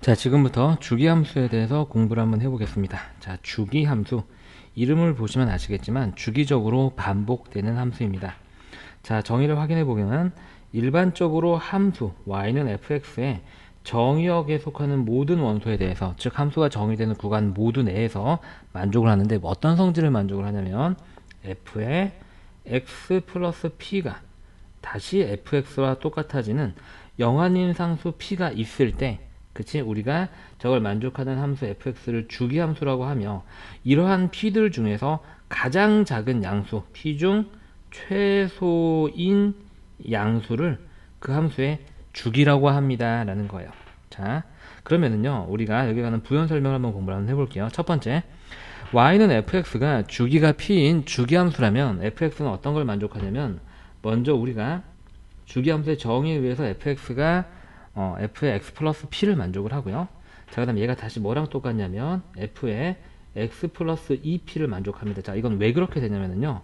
자, 지금부터 주기함수에 대해서 공부를 한번 해보겠습니다. 자, 주기함수. 이름을 보시면 아시겠지만 주기적으로 반복되는 함수입니다. 자, 정의를 확인해 보면 일반적으로 함수 y는 fx의 정의역에 속하는 모든 원소에 대해서, 즉 함수가 정의되는 구간 모두 내에서 만족을 하는데, 어떤 성질을 만족을 하냐면 f의 x 플러스 p가 다시 fx와 똑같아지는 영한인상수 p가 있을 때, 그치? 우리가 저걸 만족하는 함수 fx를 주기함수라고 하며, 이러한 p들 중에서 가장 작은 양수 p 중 최소인 양수를 그 함수의 주기라고 합니다 라는 거예요. 자, 그러면은요, 우리가 여기 가는 부연 설명을 한번 공부를 한번 해볼게요. 첫 번째, y는 fx가 주기가 p인 주기함수라면 fx는 어떤 걸 만족하냐면, 먼저 우리가 주기함수의 정의에 의해서 fx가 f의 x 플러스 p를 만족을 하고요. 자, 그 다음 얘가 다시 뭐랑 똑같냐면 f의 x 플러스 2p를 만족합니다. 자, 이건 왜 그렇게 되냐면요,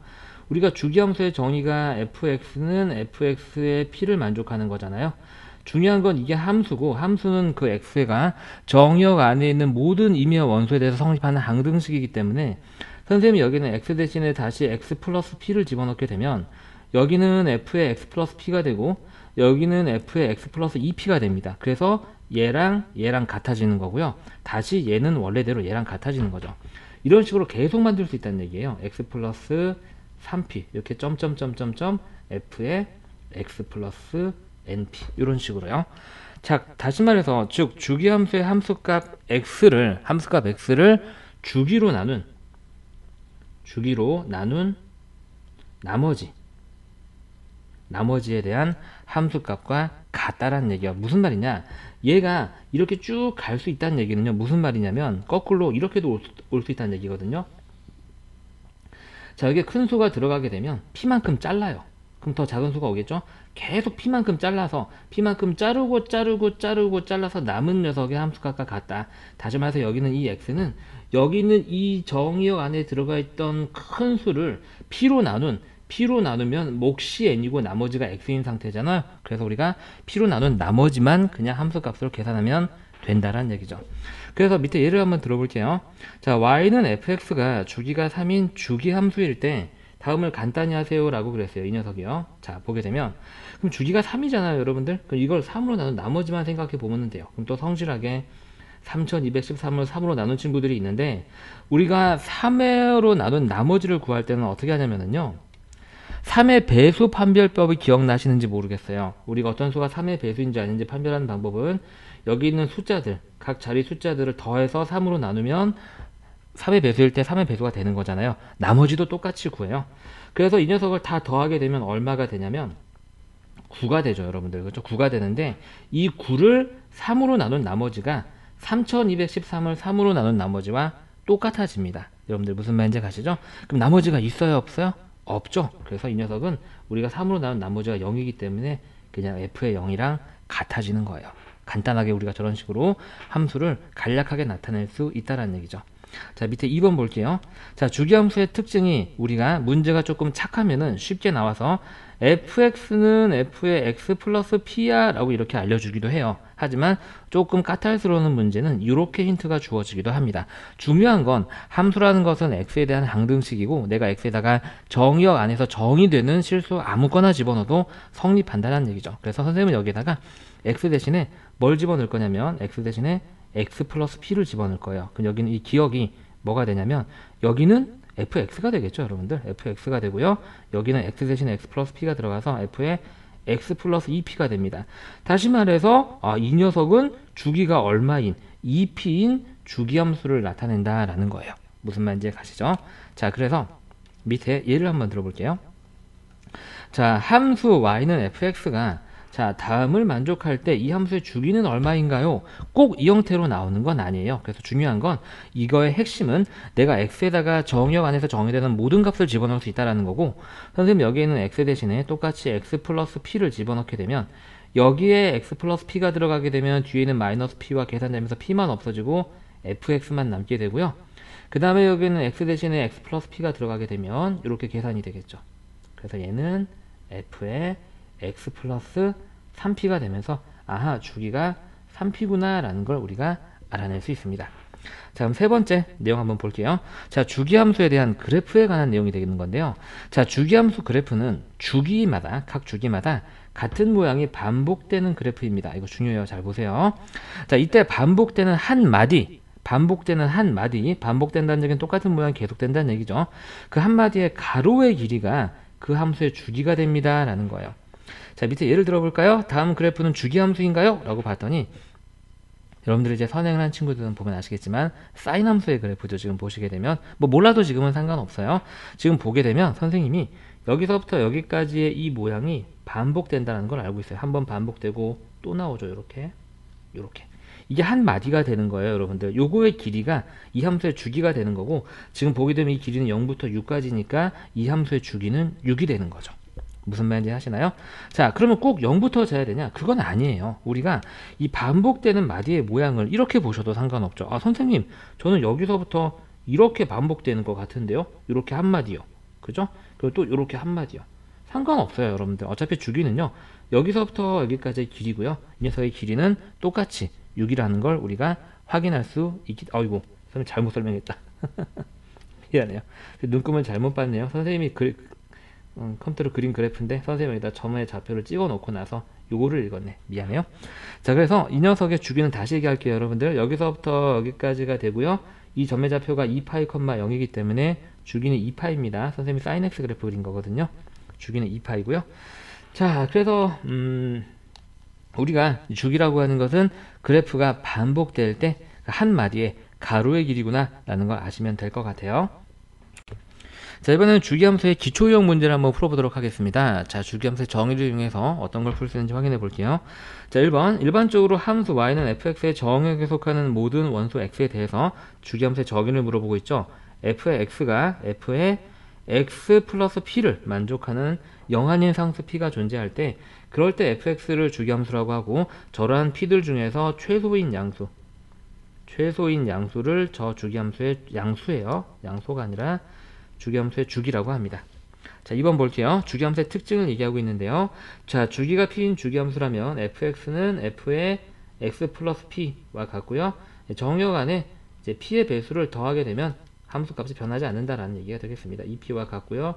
우리가 주기함수의 정의가 fx는 fx의 p를 만족하는 거잖아요. 중요한 건 이게 함수고, 함수는 그 x가 정의역 안에 있는 모든 임의와 원소에 대해서 성립하는 항등식이기 때문에, 선생님이 여기는 x 대신에 다시 x 플러스 p를 집어넣게 되면 여기는 f의 x 플러스 p가 되고 여기는 f의 x 플러스 2p가 됩니다. 그래서 얘랑 같아지는 거고요. 다시 얘는 원래대로 얘랑 같아지는 거죠. 이런 식으로 계속 만들 수 있다는 얘기예요. x 플러스 3p 이렇게 점점점점점 f의 x 플러스 np 이런 식으로요. 자, 다시 말해서 즉 주기함수의 함수값 x를 주기로 나눈 나머지에 대한 함수값과 같다라는 얘기야. 무슨 말이냐, 얘가 이렇게 쭉 갈 수 있다는 얘기는요, 무슨 말이냐면 거꾸로 이렇게도 올 수 있다는 얘기거든요. 자, 여기에 큰 수가 들어가게 되면 p만큼 잘라요. 그럼 더 작은 수가 오겠죠. 계속 p만큼 잘라서 p만큼 잘라서 남은 녀석의 함수값과 같다. 다시 말해서 여기는 이 x는 여기 있는 이 정의역 안에 들어가 있던 큰 수를 p로 나누면 몫이 n이고 나머지가 x인 상태잖아요. 그래서 우리가 p로 나눈 나머지만 그냥 함수값으로 계산하면 된다라는 얘기죠. 그래서 밑에 예를 한번 들어볼게요. 자, y는 fx가 주기가 3인 주기함수일 때 다음을 간단히 하세요 라고 그랬어요. 이 녀석이요. 자, 보게 되면 그럼 주기가 3이잖아요 여러분들. 그럼 이걸 3으로 나눈 나머지만 생각해 보면 돼요. 그럼 또 성실하게 3213을 3으로 나눈 친구들이 있는데, 우리가 3으로 나눈 나머지를 구할 때는 어떻게 하냐면요, 3의 배수 판별법이 기억나시는지 모르겠어요. 우리가 어떤 수가 3의 배수인지 아닌지 판별하는 방법은 여기 있는 숫자들, 각 자리 숫자들을 더해서 3으로 나누면 3의 배수일 때 3의 배수가 되는 거잖아요. 나머지도 똑같이 구해요. 그래서 이 녀석을 다 더하게 되면 얼마가 되냐면 9가 되죠 여러분들. 그렇죠? 9가 되는데 이 9를 3으로 나눈 나머지가 3213을 3으로 나눈 나머지와 똑같아집니다. 여러분들 무슨 말인지 가시죠? 그럼 나머지가 있어요 없어요? 없죠. 그래서 이 녀석은 우리가 3으로 나눈 나머지가 0이기 때문에 그냥 f의 0이랑 같아지는 거예요. 간단하게 우리가 저런 식으로 함수를 간략하게 나타낼 수 있다는 얘기죠. 자, 밑에 2번 볼게요. 자, 주기함수의 특징이, 우리가 문제가 조금 착하면은 쉽게 나와서 fx는 f의 x 플러스 p야 라고 이렇게 알려주기도 해요. 하지만 조금 까탈스러운 문제는 이렇게 힌트가 주어지기도 합니다. 중요한 건 함수라는 것은 x에 대한 항등식이고, 내가 x에다가 정의역 안에서 정의되는 실수 아무거나 집어넣어도 성립한다는 얘기죠. 그래서 선생님은 여기다가 x 대신에 뭘 집어넣을 거냐면 x 대신에 x 플러스 p를 집어넣을 거예요. 그럼 여기는 이 기억이 뭐가 되냐면 여기는 fx가 되겠죠 여러분들. fx가 되고요, 여기는 x 대신에 x 플러스 p가 들어가서 f의 x 플러스 2p가 됩니다. 다시 말해서 이 녀석은 주기가 얼마인 2p인 주기함수를 나타낸다 라는 거예요. 무슨 말인지 가시죠. 자, 그래서 밑에 예를 한번 들어볼게요. 자, 함수 y는 fx가 자, 다음을 만족할 때 이 함수의 주기는 얼마인가요? 꼭 이 형태로 나오는 건 아니에요. 그래서 중요한 건 이거의 핵심은 내가 x에다가 정의역 안에서 정의되는 모든 값을 집어넣을 수 있다는 거고, 선생님 여기에 있는 x 대신에 똑같이 x 플러스 p를 집어넣게 되면 여기에 x 플러스 p가 들어가게 되면 뒤에는 마이너스 p와 계산되면서 p만 없어지고 fx만 남게 되고요. 그 다음에 여기는 x 대신에 x 플러스 p가 들어가게 되면 이렇게 계산이 되겠죠. 그래서 얘는 f의 x 플러스 3p가 되면서 아하, 주기가 3p구나 라는 걸 우리가 알아낼 수 있습니다. 자, 그럼 세 번째 내용 한번 볼게요. 자, 주기함수에 대한 그래프에 관한 내용이 되는 건데요. 자, 주기함수 그래프는 주기마다, 각 주기마다 같은 모양이 반복되는 그래프입니다. 이거 중요해요. 잘 보세요. 자, 이때 반복되는 한 마디, 반복된다는 얘기는 똑같은 모양이 계속된다는 얘기죠. 그 한 마디의 가로의 길이가 그 함수의 주기가 됩니다 라는 거예요. 자, 밑에 예를 들어볼까요? 다음 그래프는 주기함수인가요? 라고 봤더니 여러분들이 이제 선행을 한 친구들은 보면 아시겠지만 사인 함수의 그래프죠. 지금 보시게 되면 뭐 몰라도 지금은 상관없어요. 지금 보게 되면 선생님이 여기서부터 여기까지의 이 모양이 반복된다는 걸 알고 있어요. 한번 반복되고 또 나오죠. 이렇게 이게 한 마디가 되는 거예요. 여러분들 요거의 길이가 이 함수의 주기가 되는 거고, 지금 보게 되면 이 길이는 0부터 6까지니까 이 함수의 주기는 6이 되는 거죠. 무슨 말인지 하시나요? 자, 그러면 꼭 0부터 재야 되냐? 그건 아니에요. 우리가 이 반복되는 마디의 모양을 이렇게 보셔도 상관없죠. 아, 선생님, 저는 여기서부터 이렇게 반복되는 것 같은데요? 이렇게 한 마디요. 그죠? 그리고 또 이렇게 한 마디요. 상관없어요, 여러분들. 어차피 주기는요, 여기서부터 여기까지의 길이고요. 이 녀석의 길이는 똑같이 6이라는 걸 우리가 확인할 수 있기, 아이고, 선생님 잘못 설명했다. 미안해요. 눈금을 잘못 봤네요. 선생님이 컴퓨터로 그린 그래프인데 선생님이 여기다 점의 좌표를 찍어 놓고 나서 요거를 읽었네. 미안해요. 자, 그래서 이 녀석의 주기는 다시 얘기할게요. 여러분들 여기서부터 여기까지가 되고요. 이 점의 좌표가 2파이, 0이기 때문에 주기는 2파입니다. 선생님이 sin x 그래프 그린 거거든요. 주기는 2파이고요. 자, 그래서 우리가 주기라고 하는 것은 그래프가 반복될 때 한 마디의 가로의 길이구나 라는 걸 아시면 될 것 같아요. 자, 이번에는 주기함수의 기초 유형 문제를 한번 풀어보도록 하겠습니다. 자, 주기함수의 정의를 이용해서 어떤 걸 풀 수 있는지 확인해 볼게요. 자, 1번 일반적으로 함수 y는 fx의 정의에 속하는 모든 원소 x에 대해서 주기함수의 정의를 물어보고 있죠. f의 x가 f의 x 플러스 p를 만족하는 영한인 상수 p가 존재할 때, 그럴 때 fx를 주기함수라고 하고, 저러한 p들 중에서 최소인 양수를 저 주기함수의 양수예요. 양소가 아니라 주기함수의 주기라고 합니다. 자, 2번 볼게요. 주기함수의 특징을 얘기하고 있는데요. 자, 주기가 p인 주기함수라면 fx는 f의 x 플러스 p와 같고요. 정역 안에 이제 p의 배수를 더하게 되면 함수값이 변하지 않는다라는 얘기가 되겠습니다. 이 p와 같고요.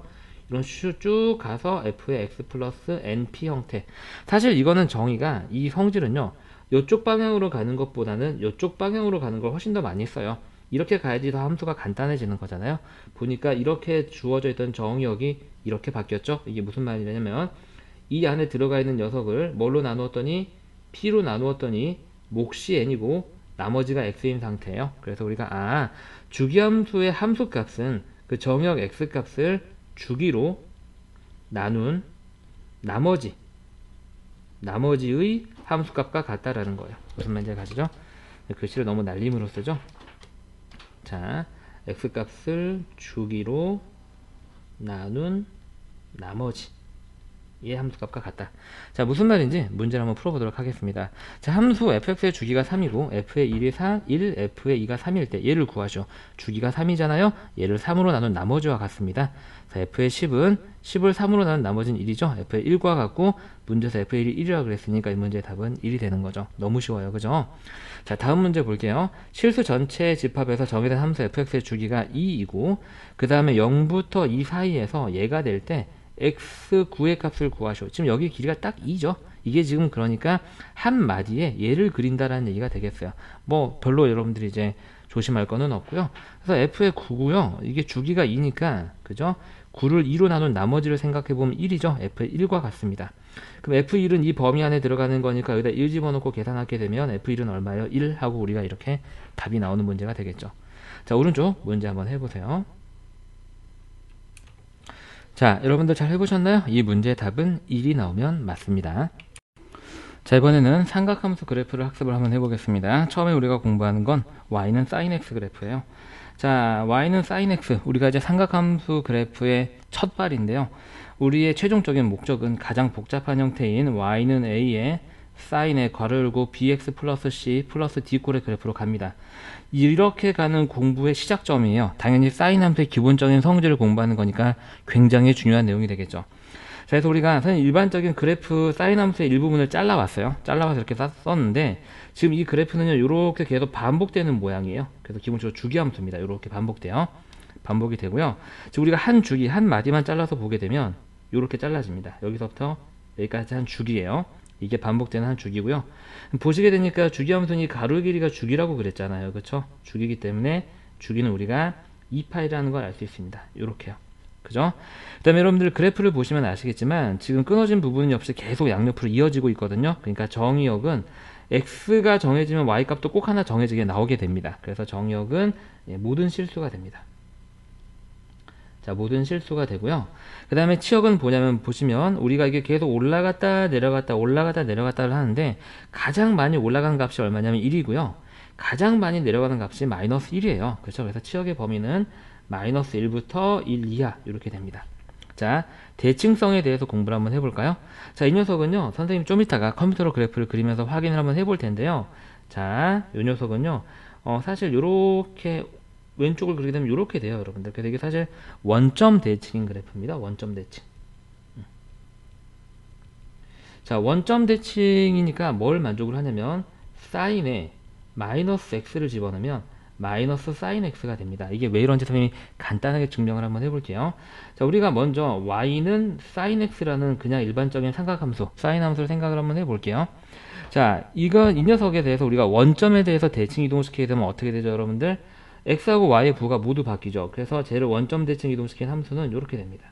이런 쭉 가서 f의 x 플러스 np 형태. 사실 이거는 정의가, 이 성질은요, 이쪽 방향으로 가는 것보다는 이쪽 방향으로 가는 걸 훨씬 더 많이 써요. 이렇게 가야지 더 함수가 간단해지는 거잖아요. 보니까 이렇게 주어져 있던 정의역이 이렇게 바뀌었죠. 이게 무슨 말이냐면 이 안에 들어가 있는 녀석을 뭘로 나누었더니 p로 나누었더니 몫이 n이고 나머지가 x인 상태예요. 그래서 우리가 주기함수의 함수값은 그 정역 x값을 주기로 나눈 나머지의 함수값과 같다라는 거예요. 무슨 말인지 가시죠? 글씨를 너무 날림으로 쓰죠. 자, x값을 주기로 나눈 나머지 이 함수값과 같다. 자, 무슨 말인지 문제를 한번 풀어보도록 하겠습니다. 자, 함수 fx의 주기가 3이고 f의 1이 1, f의 2가 3일 때 얘를 구하죠. 주기가 3이잖아요. 얘를 3으로 나눈 나머지와 같습니다. 자, f의 10은 10을 3으로 나눈 나머지는 1이죠. f의 1과 같고 문제에서 f의 1이 1이라고 그랬으니까 이 문제의 답은 1이 되는 거죠. 너무 쉬워요. 그죠? 자, 다음 문제 볼게요. 실수 전체의 집합에서 정의된 함수 fx의 주기가 2이고 그 다음에 0부터 2 사이에서 얘가 될 때 x9의 값을 구하시오. 지금 여기 길이가 딱 2죠. 이게 지금 그러니까 한 마디에 얘를 그린다라는 얘기가 되겠어요. 뭐 별로 여러분들이 이제 조심할 거는 없고요. 그래서 f의 9고요. 이게 주기가 2니까 그죠? 9를 2로 나눈 나머지를 생각해 보면 1이죠. f의 1과 같습니다. 그럼 f1은 이 범위 안에 들어가는 거니까 여기다 1 집어넣고 계산하게 되면 f1은 얼마예요? 1 하고 우리가 이렇게 답이 나오는 문제가 되겠죠. 자, 오른쪽 문제 한번 해보세요. 자, 여러분들 잘 해보셨나요? 이 문제의 답은 1이 나오면 맞습니다. 자, 이번에는 삼각함수 그래프를 학습을 한번 해보겠습니다. 처음에 우리가 공부하는 건 y는 sin x 그래프예요. 자, y는 sin x, 우리가 이제 삼각함수 그래프의 첫 발인데요. 우리의 최종적인 목적은 가장 복잡한 형태인 y는 a에 sin에 괄호 열고 bx 플러스 c 플러스 d꼴의 그래프로 갑니다. 이렇게 가는 공부의 시작점이에요. 당연히 sin 함수의 기본적인 성질을 공부하는 거니까 굉장히 중요한 내용이 되겠죠. 그래서 우리가 사실 일반적인 그래프 사인 함수의 일부분을 잘라왔어요. 잘라와서 이렇게 썼는데 지금 이 그래프는요 이렇게 계속 반복되는 모양이에요. 그래서 기본적으로 주기 함수입니다. 이렇게 반복돼요. 반복이 되고요. 지금 우리가 한 주기 한 마디만 잘라서 보게 되면 이렇게 잘라집니다. 여기서부터 여기까지 한 주기예요. 이게 반복되는 한 주기고요. 보시게 되니까 주기 함수는 이 가로의 길이가 주기라고 그랬잖아요. 그렇죠? 주기이기 때문에 주기는 우리가 2파이라는 걸 알 수 있습니다. 이렇게요. 그죠? 그 다음에 여러분들 그래프를 보시면 아시겠지만 지금 끊어진 부분이 없이 계속 양옆으로 이어지고 있거든요. 그러니까 정의역은 x가 정해지면 y 값도 꼭 하나 정해지게 나오게 됩니다. 그래서 정의역은 모든 실수가 됩니다. 자, 모든 실수가 되고요. 그 다음에 치역은 뭐냐면 보시면 우리가 이게 계속 올라갔다 내려갔다 올라갔다 내려갔다를 하는데 가장 많이 올라간 값이 얼마냐면 1이고요. 가장 많이 내려가는 값이 마이너스 1이에요. 그렇죠? 그래서 치역의 범위는 마이너스 1부터 1 이하 이렇게 됩니다. 자, 대칭성에 대해서 공부를 한번 해볼까요? 자, 이 녀석은요 선생님 좀 이따가 컴퓨터로 그래프를 그리면서 확인을 한번 해볼 텐데요. 자, 이 녀석은요 사실 요렇게 왼쪽을 그리게 되면 이렇게 돼요, 여러분들. 그래서 이게 사실 원점 대칭인 그래프입니다. 원점 대칭. 자, 원점 대칭이니까 뭘 만족을 하냐면 사인에 마이너스 x를 집어넣으면 마이너스 사인 x가 됩니다. 이게 왜 이런지 선생님이 간단하게 증명을 한번 해볼게요. 자, 우리가 먼저 y는 사인 x라는 그냥 일반적인 삼각함수 사인 함수를 생각을 한번 해볼게요. 자, 이 녀석에 대해서 우리가 원점에 대해서 대칭 이동시키게 되면 어떻게 되죠, 여러분들? x하고 y의 부가 모두 바뀌죠. 그래서 쟤를 원점 대칭 이동시킨 함수는 이렇게 됩니다.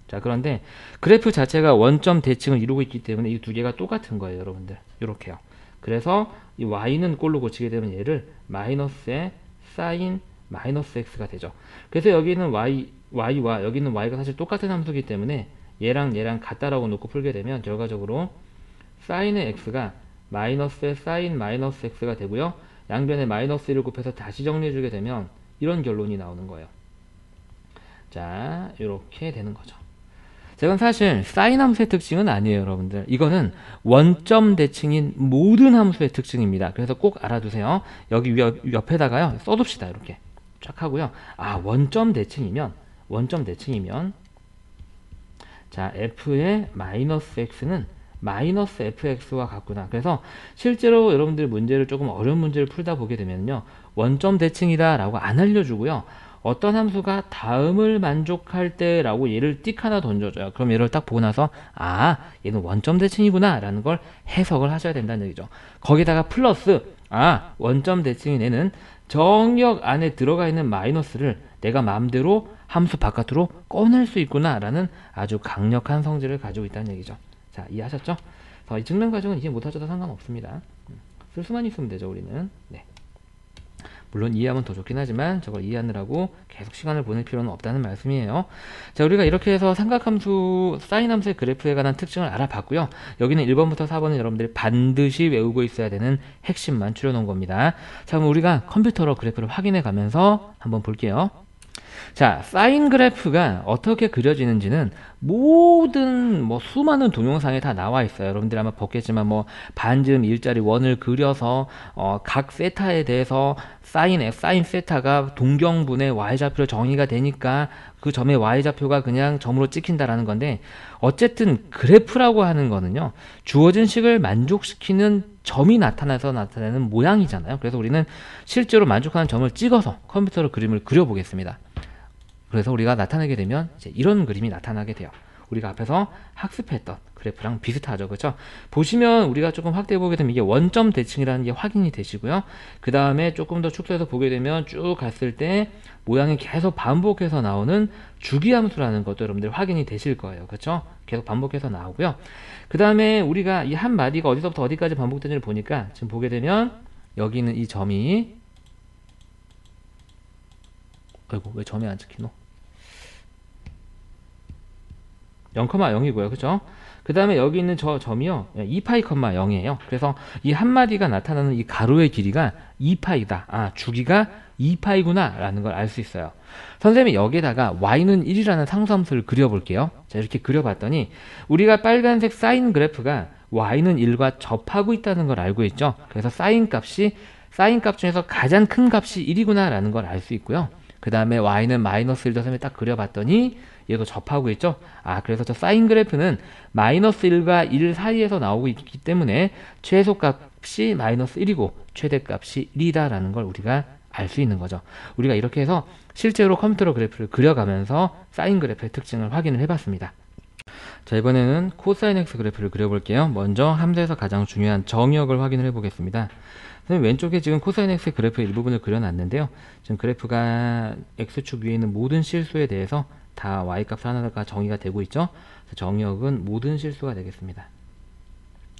자, 그런데 그래프 자체가 원점 대칭을 이루고 있기 때문에 이 두 개가 똑같은 거예요, 여러분들. 이렇게요. 그래서 이 y는 꼴로 고치게 되면 얘를 마이너스에 사인 마이너스 x가 되죠. 그래서 여기는 y와 여기는 y가 사실 똑같은 함수이기 때문에 얘랑 같다라고 놓고 풀게 되면 결과적으로 사인의 x가 마이너스에 사인 마이너스 x가 되고요. 양변에 마이너스 1을 곱해서 다시 정리해주게 되면 이런 결론이 나오는 거예요. 자, 이렇게 되는 거죠. 제가 사실 사인 함수의 특징은 아니에요, 여러분들. 이거는 원점 대칭인 모든 함수의 특징입니다. 그래서 꼭 알아두세요. 여기 옆에다가요 써둡시다. 이렇게 쫙 하고요. 아, 원점 대칭이면 자, f의 마이너스 x는 마이너스 fx와 같구나. 그래서 실제로 여러분들 문제를 조금 어려운 문제를 풀다 보게 되면요 원점 대칭이다 라고 안 알려주고요 어떤 함수가 다음을 만족할 때 라고 얘를 띡 하나 던져줘요. 그럼 얘를 딱 보고 나서 아, 얘는 원점 대칭이구나 라는 걸 해석을 하셔야 된다는 얘기죠. 거기다가 플러스 아, 원점 대칭인 애는 정역 안에 들어가 있는 마이너스를 내가 마음대로 함수 바깥으로 꺼낼 수 있구나 라는 아주 강력한 성질을 가지고 있다는 얘기죠. 자, 이해하셨죠? 이 증명 과정은 이해 못하셔도 상관없습니다. 쓸 수만 있으면 되죠, 우리는. 네. 물론 이해하면 더 좋긴 하지만 저걸 이해하느라고 계속 시간을 보낼 필요는 없다는 말씀이에요. 자, 우리가 이렇게 해서 삼각함수, 사인함수의 그래프에 관한 특징을 알아봤고요. 여기는 1번부터 4번은 여러분들이 반드시 외우고 있어야 되는 핵심만 추려놓은 겁니다. 자, 그럼 우리가 컴퓨터로 그래프를 확인해 가면서 한번 볼게요. 자, 사인 그래프가 어떻게 그려지는지는 모든 수많은 동영상에 다 나와 있어요. 여러분들 아마 봤겠지만 반지름 일자리 원을 그려서 각 세타에 대해서 사인 세타가 동경분의 y좌표로 정의가 되니까 그 점의 y좌표가 그냥 점으로 찍힌다라는 건데 어쨌든 그래프라고 하는 거는요. 주어진 식을 만족시키는 점이 나타나서 나타나는 모양이잖아요. 그래서 우리는 실제로 만족하는 점을 찍어서 컴퓨터로 그림을 그려보겠습니다. 그래서 우리가 나타내게 되면 이제 이런 그림이 나타나게 돼요. 우리가 앞에서 학습했던 그래프랑 비슷하죠. 그렇죠? 보시면 우리가 조금 확대해 보게 되면 이게 원점 대칭이라는 게 확인이 되시고요. 그 다음에 조금 더 축소해서 보게 되면 쭉 갔을 때 모양이 계속 반복해서 나오는 주기함수라는 것도 여러분들 확인이 되실 거예요. 그렇죠? 계속 반복해서 나오고요. 그 다음에 우리가 이 한 마디가 어디서부터 어디까지 반복되는지를 보니까 지금 보게 되면 여기 있는 이 점이 아이고 왜 점이 안 찍히노? 0,0이고요. 그죠? 그 다음에 여기 있는 저 점이요 2파이, 0이에요. 그래서 이 한마디가 나타나는 이 가로의 길이가 2파이다. 아, 주기가 2파이구나 라는 걸 알 수 있어요. 선생님이 여기에다가 y는 1이라는 상수함수를 그려볼게요. 자, 이렇게 그려봤더니 우리가 빨간색 사인 그래프가 y는 1과 접하고 있다는 걸 알고 있죠. 그래서 사인 값 중에서 가장 큰 값이 1이구나 라는 걸 알 수 있고요. 그 다음에 y는 마이너스 1도 선생님이 딱 그려봤더니 얘도 접하고 있죠. 그래서 저 사인 그래프는 마이너스 1과 1 사이에서 나오고 있기 때문에 최소값이 마이너스 1이고 최대값이 1이다라는 걸 우리가 알 수 있는 거죠. 우리가 이렇게 해서 실제로 컴퓨터로 그래프를 그려가면서 사인 그래프의 특징을 확인을 해봤습니다. 자, 이번에는 코사인 x 그래프를 그려볼게요. 먼저 함수에서 가장 중요한 정의역을 확인을 해보겠습니다. 선생님, 왼쪽에 지금 코사인 x 그래프의 일부분을 그려놨는데요. 지금 그래프가 x축 위에 있는 모든 실수에 대해서 다 y값 하나가 정의가 되고 있죠. 정의역은 모든 실수가 되겠습니다.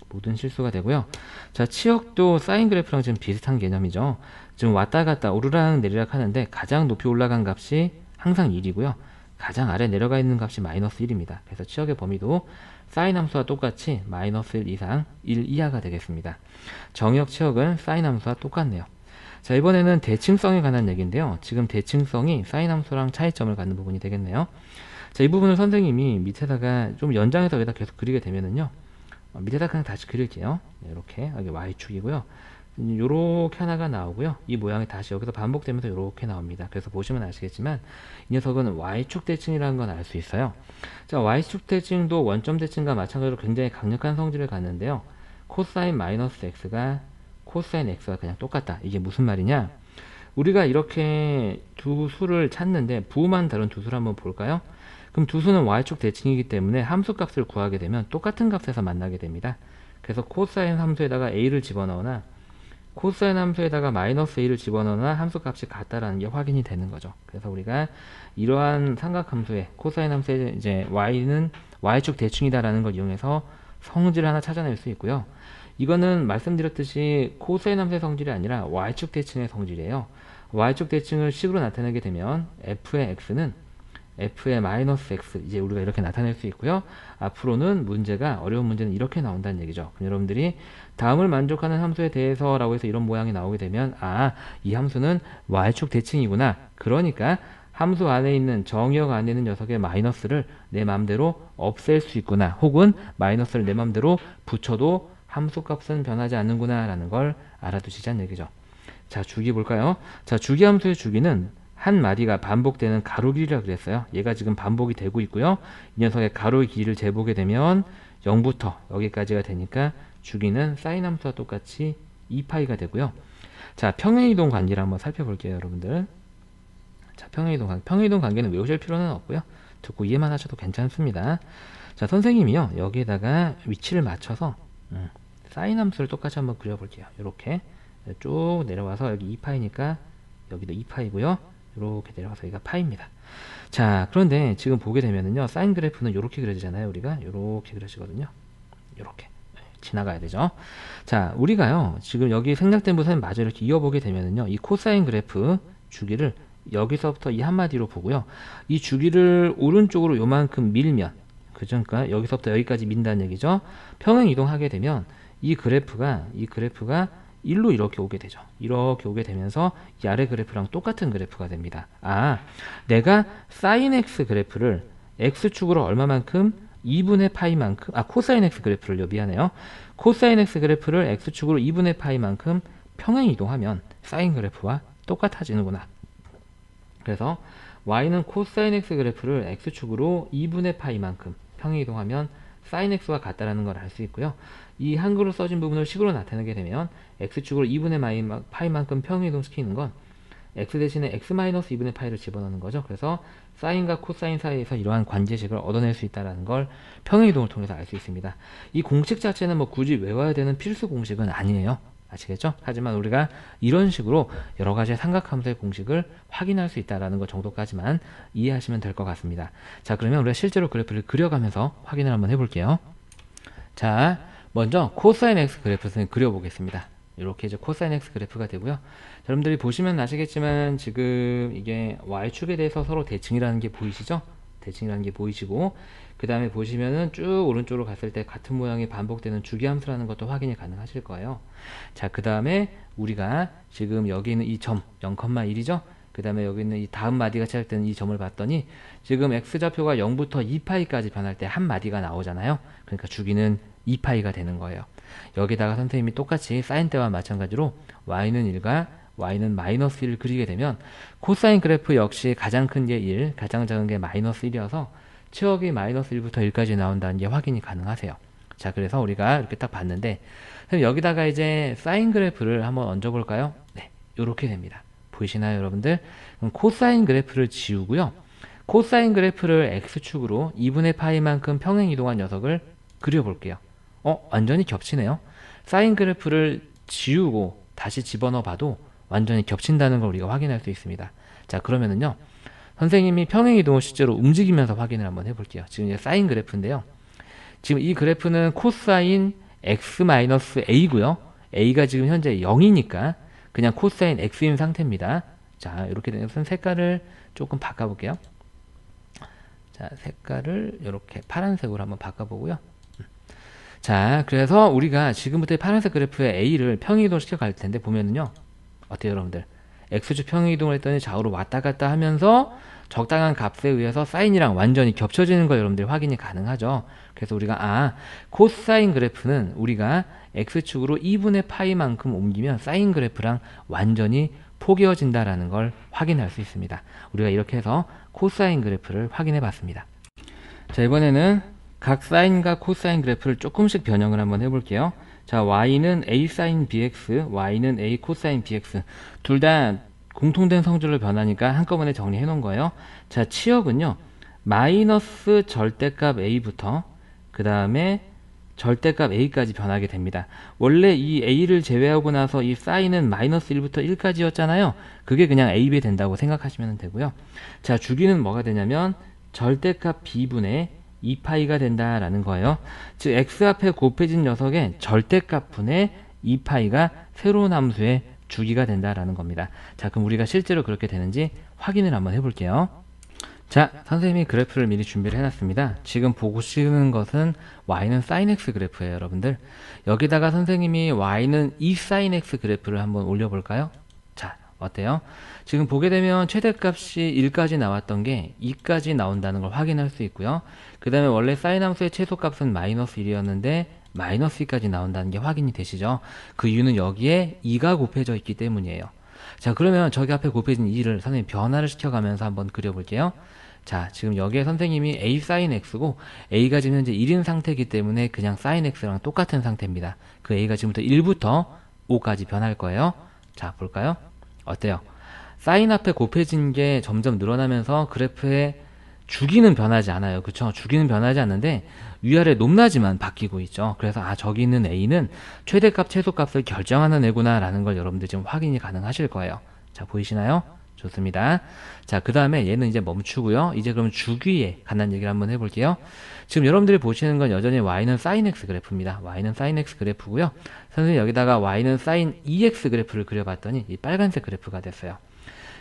모든 실수가 되고요. 자, 치역도 사인 그래프랑 지금 비슷한 개념이죠. 지금 왔다 갔다 오르락 내리락 하는데 가장 높이 올라간 값이 항상 1이고요. 가장 아래 내려가 있는 값이 마이너스 1입니다. 그래서 치역의 범위도 사인 함수와 똑같이 마이너스 1 이상 1 이하가 되겠습니다. 정의역 치역은 사인 함수와 똑같네요. 자, 이번에는 대칭성에 관한 얘기인데요. 지금 대칭성이 사인 함수랑 차이점을 갖는 부분이 되겠네요. 자, 이 부분을 선생님이 밑에다가 좀 연장해서 여기다 계속 그리게 되면은요. 밑에다 그냥 다시 그릴게요. 이렇게 여기 y축이고요. 요렇게 하나가 나오고요. 이 모양이 다시 여기서 반복되면서 요렇게 나옵니다. 그래서 보시면 아시겠지만 이 녀석은 y축 대칭이라는 건 알 수 있어요. 자, y축 대칭도 원점 대칭과 마찬가지로 굉장히 강력한 성질을 갖는데요. 코사인 마이너스 x가 코사인 x와 그냥 똑같다. 이게 무슨 말이냐? 우리가 이렇게 두 수를 찾는데 부호만 다른 두 수를 한번 볼까요? 그럼 두 수는 y축 대칭이기 때문에 함수 값을 구하게 되면 똑같은 값에서 만나게 됩니다. 그래서 코사인 함수에다가 a를 집어넣거나 코사인 함수에다가 마이너스 a를 집어넣으나 함수 값이 같다라는 게 확인이 되는 거죠. 그래서 우리가 이러한 삼각함수의 코사인 함수의 이제 y는 y축 대칭이다라는 걸 이용해서 성질을 하나 찾아낼 수 있고요. 이거는 말씀드렸듯이 코사인 함수의 성질이 아니라 y축 대칭의 성질이에요. y축 대칭을 식으로 나타내게 되면 f의 x는 f의 마이너스 x, 이제 우리가 이렇게 나타낼 수 있고요. 앞으로는 문제가, 어려운 문제는 이렇게 나온다는 얘기죠. 그럼 여러분들이 다음을 만족하는 함수에 대해서 라고 해서 이런 모양이 나오게 되면 이 함수는 y축 대칭이구나. 그러니까 함수 안에 있는 정의역 안에 있는 녀석의 마이너스를 내 맘대로 없앨 수 있구나. 혹은 마이너스를 내 맘대로 붙여도 함수 값은 변하지 않는구나 라는 걸 알아두시자는 얘기죠. 자, 주기 볼까요? 자, 주기 함수의 주기는 한 마디가 반복되는 가로 길이라 그랬어요. 얘가 지금 반복이 되고 있고요. 이 녀석의 가로의 길이를 재보게 되면 0부터 여기까지가 되니까 주기는 사인 함수와 똑같이 2파이가 되고요. 자, 평행이동 관계를 한번 살펴볼게요, 여러분들. 자, 평행이동 관계는 외우실 필요는 없고요. 듣고 이해만 하셔도 괜찮습니다. 자, 선생님이요, 여기에다가 위치를 맞춰서 사인 함수를 똑같이 한번 그려볼게요. 이렇게 쭉 내려와서 여기 2파이니까 여기도 2파이고요. 이렇게 내려가서 여기가 파입니다. 자, 그런데 지금 보게 되면은요, 사인 그래프는 이렇게 그려지잖아요. 우리가 이렇게 그려지거든요. 이렇게 지나가야 되죠. 자, 우리가요, 지금 여기 생략된 부분 마저 이렇게 이어보게 되면은요, 이 코사인 그래프 주기를 여기서부터 이 한마디로 보고요, 이 주기를 오른쪽으로 요만큼 밀면, 그죠? 그러니까 여기서부터 여기까지 민다는 얘기죠. 평행 이동하게 되면 이 그래프가 1로 이렇게 오게 되죠. 이렇게 오게 되면서 이 아래 그래프랑 똑같은 그래프가 됩니다. 내가 사인 x 그래프를 x축으로 얼마만큼 2분의 파이만큼, 코사인 x 그래프를요, 미안해요. 코사인 x 그래프를 x축으로 2분의 파이만큼 평행 이동하면 사인 그래프와 똑같아지는구나. 그래서 y는 코사인 x 그래프를 x축으로 2분의 파이만큼 평행 이동하면 사인 x와 같다라는 걸 알 수 있고요. 이 한글로 써진 부분을 식으로 나타내게 되면 x축으로 2분의 파이만큼 평행 이동시키는 건 x 대신에 x-2분의 파이를 집어넣는 거죠. 그래서 사인과 코사인 사이에서 이러한 관계식을 얻어낼 수 있다는 걸 평행 이동을 통해서 알 수 있습니다. 이 공식 자체는 뭐 굳이 외워야 되는 필수 공식은 아니에요. 아시겠죠? 하지만 우리가 이런 식으로 여러 가지 삼각함수의 공식을 확인할 수 있다는 것 정도까지만 이해하시면 될 것 같습니다. 자, 그러면 우리가 실제로 그래프를 그려가면서 확인을 한번 해볼게요. 자, 먼저 코사인 x 그래프를 그려보겠습니다. 이렇게 이제 코사인 x 그래프가 되고요. 여러분들이 보시면 아시겠지만 지금 이게 y축에 대해서 서로 대칭이라는 게 보이시죠? 대칭이라는 게 보이시고, 그 다음에 보시면은 쭉 오른쪽으로 갔을 때 같은 모양이 반복되는 주기함수라는 것도 확인이 가능하실 거예요. 자, 그 다음에 우리가 지금 여기 있는 이 점 0,1이죠? 그 다음에 여기 있는 이 다음 마디가 시작되는 이 점을 봤더니 지금 x좌표가 0부터 2파이까지 변할 때 한 마디가 나오잖아요. 그러니까 주기는 2파이가 되는 거예요. 여기다가 선생님이 똑같이 사인 때와 마찬가지로 y는 1과 y는 마이너스 1을 그리게 되면 코사인 그래프 역시 가장 큰 게 1, 가장 작은 게 마이너스 1이어서 치역이 마이너스 1부터 1까지 나온다는 게 확인이 가능하세요. 자, 그래서 우리가 이렇게 딱 봤는데, 그럼 여기다가 이제 사인 그래프를 한번 얹어볼까요? 네, 이렇게 됩니다. 보이시나요, 여러분들? 그럼 코사인 그래프를 지우고요. 코사인 그래프를 x축으로 2분의 파이만큼 평행 이동한 녀석을 그려볼게요. 완전히 겹치네요. 사인 그래프를 지우고 다시 집어넣어 봐도 완전히 겹친다는 걸 우리가 확인할 수 있습니다. 자, 그러면은요, 선생님이 평행 이동을 실제로 움직이면서 확인을 한번 해볼게요. 지금 이제 사인 그래프인데요. 지금 이 그래프는 코사인 x-a고요. a가 지금 현재 0이니까 그냥 코사인 x인 상태입니다. 자, 이렇게 되면 색깔을 조금 바꿔볼게요. 자, 색깔을 이렇게 파란색으로 한번 바꿔보고요. 자, 그래서 우리가 지금부터 파란색 그래프에 a를 평행이동 시켜 갈 텐데 보면은요, 어때요, 여러분들? x축 평행이동을 했더니 좌우로 왔다 갔다 하면서 적당한 값에 의해서 사인이랑 완전히 겹쳐지는 걸 여러분들이 확인이 가능하죠. 그래서 우리가 코사인 그래프는 우리가 x축으로 2분의 파이만큼 옮기면 사인 그래프랑 완전히 포개어진다라는 걸 확인할 수 있습니다. 우리가 이렇게 해서 코사인 그래프를 확인해 봤습니다. 자, 이번에는 각 사인과 코사인 그래프를 조금씩 변형을 한번 해볼게요. 자, y는 a sin bx, y는 a 코사인 bx. 둘 다 공통된 성질로 변하니까 한꺼번에 정리해 놓은 거예요. 자, 치역은요, 마이너스 절대값 a부터 그 다음에 절대값 a까지 변하게 됩니다. 원래 이 a를 제외하고 나서 이 사인은 마이너스 1부터 1까지였잖아요. 그게 그냥 ab 된다고 생각하시면 되고요. 자, 주기는 뭐가 되냐면 절대값 b분의 2파이가 된다라는 거예요. 즉 x 앞에 곱해진 녀석의 절대값분의 2파이가 새로운 함수의 주기가 된다라는 겁니다. 자, 그럼 우리가 실제로 그렇게 되는지 확인을 한번 해볼게요. 자, 선생님이 그래프를 미리 준비를 해놨습니다. 지금 보시는 것은 y는 sin x 그래프예요, 여러분들. 여기다가 선생님이 y는 2 sin x 그래프를 한번 올려볼까요? 자, 어때요? 지금 보게 되면 최대값이 1까지 나왔던 게 2까지 나온다는 걸 확인할 수 있고요. 그 다음에 원래 사인 함수의 최소값은 마이너스 1이었는데 마이너스 2까지 나온다는 게 확인이 되시죠? 그 이유는 여기에 2가 곱해져 있기 때문이에요. 자, 그러면 저기 앞에 곱해진 2를 선생님 변화를 시켜가면서 한번 그려볼게요. 자, 지금 여기에 선생님이 a sin x고 a가 지금 현재 1인 상태이기 때문에 그냥 sin x랑 똑같은 상태입니다. 그 a가 지금부터 1부터 5까지 변할 거예요. 자, 볼까요? 어때요? 사인 앞에 곱해진 게 점점 늘어나면서 그래프의 주기는 변하지 않아요. 그쵸? 주기는 변하지 않는데 위아래 높낮이만 바뀌고 있죠. 그래서 저기 있는 a는 최대값 최소값을 결정하는 애구나 라는 걸 여러분들 지금 확인이 가능하실 거예요. 자, 보이시나요? 좋습니다. 자, 그 다음에 얘는 이제 멈추고요. 이제 그럼 주기에 관한 얘기를 한번 해볼게요. 지금 여러분들이 보시는 건 여전히 y는 sin x 그래프입니다. y는 sin x 그래프고요. 선생님 여기다가 y는 sin 2x 그래프를 그려봤더니 이 빨간색 그래프가 됐어요.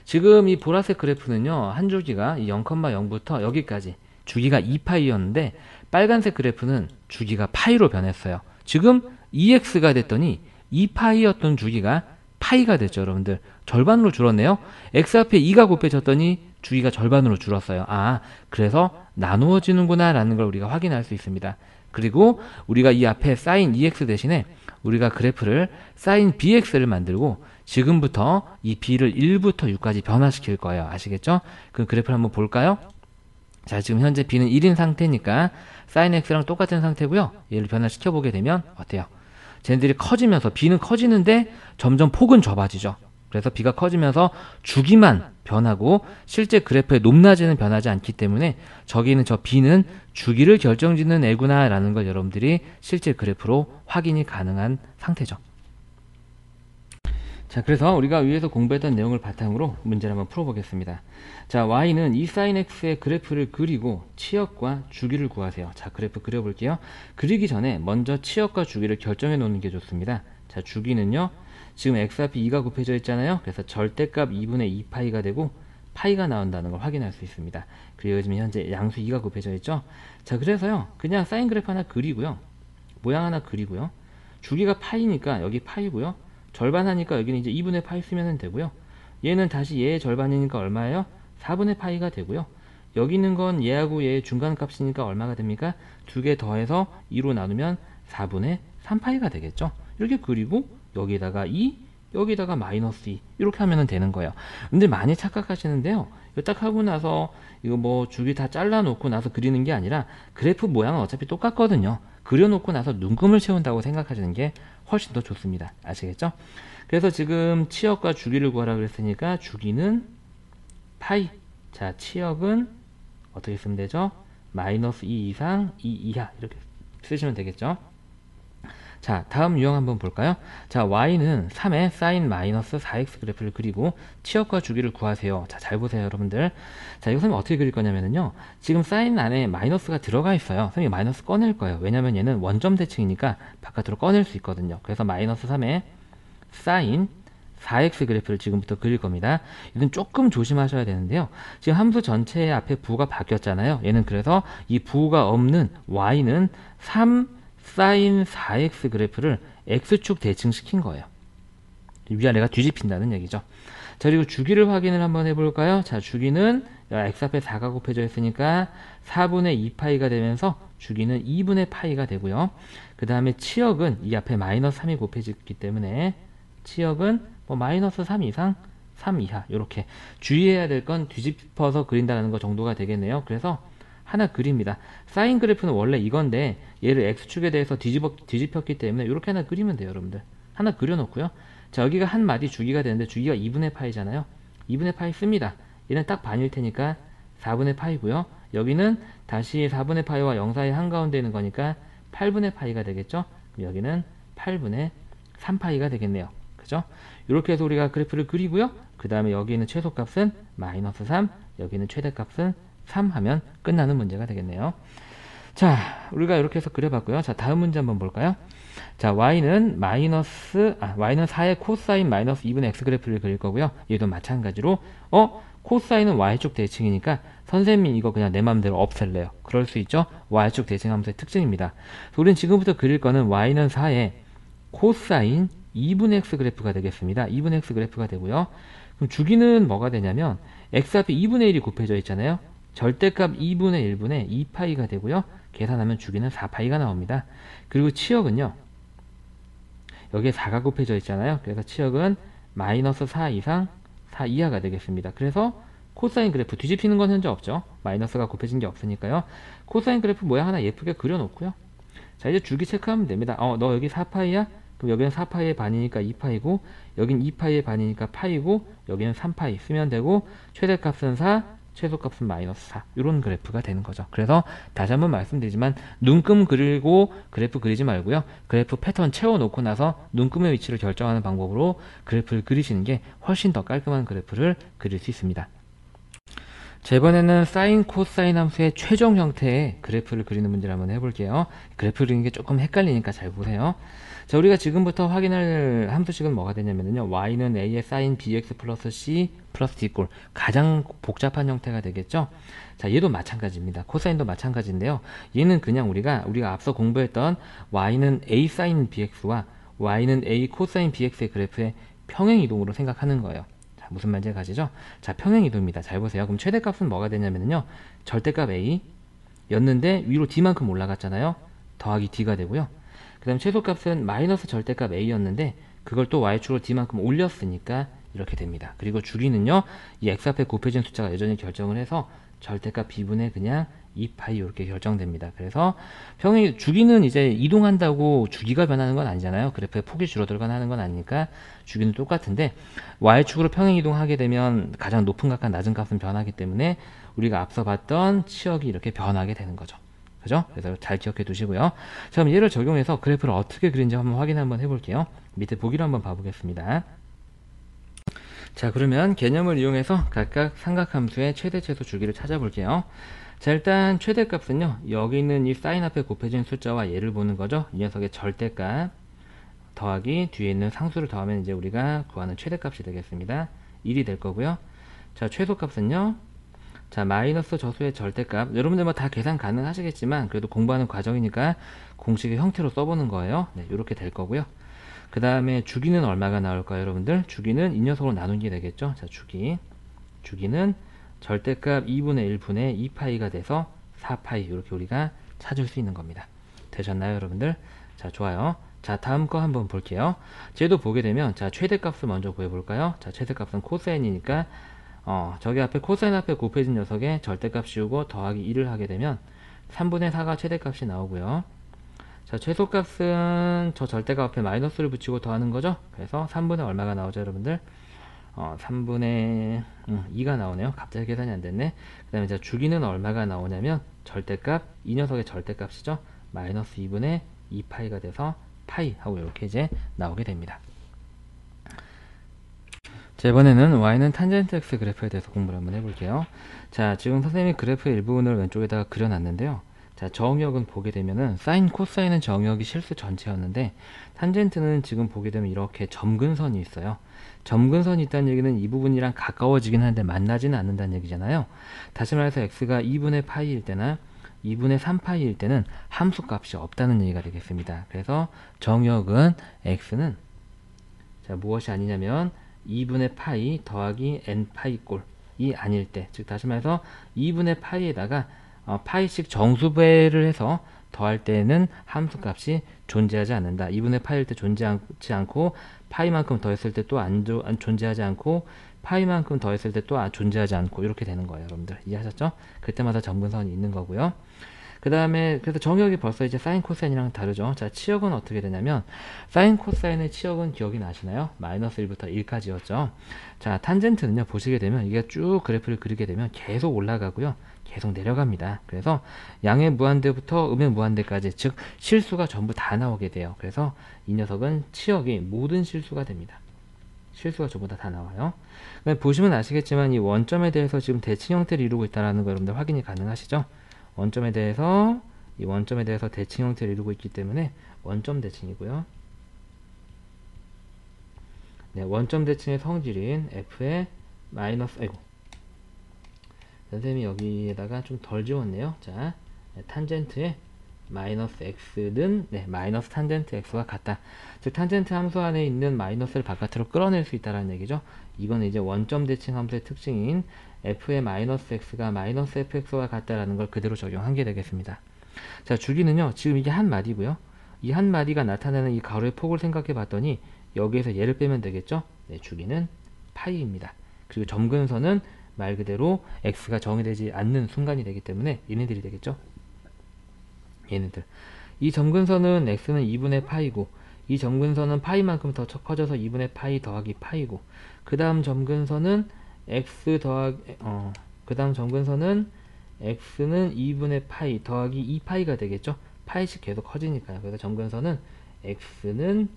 지금 이 보라색 그래프는요, 한 주기가 0,0부터 여기까지 주기가 2파이였는데 빨간색 그래프는 주기가 파이로 변했어요. 지금 2x가 됐더니 2파이였던 주기가 파이가 됐죠, 여러분들. 절반으로 줄었네요. x 앞에 2가 곱해졌더니 주기가 절반으로 줄었어요. 그래서 나누어지는구나 라는 걸 우리가 확인할 수 있습니다. 그리고 우리가 이 앞에 sin 2x 대신에 우리가 그래프를 sin bx를 만들고 지금부터 이 b를 1부터 6까지 변화시킬 거예요. 아시겠죠? 그 그래프를 한번 볼까요? 자, 지금 현재 b는 1인 상태니까 sin x랑 똑같은 상태고요. 얘를 변화시켜 보게 되면 어때요? 쟤네들이 커지면서 b는 커지는데 점점 폭은 좁아지죠. 그래서 b가 커지면서 주기만 변하고 실제 그래프의 높낮이는 변하지 않기 때문에 저기 있는 저 b는 주기를 결정짓는 애구나 라는 걸 여러분들이 실제 그래프로 확인이 가능한 상태죠. 자, 그래서 우리가 위에서 공부했던 내용을 바탕으로 문제를 한번 풀어보겠습니다. 자, y는 2 sin x의 그래프를 그리고 치역과 주기를 구하세요. 자, 그래프 그려볼게요. 그리기 전에 먼저 치역과 주기를 결정해 놓는 게 좋습니다. 자, 주기는요, 지금 x 앞에 2가 곱해져 있잖아요. 그래서 절대값 2분의 2파이가 되고 파이가 나온다는 걸 확인할 수 있습니다. 그리고 지금 현재 양수 2가 곱해져 있죠. 자, 그래서요, 그냥 사인 그래프 하나 그리고요, 모양 하나 그리고요, 주기가 파이니까 여기 파이고요, 절반 하니까 여기는 이제 2분의 파이 쓰면 되고요, 얘는 다시 얘의 절반이니까 얼마예요? 4분의 파이가 되고요, 여기 있는 건 얘하고 얘의 중간값이니까 얼마가 됩니까? 두 개 더해서 2로 나누면 4분의 3파이가 되겠죠. 이렇게 그리고 여기다가 2, 여기다가 마이너스 2 이렇게 하면 되는 거예요. 근데 많이 착각하시는데요. 이거 딱 하고 나서 이거 뭐 주기 다 잘라 놓고 나서 그리는 게 아니라 그래프 모양은 어차피 똑같거든요. 그려놓고 나서 눈금을 채운다고 생각하시는 게 훨씬 더 좋습니다. 아시겠죠? 그래서 지금 치역과 주기를 구하라 그랬으니까 주기는 파이. 자, 치역은 어떻게 쓰면 되죠? 마이너스 2 이상 2 이하 이렇게 쓰시면 되겠죠? 자, 다음 유형 한번 볼까요? 자, y는 3의 사인 마이너스 4x 그래프를 그리고 치역과 주기를 구하세요. 자, 잘 보세요, 여러분들. 자, 이거 선생님 어떻게 그릴 거냐면요. 지금 사인 안에 마이너스가 들어가 있어요. 선생님 마이너스 꺼낼 거예요. 왜냐면 얘는 원점 대칭이니까 바깥으로 꺼낼 수 있거든요. 그래서 마이너스 3의 사인 4x 그래프를 지금부터 그릴 겁니다. 이건 조금 조심하셔야 되는데요. 지금 함수 전체의 앞에 부가 바뀌었잖아요. 얘는 그래서 이 부가 없는 y는 3 사인 4x 그래프를 x축 대칭시킨 거예요. 위아래가 뒤집힌다는 얘기죠. 자, 그리고 주기를 확인을 한번 해볼까요? 자, 주기는 x 앞에 4가 곱해져 있으니까 4분의 2파이가 되면서 주기는 2분의 파이가 되고요. 그 다음에 치역은 이 앞에 마이너스 3이 곱해졌기 때문에 치역은 뭐 마이너스 3 이상 3 이하 이렇게 주의해야 될 건 뒤집어서 그린다는 거 정도가 되겠네요. 그래서 하나 그립니다. 사인 그래프는 원래 이건데 얘를 x축에 대해서 뒤집혔기 때문에 이렇게 하나 그리면 돼요, 여러분들. 하나 그려놓고요. 자, 여기가 한 마디 주기가 되는데 주기가 2분의 파이잖아요. 2분의 파이 씁니다. 얘는 딱 반일 테니까 4분의 파이고요. 여기는 다시 4분의 파이와 0 사이 한가운데 있는 거니까 8분의 파이가 되겠죠. 여기는 8분의 3파이가 되겠네요. 그죠? 이렇게 해서 우리가 그래프를 그리고요. 그 다음에 여기 있는 최소값은 마이너스 3, 여기 있는 최대값은 3 하면 끝나는 문제가 되겠네요. 자, 우리가 이렇게 해서 그려봤고요. 자, 다음 문제 한번 볼까요? 자, y는 4의 코사인 마이너스 2분의 x 그래프를 그릴 거고요. 얘도 마찬가지로 코사인은 y축 대칭이니까 선생님이 이거 그냥 내 맘대로 없앨래요. 그럴 수 있죠? y축 대칭 함수의 특징입니다. 우리는 지금부터 그릴 거는 y는 4의 코사인 2분의 x 그래프가 되겠습니다. 2분의 x 그래프가 되고요. 그럼 주기는 뭐가 되냐면 x 앞에 2분의 1이 곱해져 있잖아요. 절대값 2분의 1분의 2파이가 되고요. 계산하면 주기는 4파이가 나옵니다. 그리고 치역은요. 여기에 4가 곱해져 있잖아요. 그래서 치역은 마이너스 4 이상 4 이하가 되겠습니다. 그래서 코사인 그래프 뒤집히는 건 현재 없죠. 마이너스가 곱해진 게 없으니까요. 코사인 그래프 모양 하나 예쁘게 그려놓고요. 자, 이제 주기 체크하면 됩니다. 너 여기 4파이야? 그럼 여기는 4파이의 반이니까 2파이고 여긴 2파이의 반이니까 파이고 여기는 3파이 쓰면 되고 최대값은 4, 최소값은 마이너스 4 이런 그래프가 되는 거죠. 그래서 다시 한번 말씀드리지만 눈금 그리고 그래프 그리지 말고요. 그래프 패턴 채워놓고 나서 눈금의 위치를 결정하는 방법으로 그래프를 그리시는 게 훨씬 더 깔끔한 그래프를 그릴 수 있습니다. 자, 이번에는 사인, 코사인 함수의 최종 형태의 그래프를 그리는 문제를 한번 해볼게요. 그래프 그리는 게 조금 헷갈리니까 잘 보세요. 자, 우리가 지금부터 확인할 함수식은 뭐가 되냐면요. y는 a의 사인 bx 플러스 c 플러스 d 꼴 가장 복잡한 형태가 되겠죠. 자, 얘도 마찬가지입니다. 코사인도 마찬가지인데요. 얘는 그냥 우리가 앞서 공부했던 y는 a 사인 bx와 y는 a 코사인 bx의 그래프의 평행이동으로 생각하는 거예요. 자, 무슨 말인지 가시죠? 자, 평행이동입니다. 잘 보세요. 그럼 최대값은 뭐가 되냐면요. 절대값 a 였는데 위로 d만큼 올라갔잖아요. 더하기 d가 되고요. 그 다음 최소값은 마이너스 절대값 a였는데 그걸 또 y축으로 d만큼 올렸으니까 이렇게 됩니다. 그리고 주기는요. 이 x 앞에 곱해진 숫자가 여전히 결정을 해서 절대값 b분의 그냥 2파이 이렇게 결정됩니다. 그래서 주기는 이제 이동한다고 주기가 변하는 건 아니잖아요. 그래프의 폭이 줄어들거나 하는 건 아니니까 주기는 똑같은데 y축으로 평행 이동하게 되면 가장 높은 값과 낮은 값은 변하기 때문에 우리가 앞서 봤던 치역이 이렇게 변하게 되는 거죠. 그죠? 그래서 잘 기억해 두시고요. 자, 그럼 얘를 적용해서 그래프를 어떻게 그린지 한번 확인 한번 해볼게요. 밑에 보기를 한번 봐보겠습니다. 자, 그러면 개념을 이용해서 각각 삼각함수의 최대 최소 주기를 찾아볼게요. 자, 일단 최대값은요. 여기 있는 이 사인 앞에 곱해진 숫자와 얘를 보는 거죠. 이 녀석의 절대값 더하기 뒤에 있는 상수를 더하면 이제 우리가 구하는 최대값이 되겠습니다. 1이 될 거고요. 자, 최소값은요. 자, 마이너스 저수의 절대값. 여러분들 뭐 다 계산 가능하시겠지만 그래도 공부하는 과정이니까 공식의 형태로 써보는 거예요. 네, 이렇게 될 거고요. 그 다음에 주기는 얼마가 나올까요, 여러분들? 주기는 이 녀석으로 나눈 게 되겠죠. 자, 주기는 절대값 2분의 1분의 2파이가 돼서 4파이 이렇게 우리가 찾을 수 있는 겁니다. 되셨나요, 여러분들? 자, 좋아요. 자, 다음 거 한번 볼게요. 쟤도 보게 되면, 자, 최대값을 먼저 구해볼까요? 자, 최대값은 코사인이니까, 저기 앞에 코사인 앞에 곱해진 녀석에 절대값 씌우고 더하기 1을 하게 되면 3분의 4가 최대값이 나오고요. 자, 최소값은 저 절대값 앞에 마이너스를 붙이고 더하는 거죠. 그래서 3분의 얼마가 나오죠, 여러분들? 3분의 2가 나오네요. 갑자기 계산이 안 됐네. 그 다음에 자, 주기는 얼마가 나오냐면 절대값, 이 녀석의 절대값이죠. 마이너스 2분의 2파이가 돼서 파이 하고 이렇게 이제 나오게 됩니다. 자, 이번에는 y는 탄젠트 x 그래프에 대해서 공부를 한번 해볼게요. 자, 지금 선생님이 그래프의 일부분을 왼쪽에다가 그려놨는데요. 자, 정역은 보게 되면은 사인, 코사인은 정역이 실수 전체였는데 탄젠트는 지금 보게 되면 이렇게 점근선이 있어요. 점근선이 있다는 얘기는 이 부분이랑 가까워지긴 하는데 만나지는 않는다는 얘기잖아요. 다시 말해서 x가 2분의 파이일 때나 2분의 3파이일 때는 함수값이 없다는 얘기가 되겠습니다. 그래서 정역은 x는 자, 무엇이 아니냐면 2분의 파이 더하기 n파이 꼴이 아닐 때, 즉 다시 말해서 2분의 파이에다가 파이씩 정수배를 해서 더할 때는 함수값이 존재하지 않는다. 2분의 파이일 때 존재하지 않고 파이만큼 더했을 때 또 안 존재하지 않고 파이만큼 더했을 때 또 존재하지 않고 이렇게 되는 거예요. 여러분들 이해하셨죠? 그때마다 점근선이 있는 거고요. 그 다음에 그래서 정역이 벌써 이제 사인 코사인이랑 다르죠. 자, 치역은 어떻게 되냐면 사인 코사인의 치역은 기억이 나시나요? 마이너스 1부터 1까지였죠. 자, 탄젠트는요, 보시게 되면 이게 쭉 그래프를 그리게 되면 계속 올라가고요, 계속 내려갑니다. 그래서 양의 무한대부터 음의 무한대까지, 즉 실수가 전부 다 나오게 돼요. 그래서 이 녀석은 치역이 모든 실수가 됩니다. 실수가 전부 다 나와요. 보시면 아시겠지만 이 원점에 대해서 지금 대칭 형태를 이루고 있다는 거 여러분들 확인이 가능하시죠? 원점에 대해서 이 원점에 대해서 대칭 형태를 이루고 있기 때문에 원점 대칭이고요. 네, 원점 대칭의 성질인 f의 마이너스, 아이고, 선생님이 여기에다가 좀 덜 지웠네요. 자, 탄젠트의 마이너스 x는 마이너스 탄젠트 x와 같다. 즉 탄젠트 함수 안에 있는 마이너스를 바깥으로 끌어낼 수 있다는 얘기죠. 이거는 이제 원점 대칭 함수의 특징인 f의 마이너스 x가 마이너스 fx와 같다라는 걸 그대로 적용한 게 되겠습니다. 자, 주기는요, 지금 이게 한 마디고요. 이 한 마디가 나타내는 이 가로의 폭을 생각해 봤더니 여기에서 얘를 빼면 되겠죠. 네, 주기는 파이입니다. 그리고 점근선은 말 그대로 x가 정의되지 않는 순간이 되기 때문에 얘네들이 되겠죠. 얘네들. 이 점근선은 x는 2분의 파이고, 이 점근선은 파이만큼 더 커져서 2분의 파이 더하기 파이고, 그 다음 점근선은 x 더하기 그 다음 점근선은 x는 2분의 파이 더하기 2파이가 되겠죠. 파이씩 계속 커지니까요. 그래서 점근선은 x는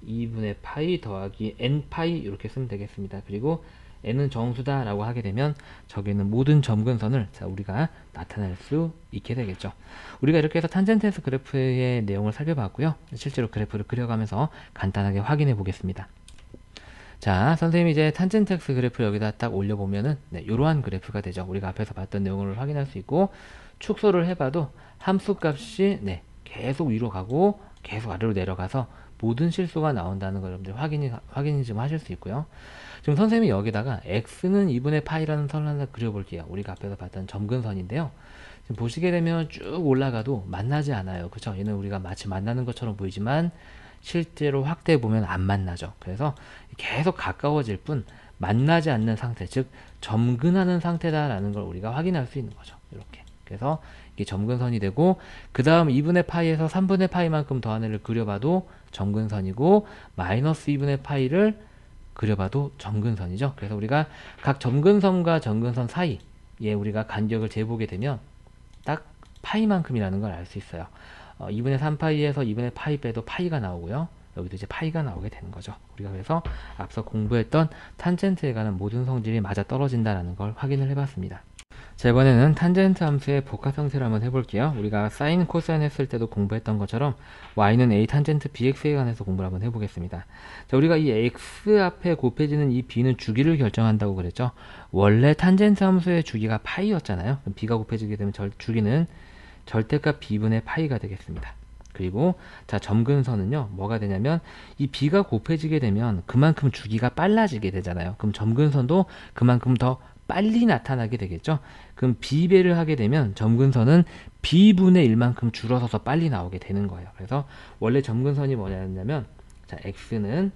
2분의 파이 더하기 n파이 이렇게 쓰면 되겠습니다. 그리고 n은 정수다 라고 하게 되면 저기는 모든 점근선을 우리가 나타낼 수 있게 되겠죠. 우리가 이렇게 해서 탄젠트 x 그래프의 내용을 살펴봤고요. 실제로 그래프를 그려가면서 간단하게 확인해 보겠습니다. 자, 선생님이 이제 탄젠트 x 그래프를 여기다 딱 올려보면은 이러한 그래프가 되죠. 우리가 앞에서 봤던 내용을 확인할 수 있고, 축소를 해봐도 함수값이 계속 위로 가고 계속 아래로 내려가서 모든 실수가 나온다는 걸 여러분들 확인 좀 하실 수 있고요. 지금 선생님이 여기다가 x는 2분의 파이라는 선을 하나 그려볼게요. 우리가 앞에서 봤던 점근선인데요. 지금 보시게 되면 쭉 올라가도 만나지 않아요. 그쵸? 얘는 우리가 마치 만나는 것처럼 보이지만 실제로 확대해 보면 안 만나죠. 그래서 계속 가까워질 뿐 만나지 않는 상태, 즉 점근하는 상태다라는 걸 우리가 확인할 수 있는 거죠. 이렇게. 그래서 이게 점근선이 되고, 그 다음 2분의 파이에서 3분의 파이만큼 더한 애를 그려봐도 점근선이고, 마이너스 2분의 파이를 그려봐도 점근선이죠. 그래서 우리가 각 점근선과 점근선 사이에 우리가 간격을 재보게 되면 딱 파이만큼이라는 걸 알 수 있어요. 2분의 3파이에서 2분의 파이 빼도 파이가 나오고요. 여기도 이제 파이가 나오게 되는 거죠. 우리가 그래서 앞서 공부했던 탄젠트에 관한 모든 성질이 맞아 떨어진다는 걸 확인을 해봤습니다. 자, 이번에는 탄젠트 함수의 복합 형태를 한번 해볼게요. 우리가 사인, 코사인 했을 때도 공부했던 것처럼 y는 a 탄젠트 bx에 관해서 공부를 한번 해보겠습니다. 자, 우리가 이 x 앞에 곱해지는 이 b는 주기를 결정한다고 그랬죠. 원래 탄젠트 함수의 주기가 파이였잖아요. 그럼 b가 곱해지게 되면 주기는 절대값 b분의 파이가 되겠습니다. 그리고 자, 점근선은요, 뭐가 되냐면 이 b가 곱해지게 되면 그만큼 주기가 빨라지게 되잖아요. 그럼 점근선도 그만큼 더 빨리 나타나게 되겠죠. 그럼 비배를 하게 되면 점근선은 b분의 1만큼 줄어서서 빨리 나오게 되는 거예요. 그래서 원래 점근선이 뭐냐면 자, x는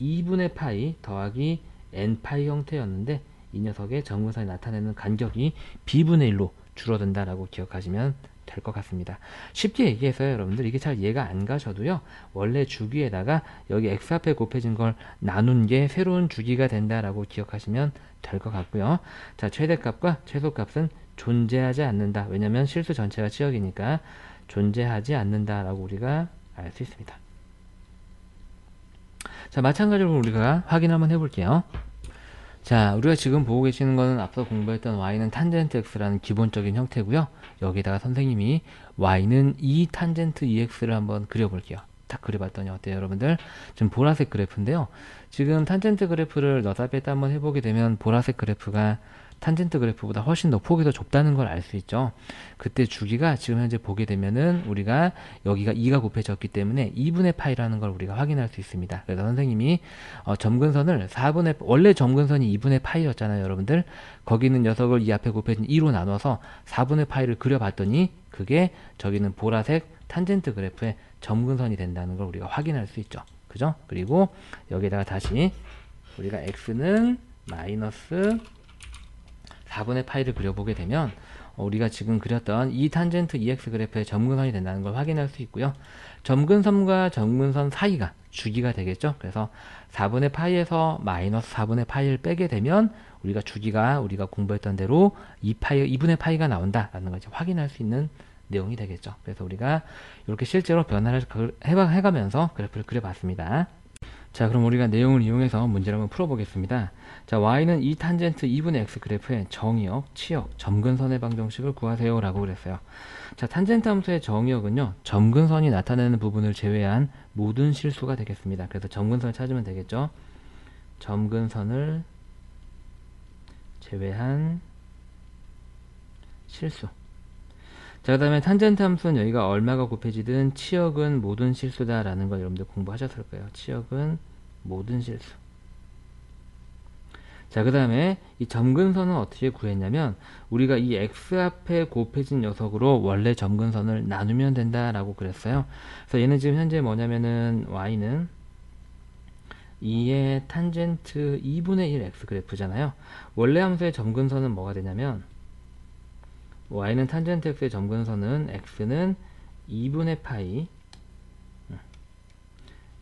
2분의 파이 더하기 n파이 형태였는데 이 녀석의 점근선이 나타내는 간격이 b분의 1로 줄어든다라고 기억하시면 될 것 같습니다. 쉽게 얘기해서요, 여러분들 이게 잘 이해가 안 가셔도요, 원래 주기에다가 여기 x 앞에 곱해진 걸 나눈 게 새로운 주기가 된다라고 기억하시면 될 것 같고요. 자, 최대값과 최소값은 존재하지 않는다. 왜냐면 실수 전체가 치역이니까 존재하지 않는다라고 우리가 알 수 있습니다. 자, 마찬가지로 우리가 확인 한번 해볼게요. 자, 우리가 지금 보고 계시는 거는 앞서 공부했던 y는 탄젠트 x라는 기본적인 형태고요. 여기다가 선생님이 y는 2 탄젠트 2x를 한번 그려볼게요. 딱 그려봤더니 어때요, 여러분들? 지금 보라색 그래프인데요. 지금 탄젠트 그래프를 넣다 뺐다 한번 해보게 되면 보라색 그래프가 탄젠트 그래프보다 훨씬 더 폭이 더 좁다는 걸 알 수 있죠. 그때 주기가 지금 현재 보게 되면은 우리가 여기가 2가 곱해졌기 때문에 2분의 파이라는 걸 우리가 확인할 수 있습니다. 그래서 선생님이 점근선을 4분의 원래 점근선이 2분의 파이였잖아요, 여러분들. 거기 있는 녀석을 이 앞에 곱해진 2로 나눠서 4분의 파이를 그려봤더니 그게 저기는 보라색 탄젠트 그래프의 점근선이 된다는 걸 우리가 확인할 수 있죠. 그죠? 그리고 여기다가 다시 우리가 x는 마이너스 4분의 파이를 그려보게 되면 우리가 지금 그렸던 이 탄젠트 EX 그래프의 점근선이 된다는 걸 확인할 수 있고요. 점근선과 점근선 사이가 주기가 되겠죠. 그래서 4분의 파이에서 마이너스 4분의 파이를 빼게 되면 우리가 주기가 우리가 공부했던 대로 2분의 파이가 나온다라는 걸 이제 확인할 수 있는 내용이 되겠죠. 그래서 우리가 이렇게 실제로 변화를 해가면서 그래프를 그려봤습니다. 자, 그럼 우리가 내용을 이용해서 문제를 한번 풀어보겠습니다. 자, y는 2 탄젠트 2분의 x 그래프의 정의역, 치역, 점근선의 방정식을 구하세요 라고 그랬어요. 자, 탄젠트 함수의 정의역은요, 점근선이 나타내는 부분을 제외한 모든 실수가 되겠습니다. 그래서 점근선을 찾으면 되겠죠. 점근선을 제외한 실수. 자, 그 다음에 탄젠트 함수는 여기가 얼마가 곱해지든 치역은 모든 실수다라는 걸 여러분들 공부하셨을 거예요. 치역은 모든 실수. 자, 그 다음에 이 점근선은 어떻게 구했냐면 우리가 이 x 앞에 곱해진 녀석으로 원래 점근선을 나누면 된다라고 그랬어요. 그래서 얘는 지금 현재 뭐냐면은 y는 2의 탄젠트 2분의 1 x 그래프잖아요. 원래 함수의 점근선은 뭐가 되냐면 y는 탄젠트 x의 점근선은 x는 2분의 파이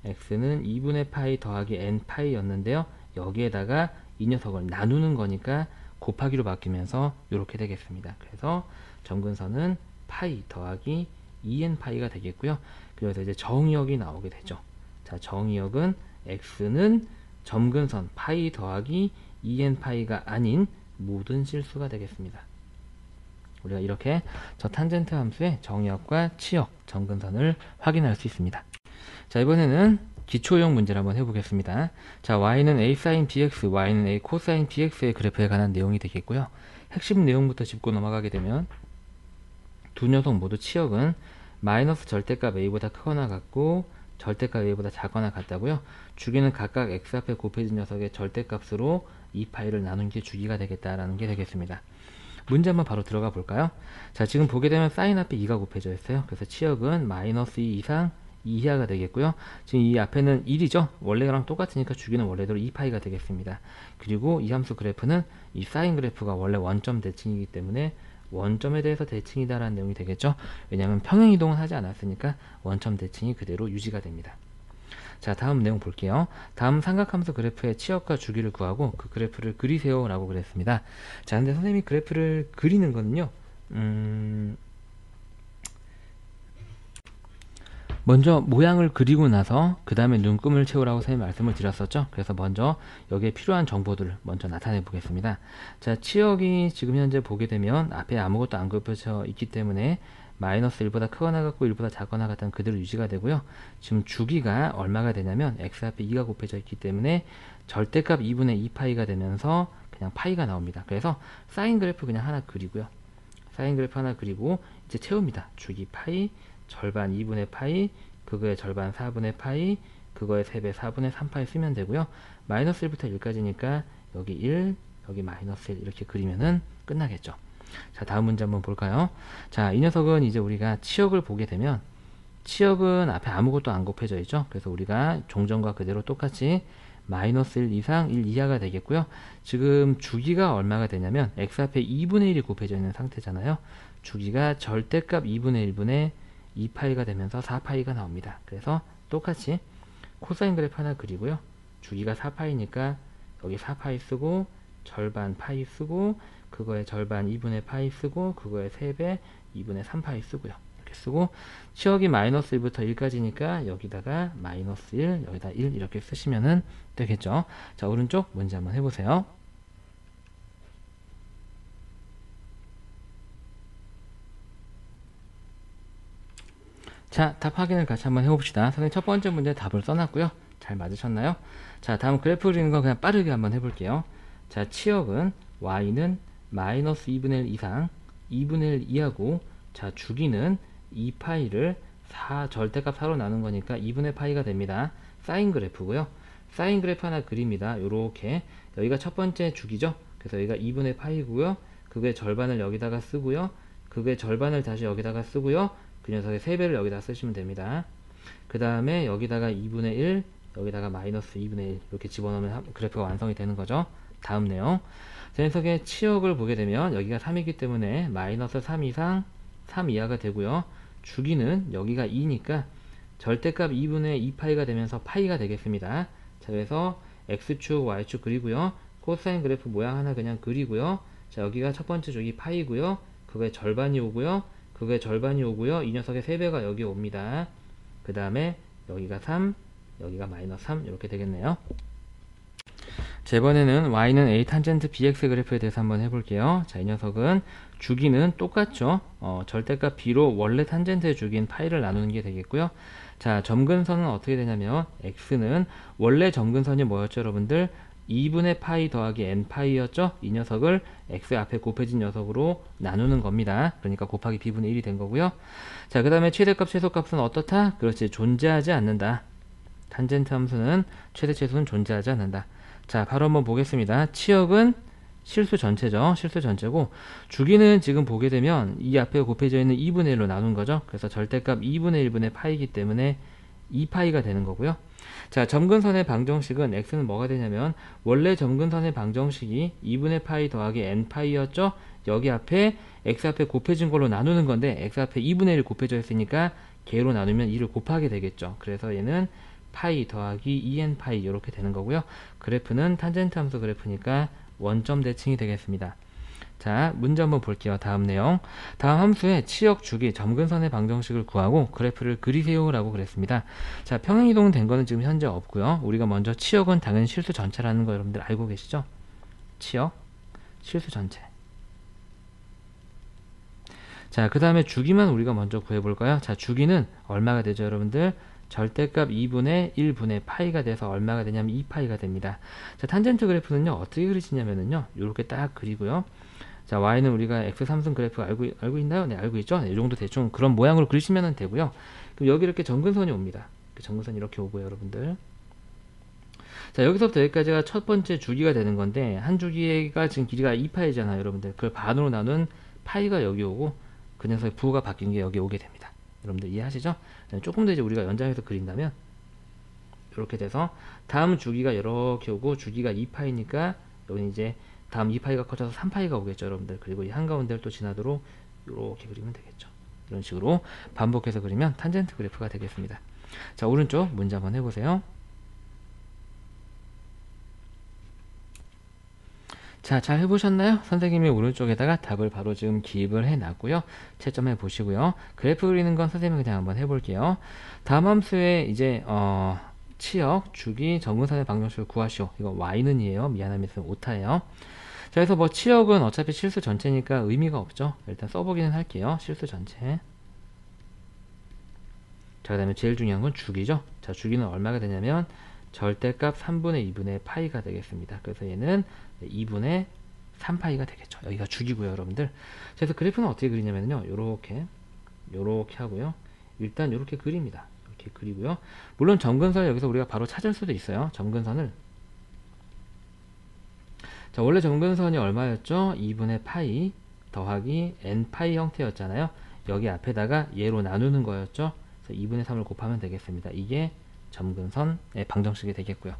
x는 2분의 파이 더하기 n 파이였는데요. 여기에다가 이 녀석을 나누는 거니까 곱하기로 바뀌면서 이렇게 되겠습니다. 그래서 점근선은 파이 더하기 2n 파이가 되겠고요. 그래서 이제 정의역이 나오게 되죠. 자, 정의역은 x는 점근선 파이 더하기 2n 파이가 아닌 모든 실수가 되겠습니다. 우리가 이렇게 저 탄젠트 함수의 정의역과 치역, 점근선을 확인할 수 있습니다. 자, 이번에는 기초형 문제를 한번 해보겠습니다. 자, y는 a sin bx, y는 a cosine bx의 그래프에 관한 내용이 되겠고요. 핵심 내용부터 짚고 넘어가게 되면 두 녀석 모두 치역은 마이너스 절대값 a보다 크거나 같고 절대값 a보다 작거나 같다고요. 주기는 각각 x 앞에 곱해진 녀석의 절대값으로 이 파이를 나눈 게 주기가 되겠다라는 게 되겠습니다. 문제 한번 바로 들어가 볼까요? 자, 지금 보게 되면 사인 앞에 2가 곱해져 있어요. 그래서 치역은 마이너스 2 이상 2 이하가 되겠고요. 지금 이 앞에는 1이죠. 원래랑 똑같으니까 주기는 원래대로 2파이가 되겠습니다. 그리고 이 함수 그래프는 이 사인 그래프가 원래 원점 대칭이기 때문에 원점에 대해서 대칭이다라는 내용이 되겠죠. 왜냐하면 평행이동은 하지 않았으니까 원점 대칭이 그대로 유지가 됩니다. 자, 다음 내용 볼게요. 다음 삼각함수 그래프의 치역과 주기를 구하고 그 그래프를 그리세요 라고 그랬습니다. 자, 근데 선생님이 그래프를 그리는 거는요, 먼저 모양을 그리고 나서 그 다음에 눈금을 채우라고 선생님 말씀을 드렸었죠. 그래서 먼저 여기에 필요한 정보들을 먼저 나타내 보겠습니다. 자, 치역이 지금 현재 보게 되면 앞에 아무것도 안 곱해져 있기 때문에 마이너스 1보다 크거나 같고 1보다 작거나 같다는 그대로 유지가 되고요. 지금 주기가 얼마가 되냐면 x 앞에 2가 곱해져 있기 때문에 절대값 2분의 2파이가 되면서 그냥 파이가 나옵니다. 그래서 사인 그래프 그냥 하나 그리고요. 사인 그래프 하나 그리고 이제 채웁니다. 주기 파이, 절반 2분의 파이, 그거의 절반 4분의 파이, 그거의 3배 4분의 3파이 쓰면 되고요. 마이너스 1부터 1까지니까 여기 1, 여기 마이너스 1 이렇게 그리면은 끝나겠죠. 자, 다음 문제 한번 볼까요? 자, 이 녀석은 이제 우리가 치역을 보게 되면 치역은 앞에 아무것도 안 곱해져 있죠. 그래서 우리가 종전과 그대로 똑같이 마이너스 1 이상 1 이하가 되겠고요. 지금 주기가 얼마가 되냐면 x 앞에 2분의 1이 곱해져 있는 상태잖아요. 주기가 절대값 2분의 1분의 2파이가 되면서 4파이가 나옵니다. 그래서 똑같이 코사인 그래프 하나 그리고요. 주기가 4파이니까 여기 4파이 쓰고 절반 파이 쓰고 그거의 절반 2분의 파이 쓰고 그거의 3배 2분의 3파이 쓰고요. 이렇게 쓰고 치역이 마이너스 1부터 1까지니까 여기다가 마이너스 1 여기다 1 이렇게 쓰시면 되겠죠. 자, 오른쪽 문제 한번 해보세요. 자, 답 확인을 같이 한번 해봅시다. 선생님 첫 번째 문제 답을 써놨고요. 잘 맞으셨나요? 자, 다음 그래프 그리는 거 그냥 빠르게 한번 해볼게요. 자, 치역은 y는 마이너스 2분의 1 이상 2분의 1 이하고, 자, 주기는 2파이를 4 절대값 4로 나눈 거니까 2분의 파이가 됩니다. 사인 그래프고요. 사인 그래프 하나 그립니다. 요렇게 여기가 첫 번째 주기죠. 그래서 여기가 2분의 파이고요. 그거의 절반을 여기다가 쓰고요. 그거의 절반을 다시 여기다가 쓰고요. 그 녀석의 3배를 여기다 쓰시면 됩니다. 그 다음에 여기다가 2분의 1 여기다가 마이너스 2분의 1 이렇게 집어넣으면 그래프가 완성이 되는 거죠. 다음 내용, 제 녀석의 치역을 보게 되면 여기가 3이기 때문에 마이너스 3 이상 3 이하가 되고요. 주기는 여기가 2니까 절대값 2분의 2파이가 되면서 파이가 되겠습니다. 자, 그래서 x축 y축 그리고요. 코사인 그래프 모양 하나 그냥 그리고요. 자, 여기가 첫 번째 주기 파이고요. 그거의 절반이 오고요. 그거의 절반이 오고요. 이 녀석의 3배가 여기 옵니다. 그 다음에 여기가 3 여기가 마이너스 3 이렇게 되겠네요. 자, 이번에는 y는 a 탄젠트 bx 그래프에 대해서 한번 해볼게요. 자, 이 녀석은 주기는 똑같죠. 절대값 b로 원래 탄젠트의 주기인 파이를 나누는 게 되겠고요. 자, 점근선은 어떻게 되냐면 x는 원래 점근선이 뭐였죠, 여러분들? 2분의 파이 더하기 n 파이였죠. 이 녀석을 x 앞에 곱해진 녀석으로 나누는 겁니다. 그러니까 곱하기 b분의 1이 된 거고요. 자, 그 다음에 최대값 최소값은 어떻다? 그렇지, 존재하지 않는다. 탄젠트 함수는 최대 최소는 존재하지 않는다. 자, 바로 한번 보겠습니다. 치역은 실수 전체죠. 실수 전체고, 주기는 지금 보게 되면 이 앞에 곱해져 있는 2분의 1로 나눈 거죠. 그래서 절대값 2분의 1분의 파이기 때문에 2파이가 되는 거고요. 자, 점근선의 방정식은 x는 뭐가 되냐면 원래 점근선의 방정식이 2분의 파이 더하기 n파이였죠. 여기 앞에 x 앞에 곱해진 걸로 나누는 건데 x 앞에 2분의 1 곱해져 있으니까 걔로 나누면 2를 곱하게 되겠죠. 그래서 얘는 파이 더하기 2n파이 이렇게 되는 거고요. 그래프는 탄젠트 함수 그래프니까 원점 대칭이 되겠습니다. 자, 문제 한번 볼게요. 다음 내용. 다음 함수의 치역 주기 점근선의 방정식을 구하고 그래프를 그리세요 라고 그랬습니다. 자, 평행이동 된 거는 지금 현재 없고요. 우리가 먼저 치역은 당연히 실수 전체라는 거 여러분들 알고 계시죠? 치역, 실수 전체. 자, 그 다음에 주기만 우리가 먼저 구해볼까요? 자, 주기는 얼마가 되죠, 여러분들? 절대값 2분의 1분의 파이가 돼서 얼마가 되냐면 2파이가 됩니다. 자, 탄젠트 그래프는요, 어떻게 그리시냐면요, 이렇게 딱 그리고요. 자, y는 우리가 x3승 그래프 알고 있나요? 네, 알고 있죠? 네, 이 정도 대충 그런 모양으로 그리시면 되고요. 그럼 여기 이렇게 점근선이 옵니다. 점근선이 이렇게 오고요, 여러분들. 자, 여기서부터 여기까지가 첫 번째 주기가 되는 건데, 한 주기가 지금 길이가 2파이잖아요, 여러분들. 그걸 반으로 나눈 파이가 여기 오고, 그 녀석의 부호가 바뀐 게 여기 오게 됩니다. 여러분들 이해하시죠? 조금 더 이제 우리가 연장해서 그린다면 이렇게 돼서 다음 주기가 이렇게 오고 주기가 2파이니까 여기 이제 다음 2파이가 커져서 3파이가 오겠죠, 여러분들. 그리고 이 한가운데를 또 지나도록 이렇게 그리면 되겠죠. 이런 식으로 반복해서 그리면 탄젠트 그래프가 되겠습니다. 자, 오른쪽 문제 한번 해보세요. 자, 잘 해보셨나요? 선생님이 오른쪽에다가 답을 바로 지금 기입을 해놨고요. 채점해 보시고요. 그래프 그리는 건 선생님이 그냥 한번 해볼게요. 다음 함수의 이제 치역, 주기, 점근선의 방정식을 구하시오. 이거 y는 이에요. 미안합니다. 오타예요. 자, 그래서 뭐 치역은 어차피 실수 전체니까 의미가 없죠. 일단 써보기는 할게요. 실수 전체. 자, 그 다음에 제일 중요한 건 주기죠. 자, 주기는 얼마가 되냐면 절대값 3분의 2분의 파이가 되겠습니다. 그래서 얘는 2분의 3파이가 되겠죠. 여기가 주기고요, 여러분들. 그래서 그래프는 어떻게 그리냐면요, 요렇게 하고요. 일단 요렇게 그립니다. 이렇게 그리고요. 물론 점근선을 여기서 우리가 바로 찾을 수도 있어요. 점근선을. 자, 원래 점근선이 얼마였죠? 2분의 파이 더하기 n파이 형태였잖아요. 여기 앞에다가 얘로 나누는 거였죠. 그래서 2분의 3을 곱하면 되겠습니다. 이게 점근선의 방정식이 되겠고요.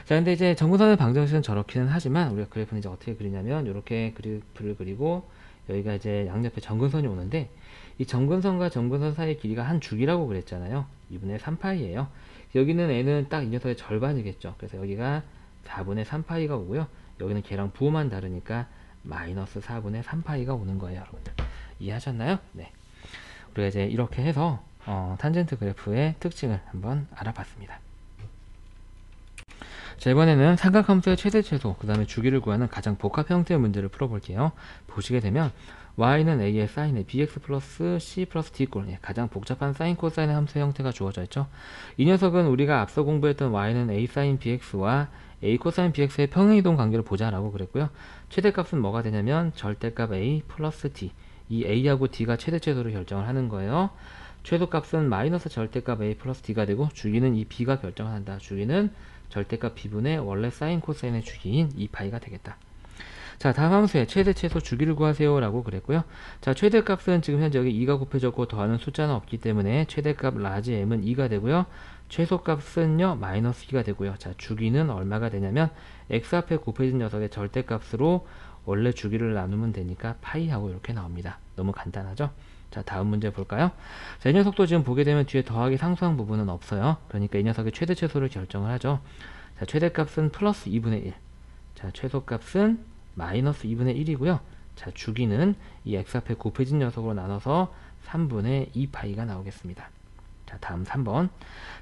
자, 근데 이제 점근선의 방정식은 저렇기는 하지만 우리가 그래프는 이제 어떻게 그리냐면 이렇게 그래프를 그리고 여기가 이제 양옆에 점근선이 오는데 이 점근선과 점근선 사이의 길이가 한 주기라고 그랬잖아요. 2분의 3파이예요. 여기는 n은 딱 이 녀석의 절반이겠죠. 그래서 여기가 4분의 3파이가 오고요. 여기는 걔랑 부호만 다르니까 마이너스 4분의 3파이가 오는 거예요, 여러분들. 이해하셨나요? 네. 우리가 이제 이렇게 해서 탄젠트 그래프의 특징을 한번 알아봤습니다. 자, 이번에는 삼각함수의 최대 최소, 그 다음에 주기를 구하는 가장 복합 형태의 문제를 풀어볼게요. 보시게 되면 y는 a의 사인에 bx 플러스 c 플러스 d꼴, 가장 복잡한 사인 코사인의 함수의 형태가 주어져 있죠. 이 녀석은 우리가 앞서 공부했던 y는 a 사인 bx와 a 코사인 bx의 평행이동 관계를 보자라고 그랬고요. 최대값은 뭐가 되냐면 절대값 a 플러스 d, 이 a하고 d가 최대 최소를 결정을 하는 거예요. 최소값은 마이너스 절대값 a 플러스 d가 되고 주기는 이 b가 결정을 한다. 주기는 절대값 b분의 원래 사인 코사인의 주기인 2파이가 되겠다. 자, 다음 함수에 최대 최소 주기를 구하세요 라고 그랬고요. 자, 최대값은 지금 현재 여기 2가 곱해졌고 더하는 숫자는 없기 때문에 최대값 라지 m은 2가 되고요. 최소값은요 마이너스 2가 되고요. 자, 주기는 얼마가 되냐면 x 앞에 곱해진 녀석의 절대값으로 원래 주기를 나누면 되니까 파이하고 이렇게 나옵니다. 너무 간단하죠? 자, 다음 문제 볼까요? 자, 이 녀석도 지금 보게 되면 뒤에 더하기 상수항 부분은 없어요. 그러니까 이 녀석의 최대 최소를 결정을 하죠. 자, 최대값은 플러스 2분의 1. 자, 최소값은 마이너스 2분의 1이고요. 자, 주기는 이 x 앞에 곱해진 녀석으로 나눠서 3분의 2파이가 나오겠습니다. 자, 다음 3번.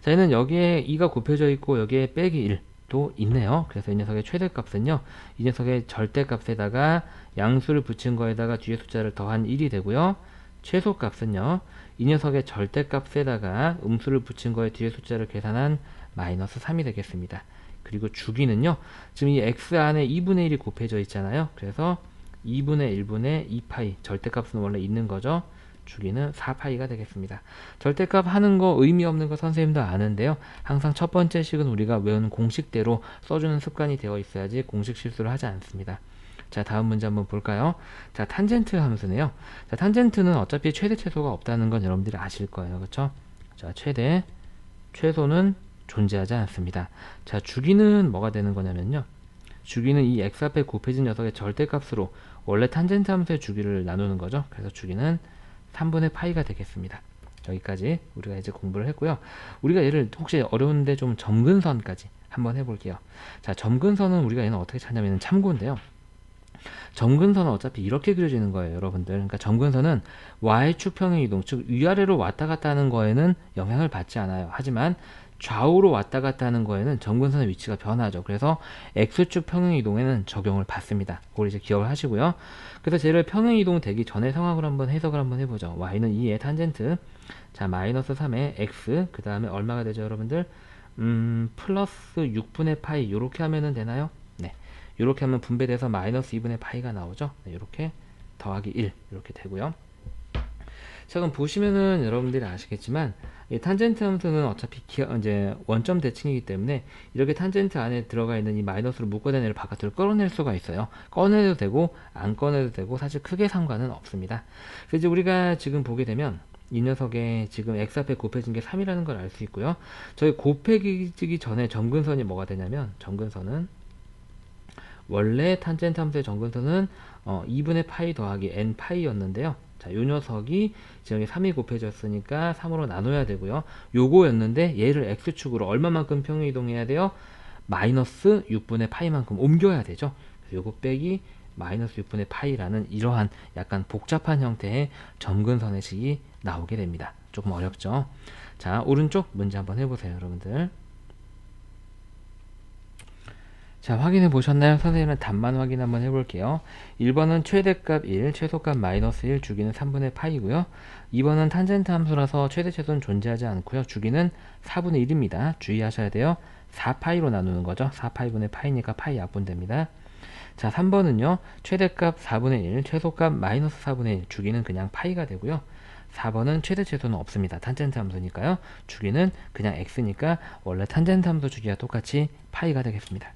자, 얘는 여기에 2가 곱해져 있고 여기에 빼기 1도 있네요. 그래서 이 녀석의 최대값은요, 이 녀석의 절대값에다가 양수를 붙인 거에다가 뒤에 숫자를 더한 1이 되고요. 최소값은요, 이 녀석의 절대값에다가 음수를 붙인 거에 뒤에 숫자를 계산한 마이너스 3이 되겠습니다. 그리고 주기는요, 지금 이 x 안에 2분의 1이 곱해져 있잖아요. 그래서 2분의 1분의 2파이, 절대값은 원래 있는 거죠. 주기는 4파이가 되겠습니다. 절대값 하는 거 의미 없는 거 선생님도 아는데요. 항상 첫 번째 식은 우리가 외우는 공식대로 써주는 습관이 되어 있어야지 공식 실수를 하지 않습니다. 자, 다음 문제 한번 볼까요? 자, 탄젠트 함수네요. 자, 탄젠트는 어차피 최대 최소가 없다는 건 여러분들이 아실 거예요. 그렇죠? 자, 최대 최소는 존재하지 않습니다. 자, 주기는 뭐가 되는 거냐면요. 주기는 이 x 앞에 곱해진 녀석의 절대값으로 원래 탄젠트 함수의 주기를 나누는 거죠. 그래서 주기는 3분의 파이가 되겠습니다. 여기까지 우리가 이제 공부를 했고요. 우리가 얘를 혹시 어려운데 좀 점근선까지 한번 해볼게요. 자, 점근선은 우리가 얘는 어떻게 찾냐면 참고인데요. 점근선은 어차피 이렇게 그려지는 거예요, 여러분들. 그러니까 점근선은 y축 평행이동, 즉 위아래로 왔다 갔다 하는 거에는 영향을 받지 않아요. 하지만 좌우로 왔다 갔다 하는 거에는 점근선의 위치가 변하죠. 그래서 x축 평행이동에는 적용을 받습니다. 그걸 이제 기억을 하시고요. 그래서 쟤를 평행이동 되기 전의 상황으로 한번 해석을 한번 해보죠. y는 2의 탄젠트, 자, 마이너스 3의 x, 그 다음에 얼마가 되죠, 여러분들? 플러스 6분의 파이, 요렇게 하면은 되나요? 네. 요렇게 하면 분배돼서 마이너스 2분의 파이가 나오죠. 네, 요렇게 더하기 1, 이렇게 되고요. 자, 그럼 보시면은 여러분들이 아시겠지만 이 탄젠트 함수는 어차피 이제 원점 대칭이기 때문에 이렇게 탄젠트 안에 들어가 있는 이 마이너스를 묶어낸 애를 바깥으로 끌어낼 수가 있어요. 꺼내도 되고 안 꺼내도 되고 사실 크게 상관은 없습니다. 그래서 이제 우리가 지금 보게 되면 이 녀석의 지금 x 앞에 곱해진 게 3이라는 걸 알 수 있고요. 저희 곱해지기 전에 점근선이 뭐가 되냐면 점근선은 원래 탄젠트 함수의 점근선은 2분의 파이 더하기 n 파이였는데요. 자, 요 녀석이 지금 여기 3이 곱해졌으니까 3으로 나눠야 되고요. 요거였는데 얘를 x축으로 얼마만큼 평행이동해야 돼요? 마이너스 6분의 파이만큼 옮겨야 되죠. 그래서 요거 빼기 마이너스 6분의 파이라는 이러한 약간 복잡한 형태의 점근선의 식이 나오게 됩니다. 조금 어렵죠? 자, 오른쪽 문제 한번 해보세요, 여러분들. 자, 확인해 보셨나요? 선생님은 답만 확인 한번 해볼게요. 1번은 최대값 1, 최소값 마이너스 1, 주기는 3분의 파이고요. 2번은 탄젠트 함수라서 최대 최소는 존재하지 않고요. 주기는 4분의 1입니다. 주의하셔야 돼요. 4파이로 나누는 거죠. 4파이분의 파이니까 파이 약분됩니다. 자, 3번은요. 최대값 4분의 1, 최소값 마이너스 4분의 1, 주기는 그냥 파이가 되고요. 4번은 최대 최소는 없습니다. 탄젠트 함수니까요. 주기는 그냥 x니까 원래 탄젠트 함수 주기와 똑같이 파이가 되겠습니다.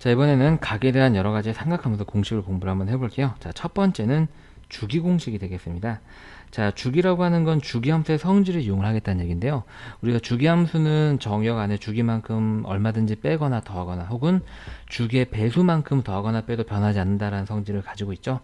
자, 이번에는 각에 대한 여러 가지 삼각함수 공식을 공부를 한번 해볼게요. 자, 첫 번째는 주기 공식이 되겠습니다. 자, 주기라고 하는 건 주기함수의 성질을 이용을 하겠다는 얘기인데요. 우리가 주기함수는 정역 안에 주기만큼 얼마든지 빼거나 더하거나 혹은 주기의 배수만큼 더하거나 빼도 변하지 않는다라는 성질을 가지고 있죠.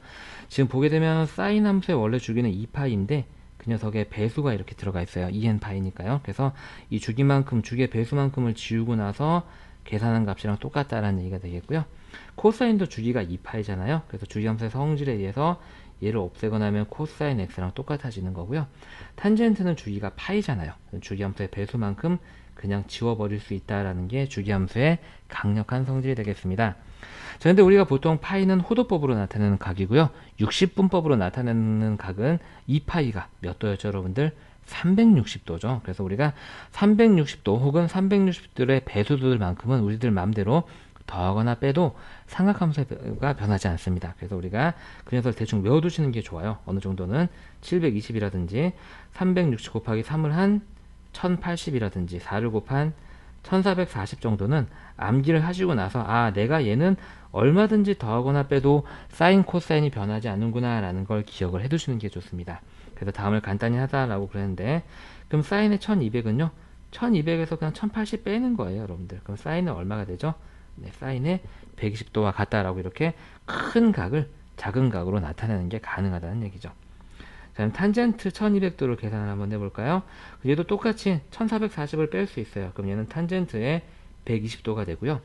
지금 보게 되면 사인 함수의 원래 주기는 2파이인데 그 녀석의 배수가 이렇게 들어가 있어요. 2n파이니까요. 그래서 이 주기만큼, 주기의 배수만큼을 지우고 나서 계산한 값이랑 똑같다라는 얘기가 되겠고요. 코사인도 주기가 2파이잖아요. 그래서 주기함수의 성질에 의해서 얘를 없애거나 하면 코사인 x랑 똑같아지는 거고요. 탄젠트는 주기가 파이잖아요. 주기함수의 배수만큼 그냥 지워버릴 수 있다라는 게 주기함수의 강력한 성질이 되겠습니다. 자, 근데 우리가 보통 파이는 호도법으로 나타내는 각이고요. 60분법으로 나타내는 각은 2파이가 몇 도였죠, 여러분들? 360도죠. 그래서 우리가 360도 혹은 360도의 배수들만큼은 우리들 마음대로 더하거나 빼도 삼각함수가 변하지 않습니다. 그래서 우리가 그 녀석을 대충 외워두시는 게 좋아요. 어느 정도는 720이라든지 360 곱하기 3을 한 1080이라든지 4를 곱한 1440 정도는 암기를 하시고 나서 아, 내가 얘는 얼마든지 더하거나 빼도 사인 코사인이 변하지 않는구나 라는 걸 기억을 해 두시는 게 좋습니다. 그래서 다음을 간단히 하다라고 그랬는데, 그럼 사인의 1200은요 1200에서 그냥 1080 빼는 거예요, 여러분들. 그럼 사인은 얼마가 되죠? 네, 사인의 120도와 같다라고 이렇게 큰 각을 작은 각으로 나타내는 게 가능하다는 얘기죠. 자, 그럼 탄젠트 1200도를 계산을 한번 해볼까요? 얘도 똑같이 1440을 뺄 수 있어요. 그럼 얘는 탄젠트의 120도가 되고요.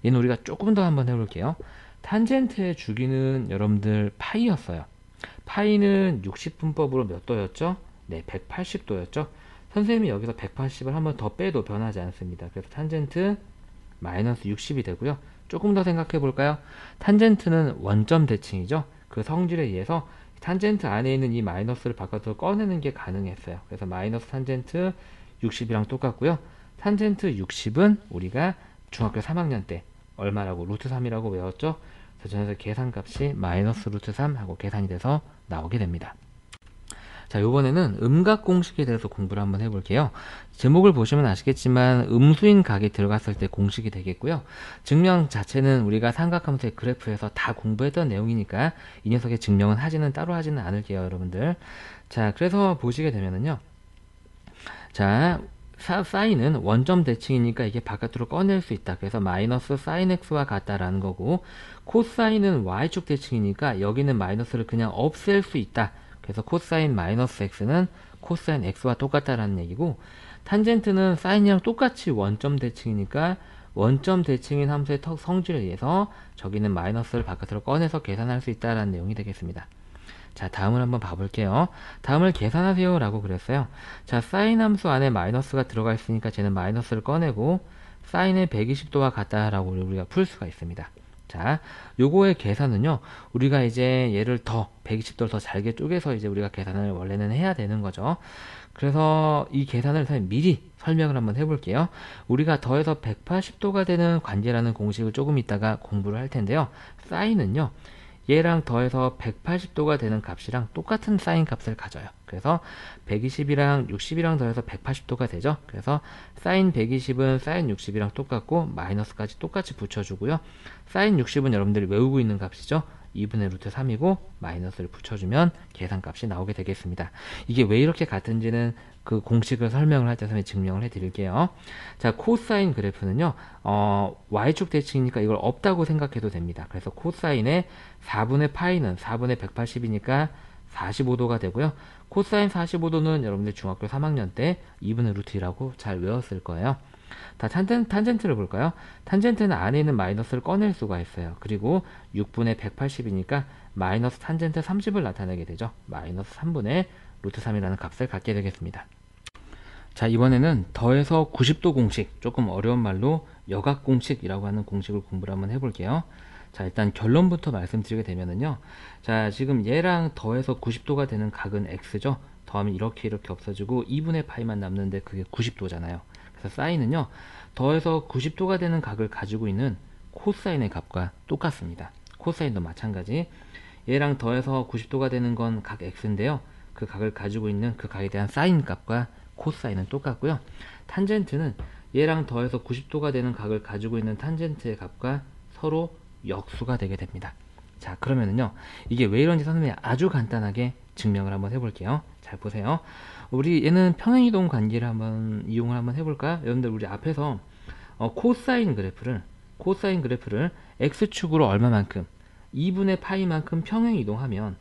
얘는 우리가 조금 더 한번 해볼게요. 탄젠트의 주기는 여러분들 파이였어요. 파이는 60분법으로 몇 도였죠? 네, 180도였죠. 선생님이 여기서 180을 한번 더 빼도 변하지 않습니다. 그래서 탄젠트 마이너스 60이 되고요. 조금 더 생각해 볼까요? 탄젠트는 원점 대칭이죠. 그 성질에 의해서 탄젠트 안에 있는 이 마이너스를 바깥으로 꺼내는 게 가능했어요. 그래서 마이너스 탄젠트 60이랑 똑같고요. 탄젠트 60은 우리가 중학교 3학년 때 얼마라고? 루트 3이라고 외웠죠? 그래서 저에서 계산값이 마이너스 루트 3 하고 계산이 돼서 나오게 됩니다. 자, 이번에는 음각 공식에 대해서 공부를 한번 해볼게요. 제목을 보시면 아시겠지만 음수인 각이 들어갔을 때 공식이 되겠고요. 증명 자체는 우리가 삼각함수의 그래프에서 다 공부했던 내용이니까 이 녀석의 증명은 따로 하지는 않을게요, 여러분들. 자, 그래서 보시게 되면은요. 자, 사인은 원점 대칭이니까 이게 바깥으로 꺼낼 수 있다. 그래서 마이너스 사인 x와 같다라는 거고, 코사인은 y축 대칭이니까 여기는 마이너스를 그냥 없앨 수 있다. 그래서 코사인 마이너스 x는 코사인 x와 똑같다라는 얘기고, 탄젠트는 사인이랑 똑같이 원점 대칭이니까 원점 대칭인 함수의 성질에 의해서 저기는 마이너스를 바깥으로 꺼내서 계산할 수 있다라는 내용이 되겠습니다. 자, 다음을 한번 봐볼게요. 다음을 계산하세요 라고 그랬어요. 자, 사인 함수 안에 마이너스가 들어가 있으니까 쟤는 마이너스를 꺼내고 사인의 120도와 같다라고 우리가 풀 수가 있습니다. 자, 요거의 계산은요, 우리가 이제 얘를 더 120도를 더 잘게 쪼개서 이제 우리가 계산을 원래는 해야 되는 거죠. 그래서 이 계산을 미리 설명을 한번 해볼게요. 우리가 더해서 180도가 되는 관계라는 공식을 조금 이따가 공부를 할 텐데요. 사인은요, 얘랑 더해서 180도가 되는 값이랑 똑같은 사인 값을 가져요. 그래서 120이랑 60이랑 더해서 180도가 되죠. 그래서 사인 120은 사인 60이랑 똑같고 마이너스까지 똑같이 붙여주고요. 사인 60은 여러분들이 외우고 있는 값이죠. 2분의 루트 3이고 마이너스를 붙여주면 계산값이 나오게 되겠습니다. 이게 왜 이렇게 같은지는 그 공식을 설명을 할 때 증명을 해 드릴게요. 자, 코사인 그래프는요, y축 대칭이니까 이걸 없다고 생각해도 됩니다. 그래서 코사인의 4분의 파이는 4분의 180이니까 45도가 되고요. 코사인 45도는 여러분들 중학교 3학년 때 2분의 루트 2라고 잘 외웠을 거예요. 다 탄젠트를 볼까요? 탄젠트는 안에 있는 마이너스를 꺼낼 수가 있어요. 그리고 6분의 180이니까 마이너스 탄젠트 30을 나타내게 되죠. 마이너스 3분의 루트 3이라는 값을 갖게 되겠습니다. 자, 이번에는 더해서 90도 공식, 조금 어려운 말로 여각 공식이라고 하는 공식을 공부를 한번 해볼게요. 자, 일단 결론부터 말씀드리게 되면은요. 자, 지금 얘랑 더해서 90도가 되는 각은 x죠. 더하면 이렇게 없어지고 2분의 파이만 남는데 그게 90도잖아요. 그래서 사인은요, 더해서 90도가 되는 각을 가지고 있는 코사인의 값과 똑같습니다. 코사인도 마찬가지. 얘랑 더해서 90도가 되는 건 각 x인데요. 그 각을 가지고 있는 그 각에 대한 사인 값과 코사인은 똑같고요. 탄젠트는 얘랑 더해서 90도가 되는 각을 가지고 있는 탄젠트의 값과 서로 역수가 되게 됩니다. 자, 그러면은요, 이게 왜 이런지 선생님이 아주 간단하게 증명을 한번 해볼게요. 잘 보세요. 우리 얘는 평행이동 관계를 한번 이용을 한번 해볼까? 여러분들 우리 앞에서 코사인 그래프를 x축으로 얼마만큼 2분의 파이만큼 평행이동하면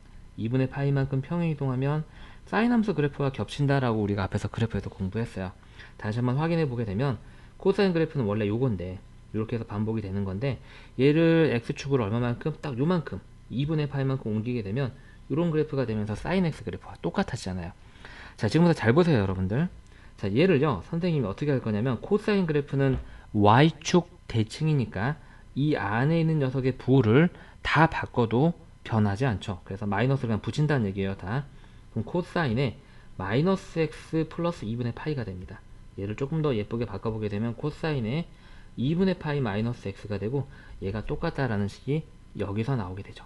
사인 함수 그래프가 겹친다라고 우리가 앞에서 그래프에서 공부했어요. 다시 한번 확인해 보게 되면 코사인 그래프는 원래 요건데 이렇게 해서 반복이 되는 건데 얘를 x축으로 얼마만큼 딱 요만큼 2분의 파이만큼 옮기게 되면 이런 그래프가 되면서 사인 x 그래프와 똑같아지잖아요. 자, 지금부터 잘 보세요, 여러분들. 자, 얘를요, 선생님이 어떻게 할 거냐면 코사인 그래프는 y축 대칭이니까 이 안에 있는 녀석의 부호를 다 바꿔도 변하지 않죠. 그래서 마이너스를 그냥 붙인다는 얘기예요, 다. 그럼 코사인에 마이너스 x 플러스 2분의 파이가 됩니다. 얘를 조금 더 예쁘게 바꿔보게 되면 코사인에 2분의 파이 마이너스 x가 되고 얘가 똑같다라는 식이 여기서 나오게 되죠.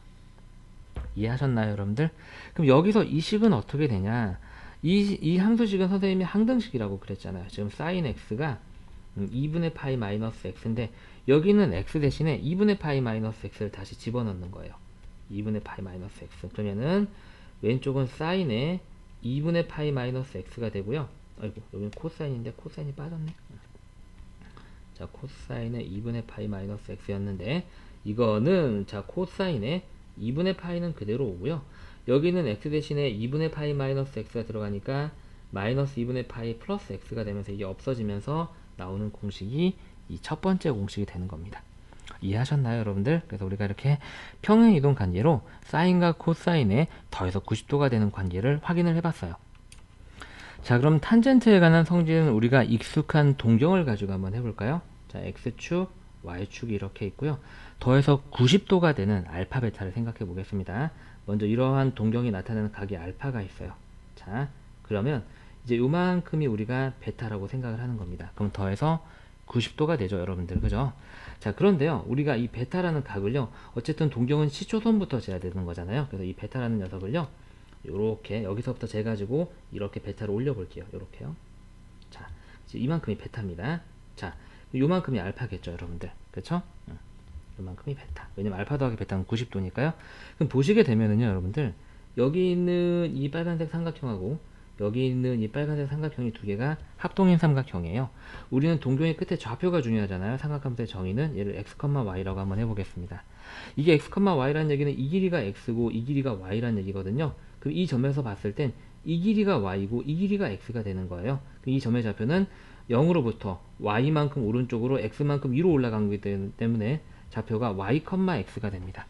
이해하셨나요, 여러분들? 그럼 여기서 이 식은 어떻게 되냐? 이 함수식은 선생님이 항등식이라고 그랬잖아요. 지금 sin x가 2분의 파이 마이너스 x인데 여기는 x 대신에 2분의 파이 마이너스 x를 다시 집어넣는 거예요. 2분의 파이 마이너스 x. 그러면은 왼쪽은 sin에 2분의 파이 마이너스 x가 되고요. 아이고, 여기는 코사인인데 코사인이 빠졌네. 자, 코사인에 2분의 파이 마이너스 x였는데 이거는 자 코사인에 2분의 파이는 그대로 오고요. 여기는 x 대신에 2분의 파이 마이너스 x가 들어가니까 마이너스 2분의 파이 플러스 x가 되면서 이게 없어지면서 나오는 공식이 이 첫 번째 공식이 되는 겁니다. 이해하셨나요, 여러분들? 그래서 우리가 이렇게 평행이동 관계로 사인과 코사인에 더해서 90도가 되는 관계를 확인을 해봤어요. 자, 그럼 탄젠트에 관한 성질은 우리가 익숙한 동경을 가지고 한번 해볼까요? 자, x축, y축이 이렇게 있고요. 더해서 90도가 되는 알파, 베타를 생각해 보겠습니다. 먼저 이러한 동경이 나타나는 각이 알파가 있어요. 자, 그러면 이제 요만큼이 우리가 베타라고 생각을 하는 겁니다. 그럼 더해서 90도가 되죠, 여러분들. 그죠? 자, 그런데요, 우리가 이 베타라는 각을요, 어쨌든 동경은 시초선부터 재야 되는 거잖아요. 그래서 이 베타라는 녀석을요, 요렇게 여기서부터 재가지고 이렇게 베타를 올려볼게요. 요렇게요. 자, 이제 이만큼이 베타입니다. 자, 요만큼이 알파겠죠, 여러분들. 그쵸? 요만큼이 베타. 왜냐면 알파 더하기 베타는 90도니까요. 그럼 보시게 되면은요, 여러분들, 여기 있는 이 빨간색 삼각형하고 여기 있는 이 빨간색 삼각형이 두 개가 합동인 삼각형이에요. 우리는 동경의 끝에 좌표가 중요하잖아요. 삼각함수의 정의는 얘를 x, y라고 한번 해보겠습니다. 이게 x, y라는 얘기는 이 길이가 x고 이 길이가 y라는 얘기거든요. 그럼 이 점에서 봤을 땐 이 길이가 y고 이 길이가 x가 되는 거예요. 그럼 이 점의 좌표는 0으로부터 y만큼 오른쪽으로 x만큼 위로 올라간 거기 때문에 좌표가 y, x가 됩니다.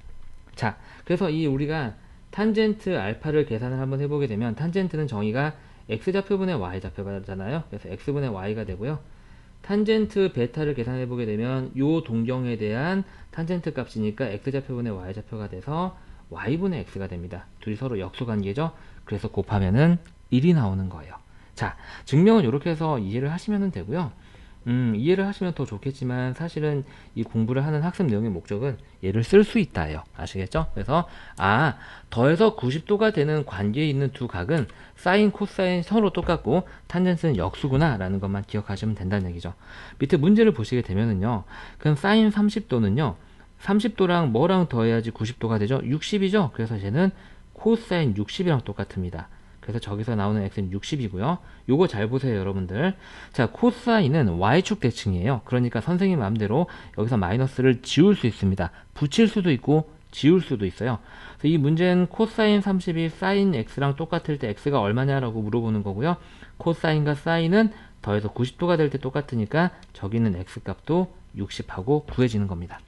자, 그래서 이 우리가 탄젠트 알파를 계산을 한번 해보게 되면 탄젠트는 정의가 x좌표분의 y좌표잖아요. 그래서 x분의 y가 되고요. 탄젠트 베타를 계산해 보게 되면 요 동경에 대한 탄젠트 값이니까 x좌표분의 y좌표가 돼서 y분의 x가 됩니다. 둘이 서로 역수관계죠. 그래서 곱하면은 1이 나오는 거예요. 자, 증명은 이렇게 해서 이해를 하시면 되고요. 이해를 하시면 더 좋겠지만 사실은 이 공부를 하는 학습 내용의 목적은 얘를 쓸 수 있다예요. 아시겠죠? 그래서 더해서 90도가 되는 관계에 있는 두 각은 사인, 코사인 서로 똑같고 탄젠트는 역수구나 라는 것만 기억하시면 된다는 얘기죠. 밑에 문제를 보시게 되면은요, 그럼 사인 30도는요 30도랑 뭐랑 더해야지 90도가 되죠? 60이죠? 그래서 쟤는 코사인 60이랑 똑같습니다. 그래서 저기서 나오는 x는 60이고요. 요거 잘 보세요, 여러분들. 자, 코사인은 y축 대칭이에요. 그러니까 선생님 마음대로 여기서 마이너스를 지울 수 있습니다. 붙일 수도 있고 지울 수도 있어요. 그래서 이 문제는 코사인 30이 사인 x랑 똑같을 때 x가 얼마냐라고 물어보는 거고요. 코사인과 사인은 더해서 90도가 될 때 똑같으니까 저기는 x 값도 60하고 구해지는 겁니다.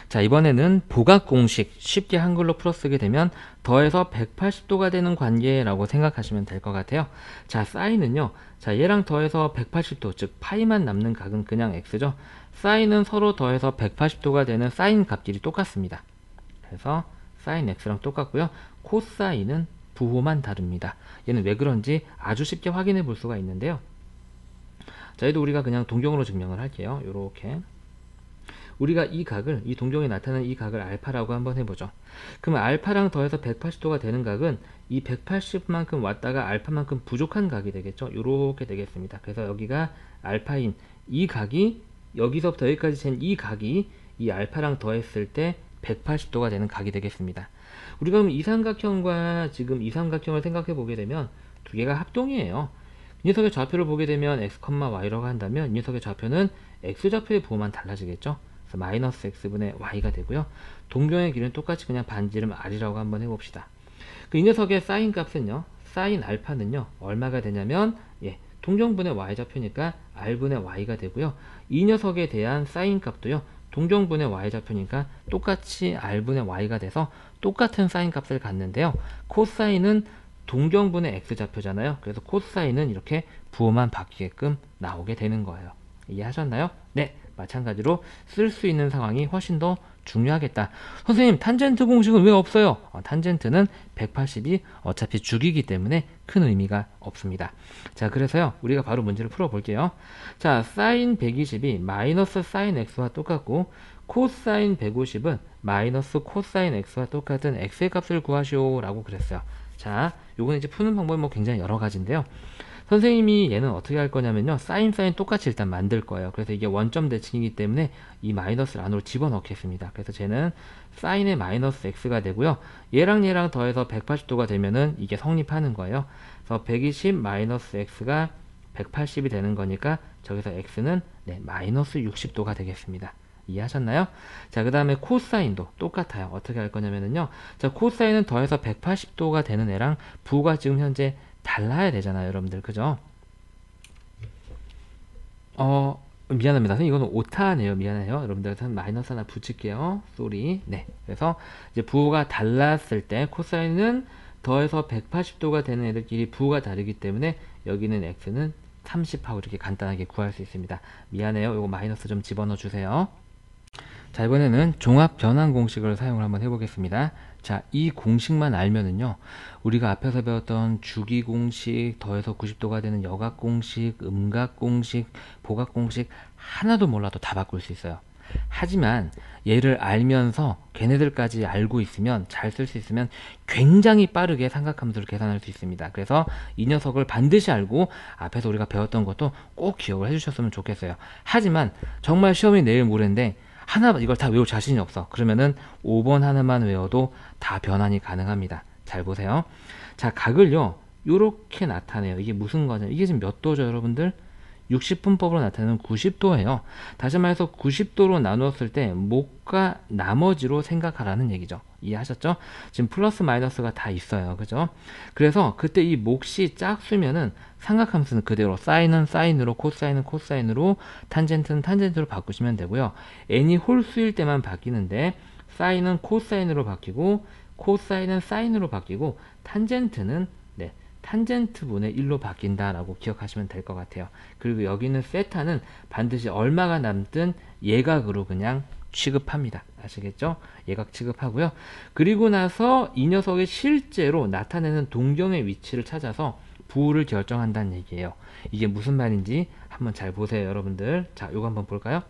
자, 이번에는 보각 공식 쉽게 한글로 풀어쓰게 되면 더해서 180도가 되는 관계라고 생각하시면 될 것 같아요. 자, 사인은요, 자, 얘랑 더해서 180도, 즉 파이만 남는 각은 그냥 x죠. 사인은 서로 더해서 180도가 되는 사인 값끼리 똑같습니다. 그래서 사인 x랑 똑같고요. 코사인은 부호만 다릅니다. 얘는 왜 그런지 아주 쉽게 확인해 볼 수가 있는데요. 자, 얘도 우리가 그냥 동경으로 증명을 할게요. 요렇게 우리가 이 각을, 이 동경에 나타나는 이 각을 알파라고 한번 해보죠. 그러면 알파랑 더해서 180도가 되는 각은 이 180만큼 왔다가 알파만큼 부족한 각이 되겠죠. 요렇게 되겠습니다. 그래서 여기가 알파인 이 각이 여기서부터 여기까지 잰 이 각이 이 알파랑 더했을 때 180도가 되는 각이 되겠습니다. 우리가 그럼 이 삼각형과 지금 이 삼각형을 생각해 보게 되면 두 개가 합동이에요. 이 녀석의 좌표를 보게 되면 x, y라고 한다면 이 녀석의 좌표는 x좌표의 부호만 달라지겠죠. 그래서 마이너스 x분의 y가 되고요. 동경의 길이는 똑같이 그냥 반지름 r이라고 한번 해봅시다. 이 녀석의 사인 값은요, 사인 알파는요 얼마가 되냐면 동경분의 y좌표니까 r분의 y가 되고요. 이 녀석에 대한 사인 값도요 동경분의 y좌표니까 똑같이 r분의 y가 돼서 똑같은 사인 값을 갖는데요. 코사인은 동경분의 x좌표잖아요. 그래서 코사인은 이렇게 부호만 바뀌게끔 나오게 되는 거예요. 이해하셨나요? 네, 마찬가지로 쓸 수 있는 상황이 훨씬 더 중요하겠다. 선생님, 탄젠트 공식은 왜 없어요? 탄젠트는 180이 어차피 주기이기 때문에 큰 의미가 없습니다. 자, 그래서요, 우리가 바로 문제를 풀어볼게요. 자, 사인 120이 마이너스 사인 x와 똑같고 코사인 150은 마이너스 코사인 x와 똑같은 x의 값을 구하시오 라고 그랬어요. 자, 요거는 이제 푸는 방법이 뭐 굉장히 여러 가지인데요. 선생님이 얘는 어떻게 할 거냐면요, 사인 똑같이 일단 만들 거예요. 그래서 이게 원점 대칭이기 때문에 이 마이너스를 안으로 집어넣겠습니다. 그래서 쟤는 사인의 마이너스 x가 되고요, 얘랑 더해서 180도가 되면은 이게 성립하는 거예요. 그래서 120 마이너스 x가 180이 되는 거니까 저기서 x는 마이너스 60도가 되겠습니다. 이해하셨나요? 자, 그 다음에 코사인도 똑같아요. 어떻게 할 거냐면요, 자, 코사인은 더해서 180도가 되는 애랑 부가 지금 현재 달라야 되잖아요, 여러분들. 그죠? 미안합니다. 이거는 오타네요. 미안해요. 여러분들, 마이너스 하나 붙일게요. 쏘리. 네. 그래서 이제 부호가 달랐을 때 코사인은 더해서 180도가 되는 애들끼리 부호가 다르기 때문에 여기는 x는 30하고 이렇게 간단하게 구할 수 있습니다. 미안해요. 이거 마이너스 좀 집어넣어 주세요. 자, 이번에는 종합 변환 공식을 사용을 한번 해보겠습니다. 자, 이 공식만 알면은요, 우리가 앞에서 배웠던 주기 공식, 더해서 90도가 되는 여각 공식, 음각 공식, 보각 공식 하나도 몰라도 다 바꿀 수 있어요. 하지만 얘를 알면서 걔네들까지 알고 있으면, 잘 쓸 수 있으면 굉장히 빠르게 삼각함수를 계산할 수 있습니다. 그래서 이 녀석을 반드시 알고 앞에서 우리가 배웠던 것도 꼭 기억을 해주셨으면 좋겠어요. 하지만 정말 시험이 내일 모레인데 하나 이걸 다 외울 자신이 없어. 그러면은 5번 하나만 외워도 다 변환이 가능합니다. 잘 보세요. 자, 각을요 요렇게 나타내요. 이게 무슨 거냐, 이게 지금 몇 도죠 여러분들? 60분법으로 나타내는 90도예요. 다시 말해서 90도로 나누었을 때 목과 나머지로 생각하라는 얘기죠. 이해하셨죠? 지금 플러스 마이너스가 다 있어요. 그죠? 그래서 그때 이 몫이 짝수면은 삼각함수는 그대로 사인은 사인으로, 코사인은 코사인으로, 탄젠트는 탄젠트로 바꾸시면 되고요. n이 홀수일 때만 바뀌는데 사인은 코사인으로 바뀌고 코사인은 사인으로 바뀌고 탄젠트는 탄젠트 분의 1로 바뀐다라고 기억하시면 될 것 같아요. 그리고 여기는 세타는 반드시 얼마가 남든 예각으로 그냥 취급합니다. 아시겠죠? 예각 취급하고요. 그리고 나서 이 녀석이 실제로 나타내는 동경의 위치를 찾아서 부호를 결정한다는 얘기예요. 이게 무슨 말인지 한번 잘 보세요, 여러분들. 자, 요거 한번 볼까요?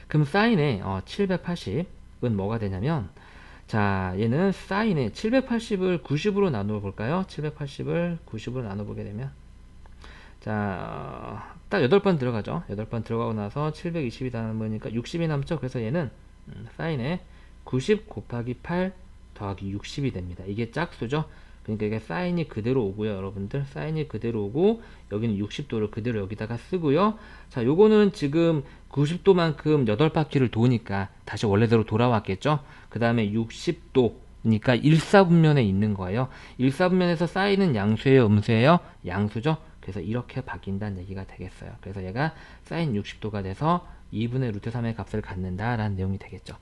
그럼 사인의 780은 뭐가 되냐면, 자, 얘는 사인의 780을 90으로 나누어 볼까요? 780을 90으로 나눠 보게 되면, 자, 딱 8번 들어가죠. 8번 들어가고 나서 720이 남으니까 60이 남죠. 그래서 얘는 사인의 90 곱하기 8 더하기 60이 됩니다. 이게 짝수죠. 그러니까 이게 사인이 그대로 오고요, 여러분들. 사인이 그대로 오고 여기는 60도를 그대로 여기다가 쓰고요. 자, 요거는 지금 90도만큼 8바퀴를 도니까 다시 원래대로 돌아왔겠죠. 그 다음에 60도니까 1사분면에 있는 거예요. 1사분면에서 사인은 양수예요, 음수예요? 양수죠. 그래서 이렇게 바뀐다는 얘기가 되겠어요. 그래서 얘가 사인 60도가 돼서 2분의 루트 3의 값을 갖는다라는 내용이 되겠죠.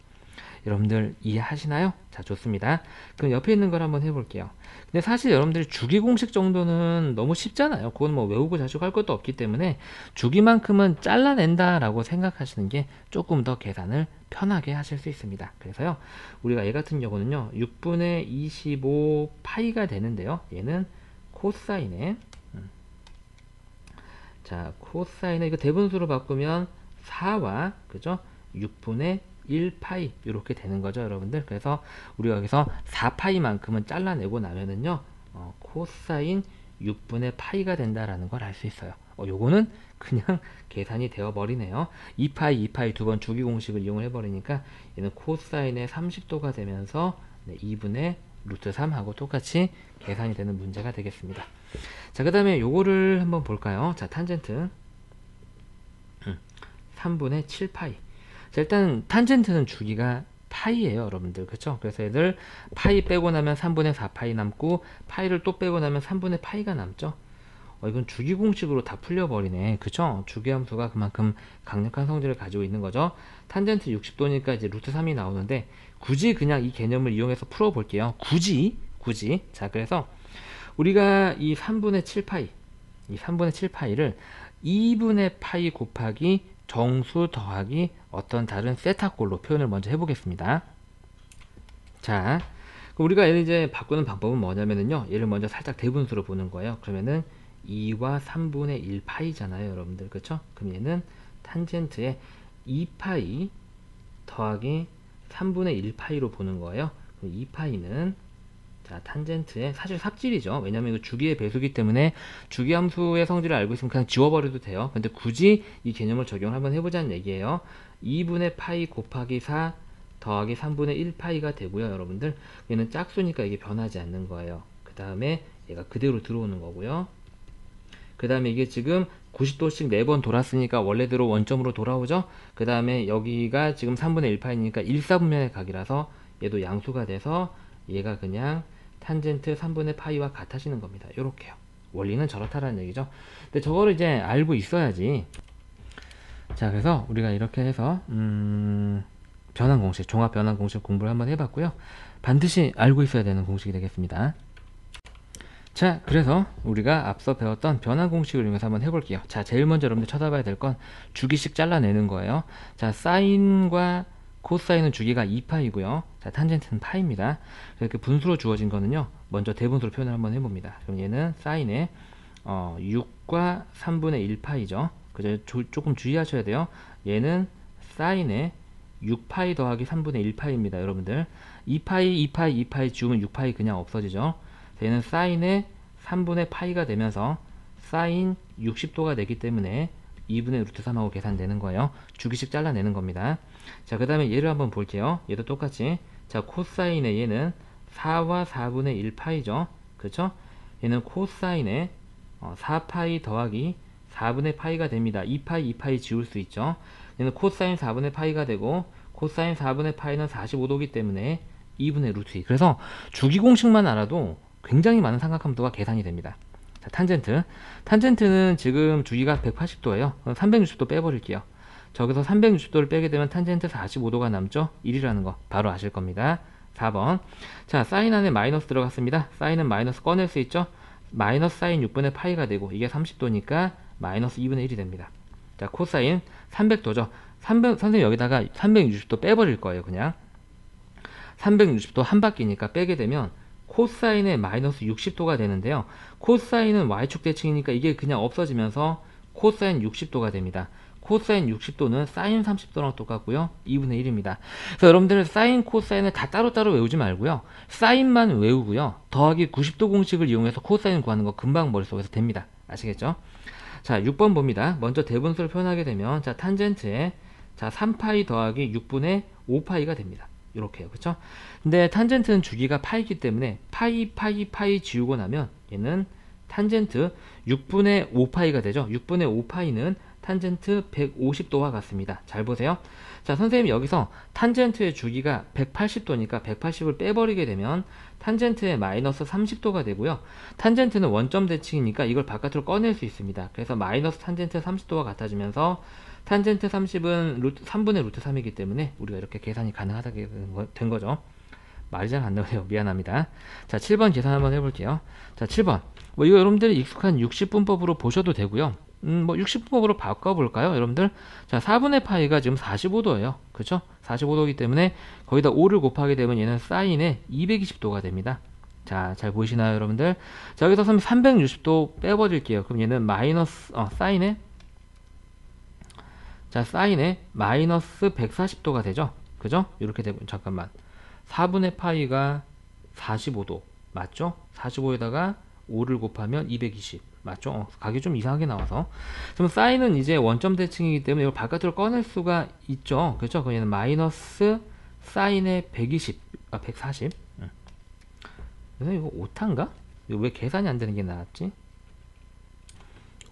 여러분들 이해하시나요? 자, 좋습니다. 그럼 옆에 있는 걸 한번 해볼게요. 근데 사실 여러분들이 주기 공식 정도는 너무 쉽잖아요. 그건 뭐 외우고 자식 할 것도 없기 때문에 주기만큼은 잘라낸다 라고 생각하시는 게 조금 더 계산을 편하게 하실 수 있습니다. 그래서요, 우리가 얘 같은 경우는요 6분의 25 파이가 되는데요, 얘는 코사인에 자, 코사인에 이거 대분수로 바꾸면 4와 그죠? 6분의 1파이 이렇게 되는 거죠, 여러분들. 그래서 우리가 여기서 4파이만큼은 잘라내고 나면은요, 코사인 6분의 파이가 된다라는 걸 알 수 있어요. 요거는 그냥 계산이 되어 버리네요. 2파이 두 번 주기 공식을 이용을 해버리니까 얘는 코사인의 30도가 되면서 2분의 루트 3하고 똑같이 계산이 되는 문제가 되겠습니다. 자, 그 다음에 요거를 한번 볼까요? 자, 탄젠트 3분의 7파이. 자, 일단 탄젠트는 주기가 파이예요, 여러분들. 그쵸? 그래서 얘들 파이 빼고 나면 3분의 4파이 남고, 파이를 또 빼고 나면 3분의 파이가 남죠. 이건 주기 공식으로 다 풀려버리네. 그쵸? 주기함수가 그만큼 강력한 성질을 가지고 있는 거죠. 탄젠트 60도니까 이제 루트 3이 나오는데, 굳이 그냥 이 개념을 이용해서 풀어볼게요. 굳이. 자, 그래서 우리가 이 3분의 7파이, 이 3분의 7파이를 2분의 파이 곱하기 정수 더하기 어떤 다른 세타꼴로 표현을 먼저 해보겠습니다. 자, 우리가 얘를 이제 바꾸는 방법은 뭐냐면요, 얘를 먼저 살짝 대분수로 보는 거예요. 그러면은 2와 3분의 1 파이잖아요, 여러분들. 그쵸? 그럼 얘는 탄젠트의 2파이 더하기 3분의 1 파이로 보는 거예요. 그럼 2파이는 자, 탄젠트의 사실 삽질이죠. 왜냐면 이거 주기의 배수기 때문에 주기함수의 성질을 알고 있으면 그냥 지워버려도 돼요. 근데 굳이 이 개념을 적용을 한번 해보자는 얘기예요. 2분의 파이 곱하기 4 더하기 3분의 1 파이가 되고요, 여러분들. 얘는 짝수니까 이게 변하지 않는 거예요. 그 다음에 얘가 그대로 들어오는 거고요. 그 다음에 이게 지금 90도씩 4번 돌았으니까 원래대로 원점으로 돌아오죠. 그 다음에 여기가 지금 3분의 1 파이니까 1사분면의 각이라서 얘도 양수가 돼서 얘가 그냥 탄젠트 3분의 파이와 같아지는 겁니다. 요렇게요. 원리는 저렇다라는 얘기죠. 근데 저거를 이제 알고 있어야지. 자, 그래서 우리가 이렇게 해서 변환 공식, 종합 변환 공식 공부를 한번 해봤고요. 반드시 알고 있어야 되는 공식이 되겠습니다. 자, 그래서 우리가 앞서 배웠던 변환 공식을 이용해서 한번 해볼게요. 자, 제일 먼저 여러분들 쳐다봐야 될 건 주기씩 잘라내는 거예요. 자, 사인과 코사인은 주기가 2파이고요. 자, 탄젠트는 파이입니다. 이렇게 분수로 주어진 거는요, 먼저 대분수로 표현을 한번 해봅니다. 그럼 얘는 사인의 6과 3분의 1파이죠. 그죠? 조금 주의하셔야 돼요. 얘는 사인의 6파이 더하기 3분의 1파이입니다, 여러분들. 2파이 지우면 6파이 그냥 없어지죠. 얘는 사인의 3분의 파이가 되면서 사인 60도가 되기 때문에 2분의 루트 3하고 계산되는 거예요. 주기씩 잘라내는 겁니다. 자, 그 다음에 얘를 한번 볼게요. 얘도 똑같이. 자, 코사인의 얘는 4와 4분의 1 파이죠. 그쵸? 얘는 코사인의 4파이 더하기 4분의 파이가 됩니다. 2파이 지울 수 있죠. 얘는 코사인 4분의 파이가 되고, 코사인 4분의 파이는 45도이기 때문에 2분의 루트 2. 그래서 주기 공식만 알아도 굉장히 많은 삼각함수가 계산이 됩니다. 자, 탄젠트는 지금 주기가 180도예요. 360도 빼버릴게요. 저기서 360도를 빼게 되면 탄젠트 45도가 남죠. 1이라는 거 바로 아실 겁니다. 4번. 자, 사인 안에 마이너스 들어갔습니다. 사인은 마이너스 꺼낼 수 있죠. 마이너스 사인 6분의 파이가 되고, 이게 30도니까 마이너스 2분의 1이 됩니다. 자, 코사인 300도죠. 선생님 여기다가 360도 빼버릴 거예요. 그냥 360도 한 바퀴니까 빼게 되면 코사인의 마이너스 60도가 되는데요. 코사인은 y축 대칭이니까 이게 그냥 없어지면서 코사인 60도가 됩니다. 코사인 60도는 사인 30도랑 똑같고요. 2분의 1입니다. 그래서 여러분들 사인, 코사인을 다 따로따로 외우지 말고요. 사인만 외우고요. 더하기 90도 공식을 이용해서 코사인 구하는 거 금방 머릿속에서 됩니다. 아시겠죠? 자, 6번 봅니다. 먼저 대분수를 표현하게 되면, 자, 탄젠트에 자, 3파이 더하기 6분의 5파이가 됩니다. 이렇게요. 그쵸? 근데 탄젠트는 주기가 파이기 때문에 파이 지우고 나면 얘는 탄젠트 6분의 5파이가 되죠. 6분의 5파이는 탄젠트 150도와 같습니다. 잘 보세요. 자, 선생님 여기서 탄젠트의 주기가 180도니까 180을 빼버리게 되면 탄젠트의 마이너스 30도가 되고요. 탄젠트는 원점 대칭이니까 이걸 바깥으로 꺼낼 수 있습니다. 그래서 마이너스 탄젠트 30도가 같아지면서 탄젠트 30은 3분의 루트 3이기 때문에 우리가 이렇게 계산이 가능하다게 된 거죠. 말이 잘 안 나오네요. 미안합니다. 자, 7번 계산 한번 해볼게요. 자, 7번. 이거 여러분들이 익숙한 60분법으로 보셔도 되고요. 60분법으로 바꿔볼까요, 여러분들? 자, 4분의 파이가 지금 45도예요. 그쵸? 45도이기 때문에 거기다 5를 곱하게 되면 얘는 사인의 220도가 됩니다. 자, 잘 보이시나요, 여러분들? 자, 여기서 360도 빼버릴게요. 그럼 얘는 마이너스, 사인의 자, 사인의 마이너스 140도가 되죠? 그죠? 이렇게 되고, 잠깐만. 4분의 파이가 45도. 맞죠? 45에다가 5를 곱하면 220 맞죠? 각이 좀 이상하게 나와서 그럼 사인은 이제 원점 대칭이기 때문에 이걸 바깥으로 꺼낼 수가 있죠. 그렇죠? 그럼 얘는 마이너스 사인의 120 140 그래서 이거 오타인가? 이거 왜 계산이 안 되는 게 나왔지?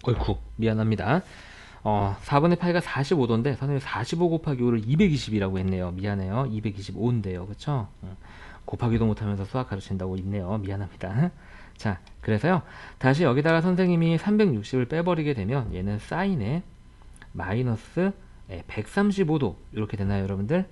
어이쿠 미안합니다. 4분의 파이가 45도인데 선생님이 45 곱하기 5를 220이라고 했네요. 미안해요. 225인데요. 그쵸? 곱하기도 못하면서 수학 가르친다고 있네요. 미안합니다. 자, 그래서요. 다시 여기다가 선생님이 360을 빼버리게 되면 얘는 사인에 마이너스 135도 이렇게 되나요, 여러분들?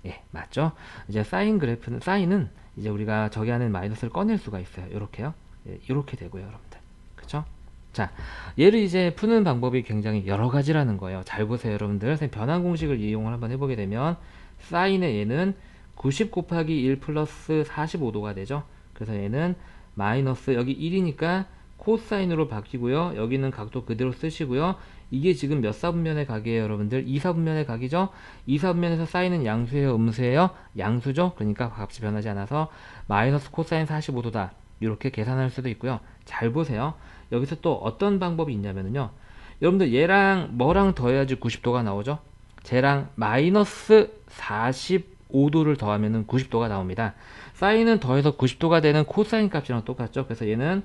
예, 맞죠? 이제 사인은 이제 우리가 저기 안에 마이너스를 꺼낼 수가 있어요. 이렇게요. 예, 이렇게 되고요, 여러분들. 그쵸? 자, 얘를 이제 푸는 방법이 굉장히 여러 가지라는 거예요. 잘 보세요, 여러분들. 선생님 변환 공식을 이용을 한번 해보게 되면 사인의 얘는 90 곱하기 1 플러스 45도가 되죠. 그래서 얘는 마이너스 여기 1이니까 코사인으로 바뀌고요. 여기는 각도 그대로 쓰시고요. 이게 지금 몇 사분면의 각이에요, 여러분들? 2사분면의 각이죠? 2사분면에서 사인은 양수예요, 음수예요? 양수죠? 그러니까 값이 변하지 않아서 마이너스 코사인 45도다. 이렇게 계산할 수도 있고요. 잘 보세요. 여기서 또 어떤 방법이 있냐면요. 여러분들 얘랑 뭐랑 더해야지 90도가 나오죠? 쟤랑 마이너스 45도를 더하면 90도가 나옵니다. 사인은 더해서 90도가 되는 코사인 값이랑 똑같죠? 그래서 얘는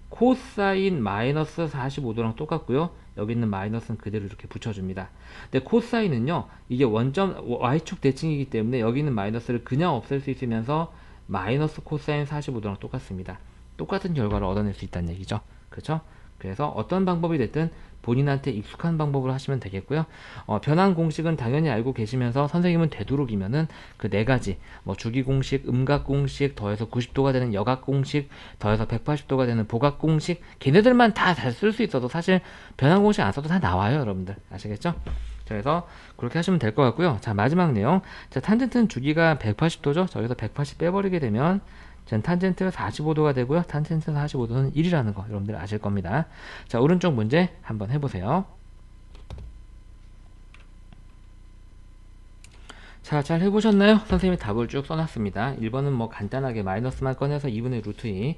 코사인 마이너스 45도랑 똑같고요. 여기 있는 마이너스는 그대로 이렇게 붙여줍니다. 근데 코사인은요, 이게 원점 y축 대칭이기 때문에 여기 있는 마이너스를 그냥 없앨 수 있으면서 마이너스 코사인 45도랑 똑같습니다. 똑같은 결과를 얻어낼 수 있다는 얘기죠. 그렇죠? 그래서 어떤 방법이 됐든 본인한테 익숙한 방법으로 하시면 되겠고요. 변환 공식은 당연히 알고 계시면서 선생님은 되도록이면은 그 네 가지 뭐 주기 공식, 음각 공식, 더해서 90도가 되는 여각 공식, 더해서 180도가 되는 보각 공식, 걔네들만 다 잘 쓸 수 있어도 사실 변환 공식 안 써도 다 나와요, 여러분들. 아시겠죠? 그래서 그렇게 하시면 될 것 같고요. 자, 마지막 내용. 자, 탄젠트는 주기가 180도죠. 저기서 180 빼버리게 되면 전 탄젠트 45도가 되고요. 탄젠트 45도는 1이라는 거 여러분들 아실 겁니다. 자, 오른쪽 문제 한번 해보세요. 자, 잘 해보셨나요? 선생님이 답을 쭉 써놨습니다. 1번은 뭐 간단하게 마이너스만 꺼내서 2분의 루트 2.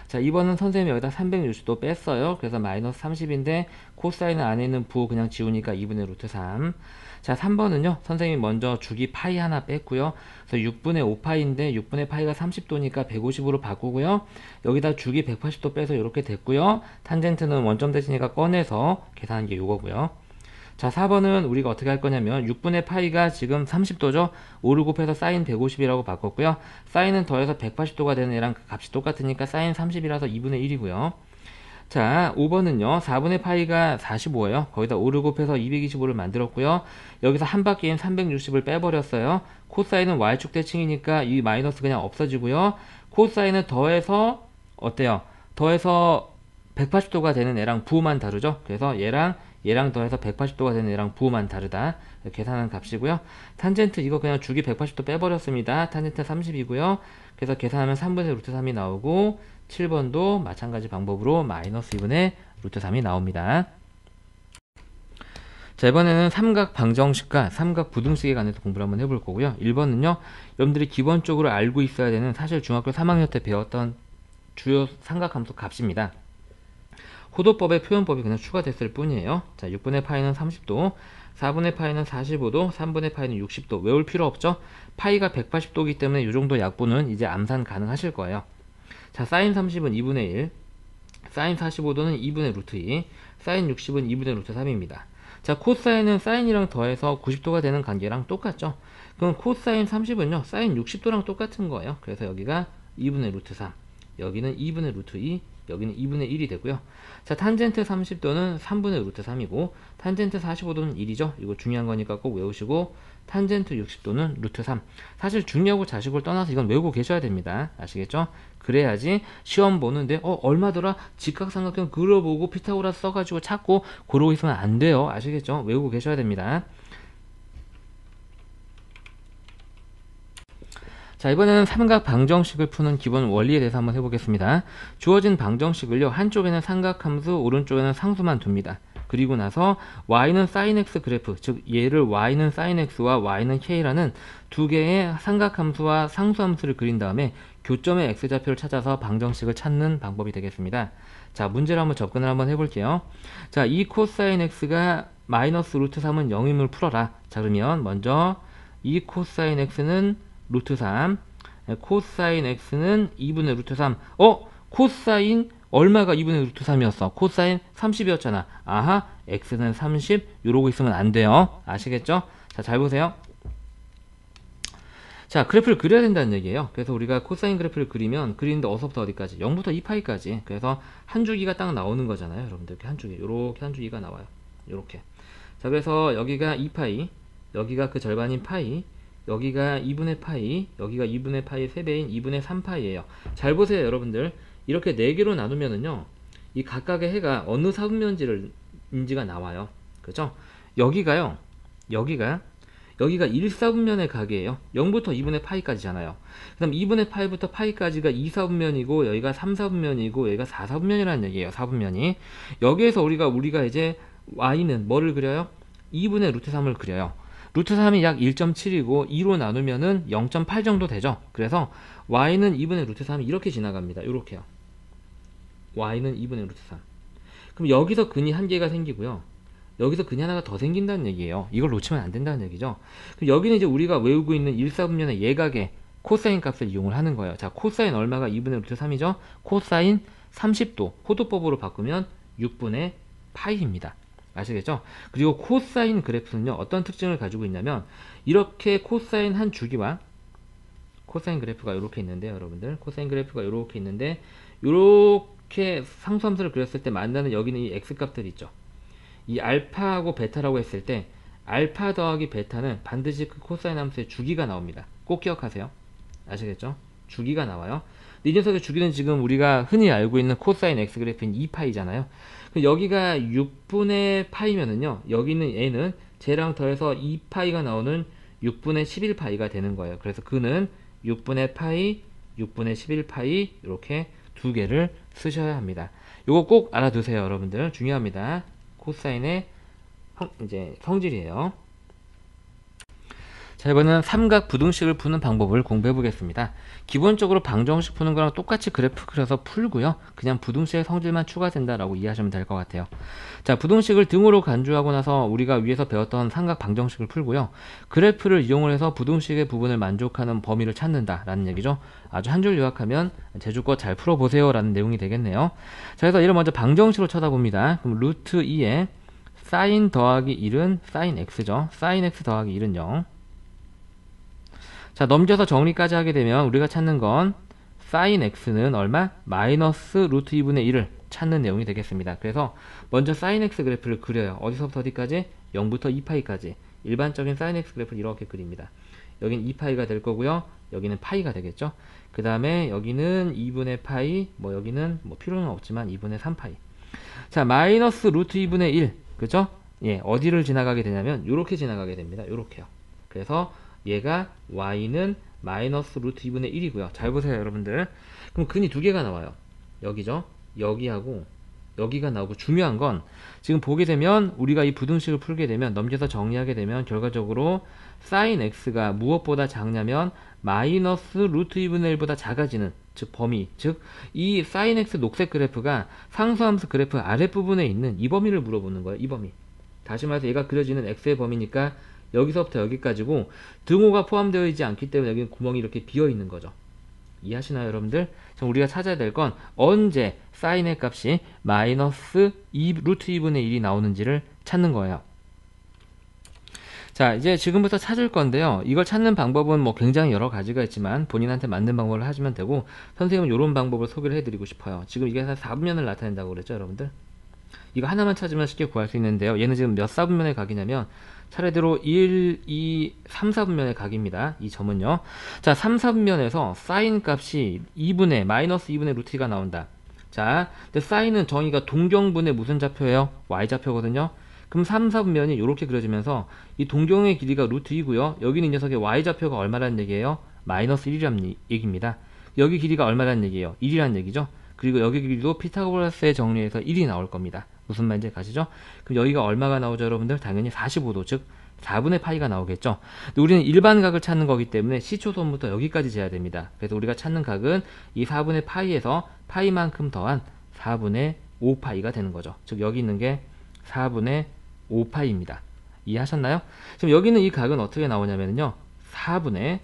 자, 2번은 선생님이 여기다 360도 뺐어요. 그래서 마이너스 30인데 코사인 안에 있는 부 그냥 지우니까 2분의 루트 3. 자, 3번은요. 선생님이 먼저 주기 파이 하나 뺐고요. 그래서 6분의 5파이인데 6분의 파이가 30도니까 150으로 바꾸고요. 여기다 주기 180도 빼서 이렇게 됐고요. 탄젠트는 원점 대칭이니까 꺼내서 계산한 게 요거고요. 자, 4번은 우리가 어떻게 할 거냐면 6분의 파이가 지금 30도죠. 5를 곱해서 사인 150이라고 바꿨고요. 사인은 더해서 180도가 되는 얘랑 값이 똑같으니까 사인 30이라서 2분의 1이고요. 자, 5번은요. 4분의 파이가 45예요. 거기다 5를 곱해서 225를 만들었고요. 여기서 한 바퀴인 360을 빼버렸어요. 코사인은 y축 대칭이니까 이 마이너스 그냥 없어지고요. 코사인은 더해서 어때요? 더해서 180도가 되는 애랑 부호만 다르죠. 그래서 얘랑 더해서 180도가 되는 얘랑 부호만 다르다. 계산한 값이고요. 탄젠트 이거 그냥 주기 180도 빼버렸습니다. 탄젠트 30이고요. 그래서 계산하면 3분의 루트 3이 나오고 7번도 마찬가지 방법으로 마이너스 2분의 루트 3이 나옵니다. 자, 이번에는 삼각 방정식과 삼각 부등식에 관해서 공부를 한번 해볼 거고요. 1번은요. 여러분들이 기본적으로 알고 있어야 되는 사실 중학교 3학년 때 배웠던 주요 삼각함수 값입니다. 호도법의 표현법이 그냥 추가됐을 뿐이에요. 자, 6분의 파이는 30도, 4분의 파이는 45도, 3분의 파이는 60도. 외울 필요 없죠? 파이가 180도이기 때문에 이 정도 약분은 이제 암산 가능하실 거예요. 자, 사인 30은 2분의 1, 사인 45도는 2분의 루트 2, 사인 60은 2분의 루트 3입니다. 자, 코사인은 사인이랑 더해서 90도가 되는 관계랑 똑같죠? 그럼 코사인 30은요, 사인 60도랑 똑같은 거예요. 그래서 여기가 2분의 루트 3, 여기는 2분의 루트 2, 여기는 2분의 1이 되고요. 자, 탄젠트 30도는 3분의 루트 3이고 탄젠트 45도는 1이죠. 이거 중요한 거니까 꼭 외우시고 탄젠트 60도는 루트 3. 사실 중요하고 자식을 떠나서 이건 외우고 계셔야 됩니다. 아시겠죠? 그래야지 시험 보는데 얼마더라? 직각삼각형 그려보고 피타고라스 써가지고 찾고 그러고 있으면 안 돼요. 아시겠죠? 외우고 계셔야 됩니다. 자, 이번에는 삼각 방정식을 푸는 기본 원리에 대해서 한번 해보겠습니다. 주어진 방정식을요, 한쪽에는 삼각함수, 오른쪽에는 상수만 둡니다. 그리고 나서 y는 sin x 그래프, 즉 얘를 y는 sin x와 y는 k라는 두 개의 삼각함수와 상수함수를 그린 다음에 교점의 x좌표를 찾아서 방정식을 찾는 방법이 되겠습니다. 자, 문제를 한번 접근을 한번 해볼게요. 자, 이 코사인 x가 마이너스 루트 3은 0임을 풀어라. 자, 그러면 먼저 이 코사인 x는 루트 3, 코사인 x는 2분의 루트 3. 코사인 얼마가 2분의 루트 3이었어? 코사인 30이었잖아. 아하, x는 30. 이러고 있으면 안 돼요. 아시겠죠? 자, 잘 보세요. 자, 그래프를 그려야 된다는 얘기예요. 그래서 우리가 코사인 그래프를 그리면 그리는데 어디서부터 어디까지? 0부터 2파이까지. 그래서 한 주기가 딱 나오는 거잖아요. 여러분들 이렇게 한 주기, 요렇게 한 주기가 나와요. 요렇게. 자, 그래서 여기가 2파이, 여기가 그 절반인 파이, 여기가 2분의 파이, 여기가 2분의 파이의 3배인 2분의 3파이예요. 잘 보세요, 여러분들. 이렇게 4개로 나누면은요, 이 각각의 해가 어느 4분면인지가 나와요. 그죠? 여기가요, 여기가 1사분면의 각이에요. 0부터 2분의 파이까지잖아요. 그 다음 2분의 파이부터 파이까지가 2사분면이고, 여기가 3사분면이고, 여기가 4사분면이라는 얘기예요. 4분면이. 여기에서 우리가 이제 y는 뭐를 그려요? 2분의 루트 3을 그려요. 루트 3이 약 1.7이고 2로 나누면은 0.8 정도 되죠. 그래서 y는 2분의 루트 3이 이렇게 지나갑니다. 이렇게요. y는 2분의 루트 3. 그럼 여기서 근이 한 개가 생기고요. 여기서 근이 하나가 더 생긴다는 얘기예요. 이걸 놓치면 안 된다는 얘기죠. 그럼 여기는 이제 우리가 외우고 있는 1사분면의 예각의 코사인 값을 이용을 하는 거예요. 자, 코사인 얼마가 2분의 루트 3이죠? 코사인 30도 호도법으로 바꾸면 6분의 파이입니다. 아시겠죠? 그리고 코사인 그래프는요, 어떤 특징을 가지고 있냐면, 이렇게 코사인 한 주기와 코사인 그래프가 이렇게 있는데요, 여러분들. 코사인 그래프가 이렇게 있는데, 이렇게 상수함수를 그렸을 때 만나는 여기는 이 x 값들 있죠. 이 알파하고 베타라고 했을 때, 알파 더하기 베타는 반드시 그 코사인 함수의 주기가 나옵니다. 꼭 기억하세요. 아시겠죠? 주기가 나와요. 근데 이 녀석의 주기는 지금 우리가 흔히 알고 있는 코사인 x 그래프인 2파이잖아요. 여기가 6분의 파이면은요, 여기는 얘는 쟤랑 더해서 2파이가 나오는 6분의 11파이가 되는 거예요. 그래서 그는 6분의 파이, 6분의 11파이 이렇게 두 개를 쓰셔야 합니다. 요거 꼭 알아두세요, 여러분들. 중요합니다. 코사인의 이제 성질이에요. 자, 이번에는 삼각 부등식을 푸는 방법을 공부해 보겠습니다. 기본적으로 방정식 푸는 거랑 똑같이 그래프 그려서 풀고요. 그냥 부등식의 성질만 추가된다라고 이해하시면 될 것 같아요. 자, 부등식을 등으로 간주하고 나서 우리가 위에서 배웠던 삼각 방정식을 풀고요. 그래프를 이용을 해서 부등식의 부분을 만족하는 범위를 찾는다라는 얘기죠. 아주 한 줄 요약하면 제주껏 잘 풀어보세요 라는 내용이 되겠네요. 자, 그래서 이를 먼저 방정식으로 쳐다봅니다. 그럼 루트 2에 사인 더하기 1은 사인 x죠. 사인 x 더하기 1은 0. 자, 넘겨서 정리까지 하게 되면 우리가 찾는 건 sin x는 얼마? 마이너스 루트 2분의 1을 찾는 내용이 되겠습니다. 그래서 먼저 sin x 그래프를 그려요. 어디서부터 어디까지? 0부터 2파이까지. 일반적인 sin x 그래프를 이렇게 그립니다. 여기는 2파이가 될 거고요. 여기는 파이가 되겠죠. 그 다음에 여기는 2분의 파이, 여기는 필요는 없지만 2분의 3파이. 자, 마이너스 루트 2분의 1. 그죠? 예, 어디를 지나가게 되냐면 요렇게 지나가게 됩니다. 요렇게요. 그래서 얘가 y는 마이너스 루트 2분의 1이고요. 잘 보세요, 여러분들. 그럼 근이 두 개가 나와요. 여기죠? 여기하고 여기가 나오고, 중요한 건 지금 보게 되면 우리가 이 부등식을 풀게 되면 넘겨서 정리하게 되면 결과적으로 sin x가 무엇보다 작냐면 마이너스 루트 2분의 1보다 작아지는, 즉 범위, 즉 이 sin x 녹색 그래프가 상수함수 그래프 아랫부분에 있는 이 범위를 물어보는 거예요. 이 범위. 다시 말해서 얘가 그려지는 x의 범위니까 여기서부터 여기까지고 등호가 포함되어 있지 않기 때문에 여기는 구멍이 이렇게 비어 있는 거죠. 이해하시나요, 여러분들? 그럼 우리가 찾아야 될 건 언제 사인의 값이 마이너스 루트 2분의 1이 나오는지를 찾는 거예요. 자, 이제 지금부터 찾을 건데요. 이걸 찾는 방법은 굉장히 여러 가지가 있지만 본인한테 맞는 방법을 하시면 되고, 선생님은 이런 방법을 소개를 해드리고 싶어요. 지금 이게 4분면을 나타낸다고 그랬죠, 여러분들? 이거 하나만 찾으면 쉽게 구할 수 있는데요. 얘는 지금 몇 사분면의 각이냐면 차례대로 1, 2, 3, 4분면의 각입니다. 이 점은요. 자, 3, 4분면에서 사인 값이 마이너스 2분의 루트 2가 나온다. 자, 근데 사인은 정의가 동경분의 무슨 좌표예요? y좌표거든요. 그럼 3, 4분면이 이렇게 그려지면서 이 동경의 길이가 루트 2고요. 여기는 이 녀석의 y좌표가 얼마라는 얘기예요? 마이너스 1이라는 얘기입니다. 여기 길이가 얼마라는 얘기예요? 1이라는 얘기죠. 그리고 여기 길이도 피타고라스의 정리에서 1이 나올 겁니다. 무슨 말인지 가시죠? 그럼 여기가 얼마가 나오죠, 여러분들? 당연히 45도, 즉 4분의 파이가 나오겠죠. 근데 우리는 일반 각을 찾는 거기 때문에 시초선부터 여기까지 재야 됩니다. 그래서 우리가 찾는 각은 이 4분의 파이에서 파이만큼 더한 4분의 5파이가 되는 거죠. 즉 여기 있는 게 4분의 5파이입니다. 이해하셨나요? 지금 여기는 이 각은 어떻게 나오냐면요. 4분의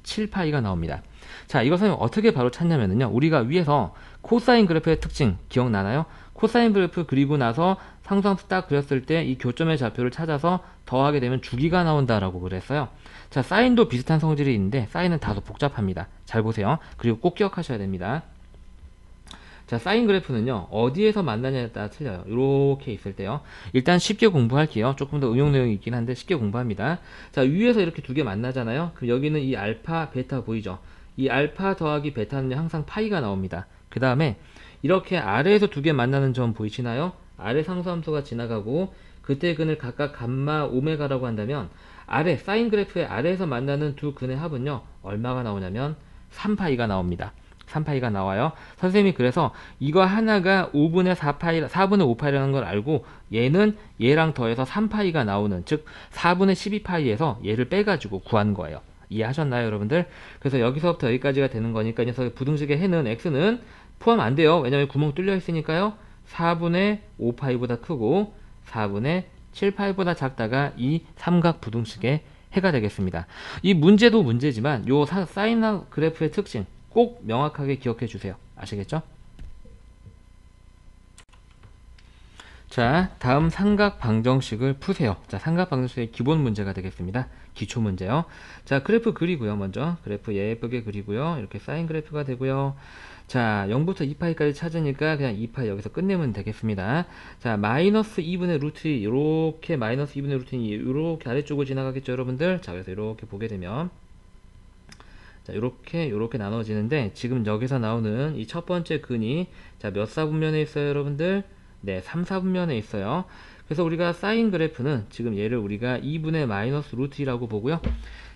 7파이가 나옵니다. 자, 이것은 어떻게 바로 찾냐면요. 우리가 위에서 코사인 그래프의 특징 기억나나요? 코사인 그래프 그리고 나서 상수함수 딱 그렸을 때 이 교점의 좌표를 찾아서 더하게 되면 주기가 나온다라고 그랬어요. 자, 사인도 비슷한 성질이 있는데 사인은 다소 복잡합니다. 잘 보세요. 그리고 꼭 기억하셔야 됩니다. 자, 사인 그래프는요, 어디에서 만나냐에 따라 틀려요. 이렇게 있을 때요. 일단 쉽게 공부할게요. 조금 더 응용 내용이 있긴 한데 쉽게 공부합니다. 자, 위에서 이렇게 두 개 만나잖아요. 그럼 여기는 이 알파, 베타 보이죠? 이 알파 더하기 베타는 항상 파이가 나옵니다. 그 다음에 이렇게 아래에서 두 개 만나는 점 보이시나요? 아래 상수함수가 지나가고 그때 근을 각각 감마 오메가라고 한다면 아래 사인 그래프의 아래에서 만나는 두 근의 합은요, 얼마가 나오냐면 3파이가 나옵니다. 3파이가 나와요. 선생님이 그래서 이거 하나가 5분의 4파이, 4분의 5파이라는 걸 알고 얘는 얘랑 더해서 3파이가 나오는, 즉 4분의 12파이에서 얘를 빼가지고 구한 거예요. 이해하셨나요, 여러분들? 그래서 여기서부터 여기까지가 되는 거니까 이 녀석의 부등식의 해는 x는 포함 안 돼요. 왜냐면 구멍 뚫려 있으니까요. 4분의 5파이보다 크고 4분의 7파이보다 작다가 이 삼각 부등식의 해가 되겠습니다. 이 문제도 문제지만 요 사인 그래프의 특징 꼭 명확하게 기억해 주세요. 아시겠죠? 자, 다음 삼각 방정식을 푸세요. 자, 삼각 방정식의 기본 문제가 되겠습니다. 기초 문제요. 자, 그래프 그리고요. 먼저 그래프 예쁘게 그리고요. 이렇게 사인 그래프가 되고요. 자, 0부터 2파이까지 찾으니까 그냥 2파이 여기서 끝내면 되겠습니다. 자, 마이너스 2분의 루트 2, 이렇게 마이너스 2분의 루트 2 이렇게 아래쪽으로 지나가겠죠, 여러분들? 자, 그래서 이렇게 보게 되면 자, 요렇게 나눠지는데 지금 여기서 나오는 이 첫 번째 근이 자, 몇 사분면에 있어요, 여러분들? 네, 3, 4분면에 있어요. 그래서 우리가 사인 그래프는 지금 얘를 우리가 2분의 마이너스 루트 2라고 보고요.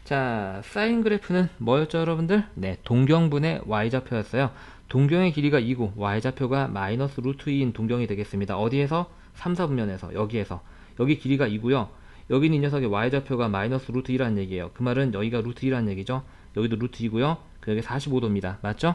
자, 사인 그래프는 뭐였죠, 여러분들? 네, 동경분의 y좌표였어요. 동경의 길이가 2고 y좌표가 마이너스 루트 2인 동경이 되겠습니다. 어디에서? 3, 4분면에서 여기에서. 여기 길이가 2고요. 여기는 이 녀석의 y좌표가 마이너스 루트 2라는 얘기예요. 그 말은 여기가 루트 2라는 얘기죠. 여기도 루트 2고요. 여기 45도입니다. 맞죠?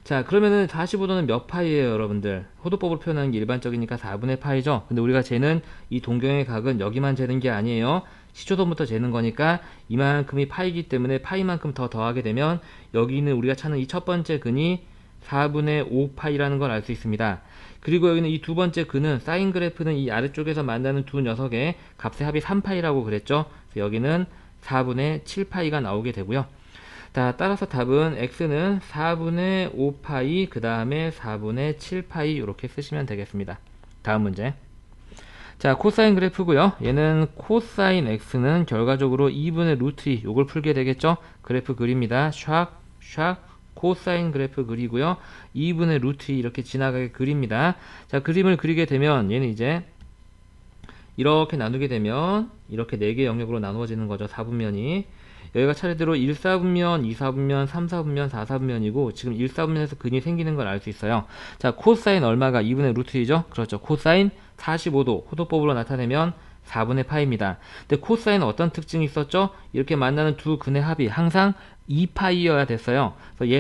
자, 그러면은 45도는 몇 파이예요, 여러분들? 호도법으로 표현하는 게 일반적이니까 4분의 파이죠. 근데 우리가 재는 이 동경의 각은 여기만 재는 게 아니에요. 시초도부터 재는 거니까 이만큼이 파이기 때문에 파이만큼 더 더하게 되면 여기 있는 우리가 찾는 이 첫 번째 근이 4분의 5파이라는 걸 알 수 있습니다. 그리고 여기는 이 두 번째 근은 사인 그래프는 이 아래쪽에서 만나는 두 녀석의 값의 합이 3파이라고 그랬죠. 그래서 여기는 4분의 7파이가 나오게 되고요. 자, 따라서 답은 x는 4분의 5파이 그 다음에 4분의 7파이 이렇게 쓰시면 되겠습니다. 다음 문제. 자, 코사인 그래프고요. 얘는 코사인 x는 결과적으로 2분의 루트 2 요걸 풀게 되겠죠. 그래프 그립니다. 샥 코사인 그래프 그리고요. 2분의 루트 2 이렇게 지나가게 그립니다. 자, 그림을 그리게 되면 얘는 이제 이렇게 나누게 되면 이렇게 4개 영역으로 나누어지는 거죠. 4분면이. 여기가 차례대로 1사분면, 2사분면, 3사분면, 4사분면이고 지금 1사분면에서 근이 생기는 걸 알 수 있어요. 자, 코사인 얼마가 2분의 루트 2죠? 그렇죠. 코사인 45도 호도법으로 나타내면 4분의 파이입니다. 근데 코사인은 어떤 특징이 있었죠? 이렇게 만나는 두 근의 합이 항상 2파이여야 됐어요. 그래서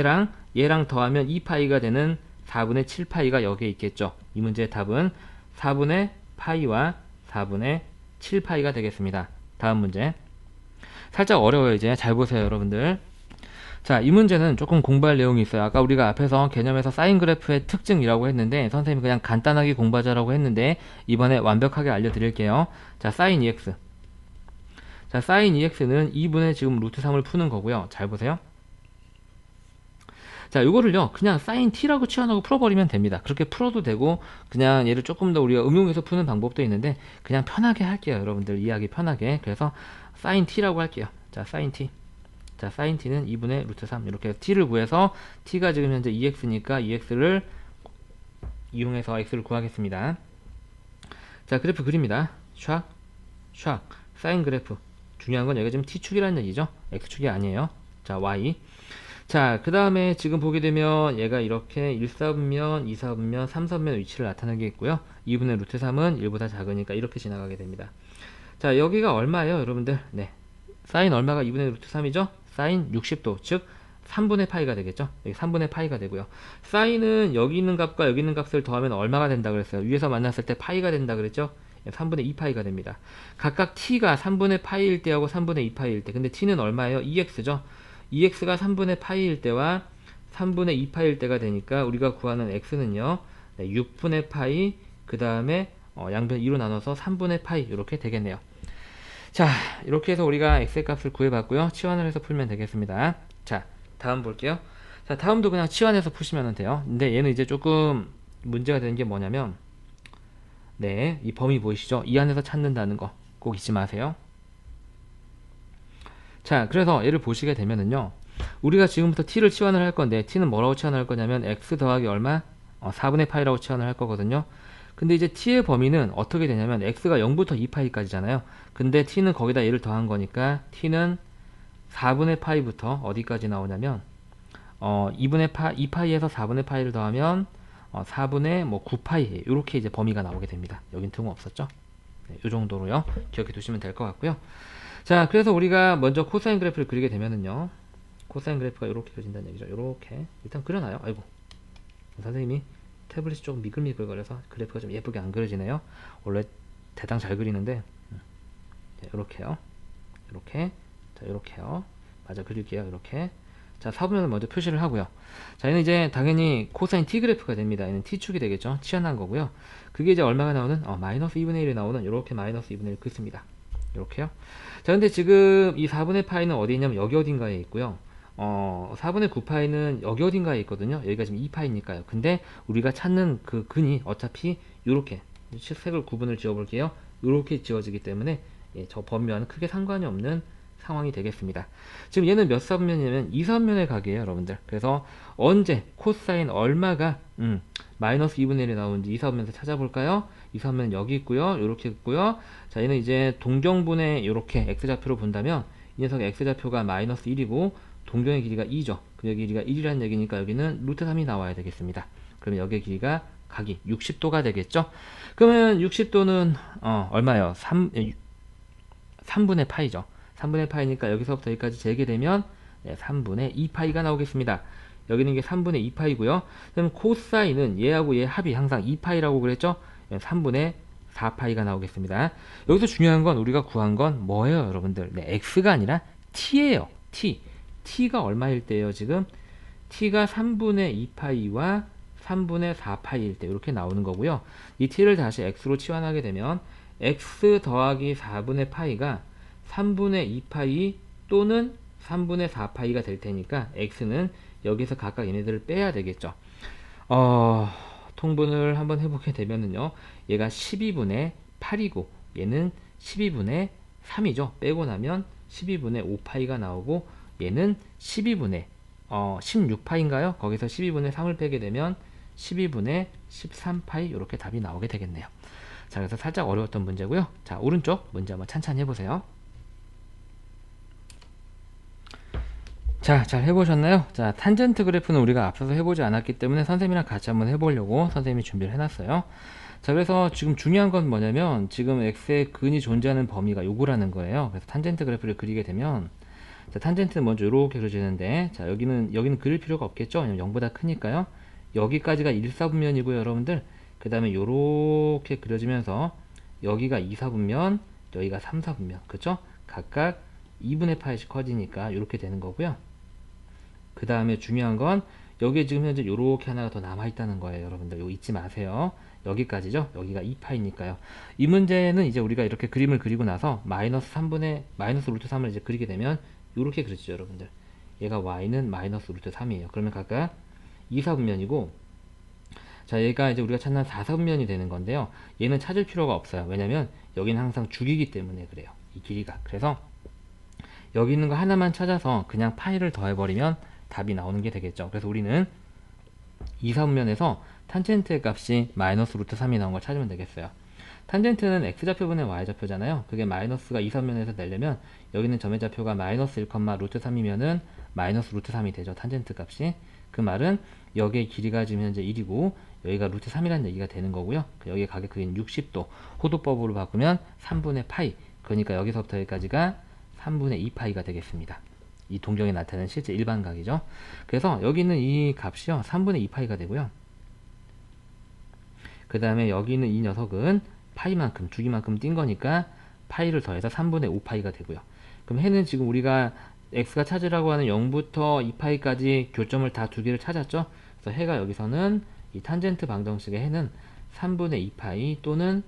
얘랑 더하면 2파이가 되는 4분의 7파이가 여기에 있겠죠. 이 문제의 답은 4분의 파이와 4분의 7파이가 되겠습니다. 다음 문제. 살짝 어려워요. 이제 잘 보세요, 여러분들. 자, 이 문제는 조금 공부할 내용이 있어요. 아까 우리가 앞에서 개념에서 사인 그래프의 특징이라고 했는데 선생님이 그냥 간단하게 공부하자라고 했는데 이번에 완벽하게 알려드릴게요. 자, 사인 EX. 자, 사인 EX는 2분의 지금 루트 3을 푸는 거고요. 잘 보세요. 자, 이거를요 그냥 사인 T라고 치환하고 풀어버리면 됩니다. 그렇게 풀어도 되고 그냥 얘를 조금 더 우리가 응용해서 푸는 방법도 있는데 그냥 편하게 할게요. 여러분들 이해하기 편하게. 그래서 사인 T라고 할게요. 자, 사인 T. 자, 사인 T는 2분의 루트 3 이렇게 T를 구해서 T가 지금 현재 2X니까 2X를 이용해서 X를 구하겠습니다. 자, 그래프 그립니다. 샥 사인 그래프. 중요한 건 여기가 지금 T축이라는 얘기죠. X축이 아니에요. 자, Y. 자, 그 다음에 지금 보게 되면 얘가 이렇게 1사분면, 2사분면, 3사분면 위치를 나타내게 있고요. 2분의 루트 3은 1보다 작으니까 이렇게 지나가게 됩니다. 자, 여기가 얼마예요, 여러분들? 네. 사인 얼마가 2분의 루트 3이죠? 사인 60도, 즉 3분의 파이가 되겠죠? 여기 3분의 파이가 되고요. 사인은 여기 있는 값과 여기 있는 값을 더하면 얼마가 된다 그랬어요? 위에서 만났을 때 파이가 된다 그랬죠? 3분의 2파이가 됩니다. 각각 t가 3분의 파이일 때하고 3분의 2파이일 때. 근데 t는 얼마예요? 2x죠? 2x가 3분의 파이일 때와 3분의 2파이일 때가 되니까 우리가 구하는 x는요. 6분의 파이, 그 다음에 양변 2로 나눠서 3분의 파이 이렇게 되겠네요. 자, 이렇게 해서 우리가 x의 값을 구해봤고요. 치환을 해서 풀면 되겠습니다. 자, 다음 볼게요. 자, 다음도 그냥 치환해서 푸시면 돼요. 근데 얘는 이제 조금 문제가 되는 게 뭐냐면, 네, 이 범위 보이시죠? 이 안에서 찾는다는 거 꼭 잊지 마세요. 자, 그래서 얘를 보시게 되면은요, 우리가 지금부터 t를 치환을 할 건데, t는 뭐라고 치환을 할 거냐면 x 더하기 얼마? 4분의 파이라고 치환을 할 거거든요. 근데 이제 t의 범위는 어떻게 되냐면 x가 0부터 2파이까지잖아요. 근데 t는 거기다 얘를 더한 거니까 t는 4분의 파이부터 어디까지 나오냐면 2파이에서 4분의 파이를 더하면 4분의 뭐 9파이 이렇게 이제 범위가 나오게 됩니다. 여긴 틈없었죠? 네, 이 정도로요. 기억해 두시면 될 것 같고요. 자, 그래서 우리가 먼저 코사인 그래프를 그리게 되면은요. 코사인 그래프가 이렇게 그려진다는 얘기죠. 이렇게 일단 그려놔요. 아이고, 선생님이 태블릿이 조금 미글미글 거려서 그래프가 좀 예쁘게 안 그려지네요. 원래 대강 잘 그리는데 이렇게요. 이렇게, 자, 이렇게요. 맞아, 그릴게요. 이렇게. 자, 사분면을 먼저 표시를 하고요. 자, 얘는 이제 당연히 코사인 t 그래프가 됩니다. 얘는 t축이 되겠죠. 치환한 거고요. 그게 이제 얼마가 나오는? 마이너스 2분의 1이 나오는 이렇게 마이너스 2분의 1 긋습니다. 이렇게요. 자, 근데 지금 이 4분의 파이는 어디 있냐면 여기 어딘가에 있고요. 4분의 9파이는 여기 어딘가에 있거든요. 여기가 지금 2파이니까요. 근데 우리가 찾는 그 근이 어차피 이렇게 색을 구분을 지어 볼게요. 이렇게 지어지기 때문에 저 범위와는 크게 상관이 없는 상황이 되겠습니다. 지금 얘는 몇 사분면이냐면 2사분면의 각이에요, 여러분들. 그래서 언제 코사인 얼마가 마이너스 2분의 1이 나오는지 2사분면에서 찾아볼까요? 2사분면 여기 있고요. 이렇게 있고요. 자, 얘는 이제 동경분의 이렇게 x좌표로 본다면 이 녀석의 x좌표가 마이너스 1이고 동경의 길이가 2죠. 그 길이가 1이라는 얘기니까 여기는 루트 3이 나와야 되겠습니다. 그러면 여기의 길이가 각이 60도가 되겠죠. 그러면 60도는 얼마예요? 3분의 파이죠. 3분의 파이니까 여기서부터 여기까지 재게 되면 3분의 2파이가 나오겠습니다. 여기는 이게 3분의 2파이고요. 그럼 코사인은 얘하고 얘 합이 항상 2파이라고 그랬죠? 3분의 4파이가 나오겠습니다. 여기서 중요한 건 우리가 구한 건 뭐예요, 여러분들? 네, x가 아니라 t예요. t가 얼마일 때예요, 지금? t가 3분의 2파이와 3분의 4파이일 때 이렇게 나오는 거고요. 이 t를 다시 x로 치환하게 되면 x 더하기 4분의 파이가 3분의 2파이 또는 3분의 4파이가 될 테니까 x는 여기서 각각 얘네들을 빼야 되겠죠. 통분을 한번 해보게 되면은요, 얘가 12분의 8이고 얘는 12분의 3이죠. 빼고 나면 12분의 5파이가 나오고 얘는 12분의 16파인가요? 거기서 12분의 3을 빼게 되면 12분의 13파이 이렇게 답이 나오게 되겠네요. 자, 그래서 살짝 어려웠던 문제고요. 자, 오른쪽 문제 한번 찬찬히 해보세요. 자, 잘 해보셨나요? 자, 탄젠트 그래프는 우리가 앞서서 해보지 않았기 때문에 선생님이랑 같이 한번 해보려고 선생님이 준비를 해놨어요. 자, 그래서 지금 중요한 건 뭐냐면 지금 x의 근이 존재하는 범위가 요거라는 거예요. 그래서 탄젠트 그래프를 그리게 되면 자, 탄젠트는 먼저 이렇게 그려지는데 자, 여기는 그릴 필요가 없겠죠? 왜냐면 0보다 크니까요. 여기까지가 1사분면이고요, 여러분들. 그 다음에 요렇게 그려지면서 여기가 2사분면, 여기가 3사분면, 그쵸? 각각 2분의 파이씩 커지니까 이렇게 되는 거고요. 그 다음에 중요한 건 여기에 지금 현재 요렇게 하나가 더 남아있다는 거예요, 여러분들. 이거 잊지 마세요. 여기까지죠? 여기가 2파이니까요. 이 문제는 이제 우리가 이렇게 그림을 그리고 나서 마이너스 루트 3을 이제 그리게 되면 이렇게 그려지죠, 여러분들. 얘가 y는 마이너스 루트 3이에요. 그러면 각각 2사분면이고 자, 얘가 이제 우리가 찾는 4사분면이 되는 건데요. 얘는 찾을 필요가 없어요. 왜냐면 여기는 항상 죽이기 때문에 그래요. 이 길이가. 그래서 여기 있는 거 하나만 찾아서 그냥 파이를 더해버리면 답이 나오는 게 되겠죠. 그래서 우리는 2사분면에서 탄젠트의 값이 마이너스 루트 3이 나온 걸 찾으면 되겠어요. 탄젠트는 x좌표분의 y좌표잖아요. 그게 마이너스가 2사분면에서 내려면 여기는 점의 좌표가 마이너스 1, 루트 3이면은 마이너스 루트 3이 되죠. 탄젠트 값이. 그 말은 여기의 길이가 지금 현재 1이고 여기가 루트 3이라는 얘기가 되는 거고요. 여기에 가격인 60도 호도법으로 바꾸면 3분의 파이. 그러니까 여기서부터 여기까지가 3분의 2파이가 되겠습니다. 이 동경에 나타나는 실제 일반각이죠. 그래서 여기 있는 이 값이요 3분의 2파이가 되고요. 그 다음에 여기 있는 이 녀석은 파이만큼 주기만큼 뛴 거니까 파이를 더해서 3분의 5파이가 되고요. 그럼 해는 지금 우리가 x가 찾으라고 하는 0부터 2파이까지 교점을 다 두 개를 찾았죠. 그래서 해가 여기서는 이 탄젠트 방정식의 해는 3분의 2파이 또는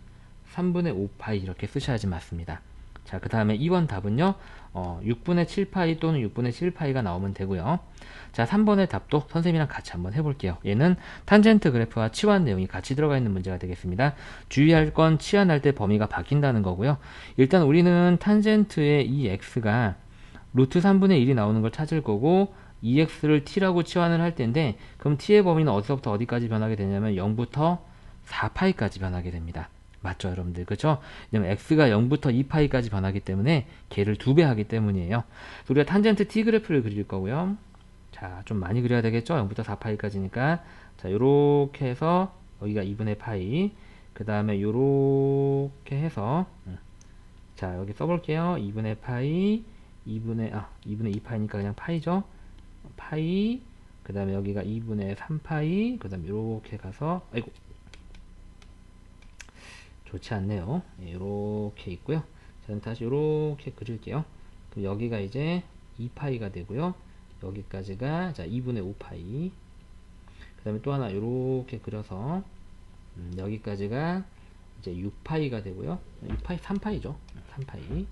3분의 5파이 이렇게 쓰셔야지 맞습니다. 자, 그 다음에 2번 답은요 6분의 7파이 또는 6분의 7파이가 나오면 되고요. 자, 3번의 답도 선생님이랑 같이 한번 해볼게요. 얘는 탄젠트 그래프와 치환 내용이 같이 들어가 있는 문제가 되겠습니다. 주의할 건 치환할 때 범위가 바뀐다는 거고요. 일단 우리는 탄젠트의 이 x가 루트 3분의 1이 나오는 걸 찾을 거고 2x를 t라고 치환을 할 텐데 그럼 t의 범위는 어디서부터 어디까지 변하게 되냐면 0부터 4파이까지 변하게 됩니다. 맞죠 여러분들, 그렇죠? 왜냐면 x가 0부터 2파이까지 변하기 때문에 걔를 2배 하기 때문이에요. 우리가 탄젠트 t 그래프를 그릴 거고요. 자, 좀 많이 그려야 되겠죠? 0부터 4파이까지니까 자, 요렇게 해서 여기가 2분의 파이, 그 다음에 요렇게 해서 자, 여기 써볼게요. 2분의 파이 2분의 2파이니까 그냥 파이죠. 파이, 그 다음에 여기가 2분의 3파이, 그 다음에 요렇게 가서 아이고 좋지 않네요. 이렇게 있고요. 저는 다시 이렇게 그릴게요. 그럼 여기가 이제 2파이가 되고요. 여기까지가 자 2분의 5파이. 그 다음에 또 하나 이렇게 그려서 여기까지가 이제 6파이가 되고요. 6파이 3파이죠. 3파이.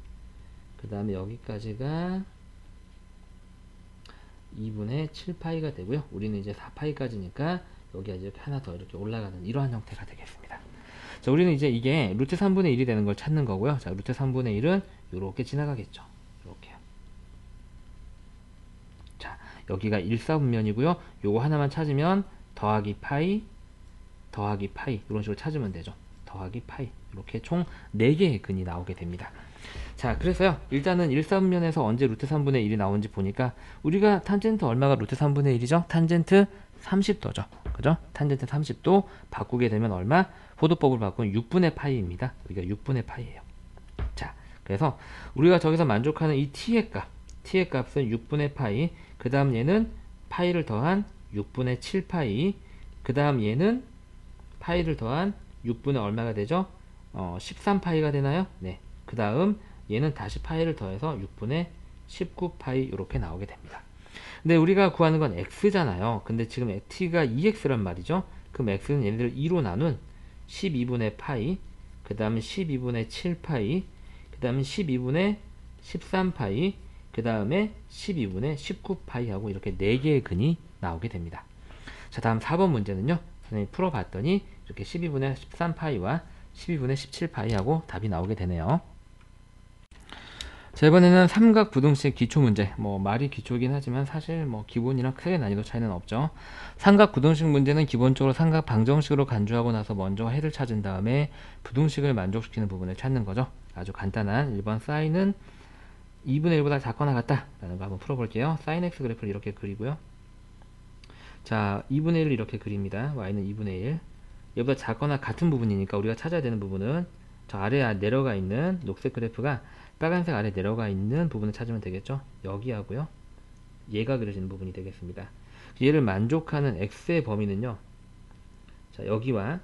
그 다음에 여기까지가 2분의 7파이가 되고요. 우리는 이제 4파이까지니까 여기가 이제 하나 더 이렇게 올라가는 이러한 형태가 되겠습니다. 자, 우리는 이제 이게 루트 3분의 1이 되는 걸 찾는 거고요. 자, 루트 3분의 1은 이렇게 지나가겠죠. 이렇게요. 자, 여기가 1사분면이고요. 요거 하나만 찾으면 더하기 파이, 더하기 파이 이런 식으로 찾으면 되죠. 더하기 파이 이렇게 총 4개의 근이 나오게 됩니다. 자, 그래서요 일단은 1사분면에서 언제 루트 3분의 1이 나오는지 보니까 우리가 탄젠트 얼마가 루트 3분의 1이죠? 탄젠트 30도죠. 그죠? 탄젠트 30도 바꾸게 되면 얼마? 포도법을 바꾸면 6분의 파이입니다. 여기가 6분의 파이예요. 자, 그래서 우리가 저기서 만족하는 이 t의 값은 6분의 파이, 그 다음 얘는 파이를 더한 6분의 7파이, 그 다음 얘는 파이를 더한 6분의 얼마가 되죠? 13파이가 되나요? 네. 그 다음 얘는 다시 파이를 더해서 6분의 19파이 이렇게 나오게 됩니다. 근데 우리가 구하는 건 x잖아요. 근데 지금 t가 2x란 말이죠. 그럼 x는 얘네들 2로 나눈 12분의 파이, 그 다음에 12분의 7파이, 그 다음에 12분의 13파이, 그 다음에 12분의 19파이 하고 이렇게 4개의 근이 나오게 됩니다. 자, 다음 4번 문제는요. 선생님이 풀어봤더니 이렇게 12분의 13파이와 12분의 17파이 하고 답이 나오게 되네요. 자, 이번에는 삼각 부등식 기초문제. 뭐 말이 기초이긴 하지만 사실 뭐 기본이랑 크게 난이도 차이는 없죠. 삼각 부등식 문제는 기본적으로 삼각 방정식으로 간주하고 나서 먼저 해를 찾은 다음에 부등식을 만족시키는 부분을 찾는 거죠. 아주 간단한 1번 사인은 2분의 1보다 작거나 같다 라는 거 한번 풀어볼게요. 사인 x 그래프를 이렇게 그리고요. 자, 2분의 1을 이렇게 그립니다. y는 2분의 1. 얘보다 작거나 같은 부분이니까 우리가 찾아야 되는 부분은 저 아래 내려가 있는 녹색 그래프가 빨간색 아래 내려가 있는 부분을 찾으면 되겠죠. 여기하고요. 얘가 그려지는 부분이 되겠습니다. 얘를 만족하는 x의 범위는요. 자, 여기와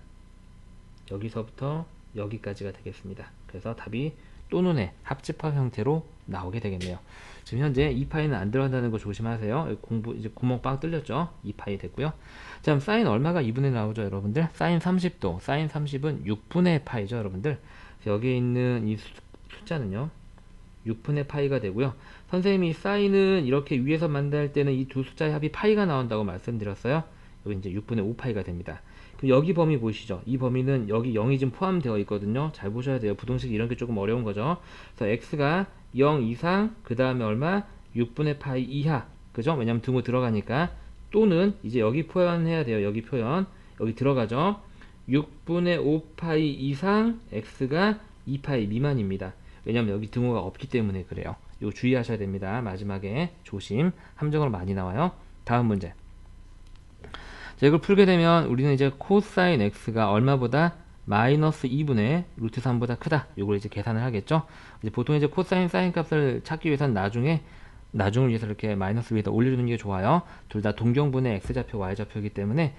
여기서부터 여기까지가 되겠습니다. 그래서 답이 또는의 합집합 형태로 나오게 되겠네요. 지금 현재 2파이는 안 들어간다는 거 조심하세요. 공부 이제 구멍 빵 뚫렸죠. 2파이 됐고요. 자, 그럼 사인 얼마가 2분의 나오죠, 여러분들? 사인 30도. 사인 30은 6분의 파이죠, 여러분들. 여기에 있는 이 숫자는요. 6분의 파이가 되고요. 선생님이 사인은 이렇게 위에서 만들 때는 이 두 숫자의 합이 파이가 나온다고 말씀드렸어요. 여기 이제 6분의 5파이가 됩니다. 그럼 여기 범위 보이시죠? 이 범위는 여기 0이 지금 포함되어 있거든요. 잘 보셔야 돼요. 부등식 이런 게 조금 어려운 거죠. 그래서 x가 0 이상, 그 다음에 얼마? 6분의 파이 이하. 그죠? 왜냐면 등호 들어가니까. 또는 이제 여기 표현해야 돼요. 여기 표현. 여기 들어가죠. 6분의 5파이 이상 x가 2파이 미만입니다. 왜냐면 여기 등호가 없기 때문에 그래요. 이거 주의하셔야 됩니다. 마지막에 조심. 함정으로 많이 나와요. 다음 문제. 자, 이걸 풀게 되면 우리는 이제 코사인 x가 얼마보다 마이너스 2분의 루트 3보다 크다. 요걸 이제 계산을 하겠죠. 이제 보통 이제 코사인 사인 값을 찾기 위해서는 나중을 위해서 이렇게 마이너스 위에다 올려주는 게 좋아요. 둘 다 동경분의 x좌표 y좌표이기 때문에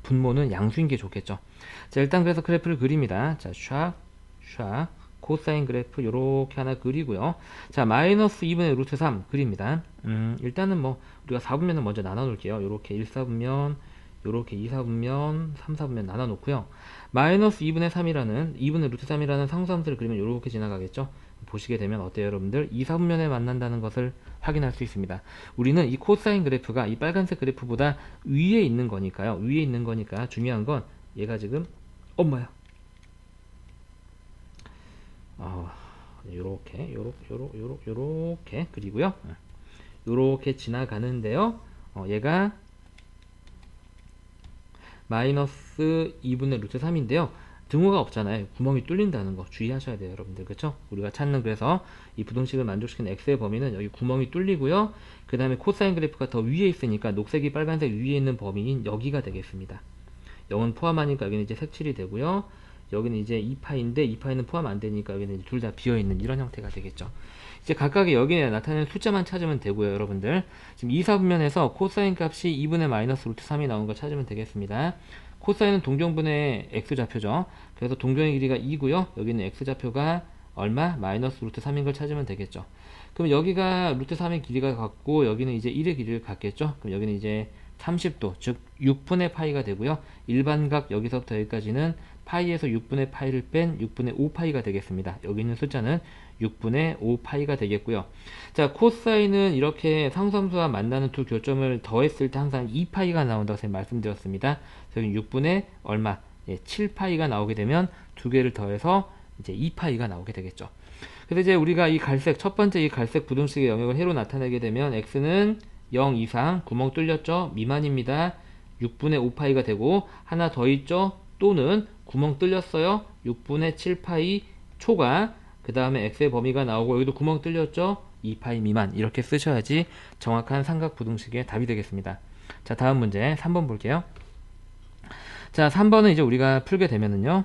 분모는 양수인 게 좋겠죠. 자, 일단 그래서 그래프를 그립니다. 자, 샥 코사인 그래프 요렇게 하나 그리고요. 자, 마이너스 2분의 루트 3 그립니다. 일단은 뭐 우리가 4분면을 먼저 나눠 놓을게요. 요렇게 1, 4분면, 요렇게 2, 4분면, 3, 4분면 나눠 놓고요. 마이너스 2분의 3이라는 2분의 루트 3이라는 상수함수를 그리면 요렇게 지나가겠죠. 보시게 되면 어때요, 여러분들? 2, 4분면에 만난다는 것을 확인할 수 있습니다. 우리는 이 코사인 그래프가 이 빨간색 그래프보다 위에 있는 거니까요. 위에 있는 거니까 중요한 건 얘가 지금 엄마야. 요렇게 그리고요. 요렇게 지나가는데요. 얘가 마이너스 2분의 루트 3인데요. 등호가 없잖아요. 구멍이 뚫린다는 거 주의하셔야 돼요, 여러분들. 그쵸? 우리가 찾는 그래서 이 부등식을 만족시키는 x의 범위는 여기 구멍이 뚫리고요. 그 다음에 코사인 그래프가 더 위에 있으니까 녹색이 빨간색 위에 있는 범위인 여기가 되겠습니다. 0은 포함하니까 여기는 이제 색칠이 되고요. 여기는 이제 2파인데 2파이는 포함 안 되니까 여기는 둘 다 비어있는 이런 형태가 되겠죠. 이제 각각의 여기에 나타나는 숫자만 찾으면 되고요, 여러분들. 지금 2, 4분면에서 코사인 값이 2분의 마이너스 루트 3이 나온 거 찾으면 되겠습니다. 코사인은 동경분의 x좌표죠. 그래서 동경의 길이가 2고요. 여기는 x좌표가 얼마? 마이너스 루트 3인 걸 찾으면 되겠죠. 그럼 여기가 루트 3의 길이가 같고 여기는 이제 1의 길이를 갖겠죠. 그럼 여기는 이제 30도, 즉 6분의 파이가 되고요. 일반각 여기서부터 여기까지는 파이에서 6분의 파이를 뺀 6분의 5파이가 되겠습니다. 여기 있는 숫자는 6분의 5파이가 되겠고요. 자, 코사인은 이렇게 상수함수와 만나는 두 교점을 더했을 때 항상 2파이가 나온다고 제가 말씀드렸습니다. 여기 6분의 얼마? 7파이가 나오게 되면 두 개를 더해서 이제 2파이가 나오게 되겠죠. 그래서 이제 우리가 이 갈색, 첫 번째 이 갈색 부등식의 영역을 해로 나타내게 되면 x는 0 이상, 구멍 뚫렸죠? 미만입니다. 6분의 5파이가 되고 하나 더 있죠? 또는 구멍 뚫렸어요? 6분의 7파이 초과, 그 다음에 x의 범위가 나오고 여기도 구멍 뚫렸죠? 2파이 미만. 이렇게 쓰셔야지 정확한 삼각 부등식의 답이 되겠습니다. 자, 다음 문제 3번 볼게요. 자, 3번은 이제 우리가 풀게 되면은요.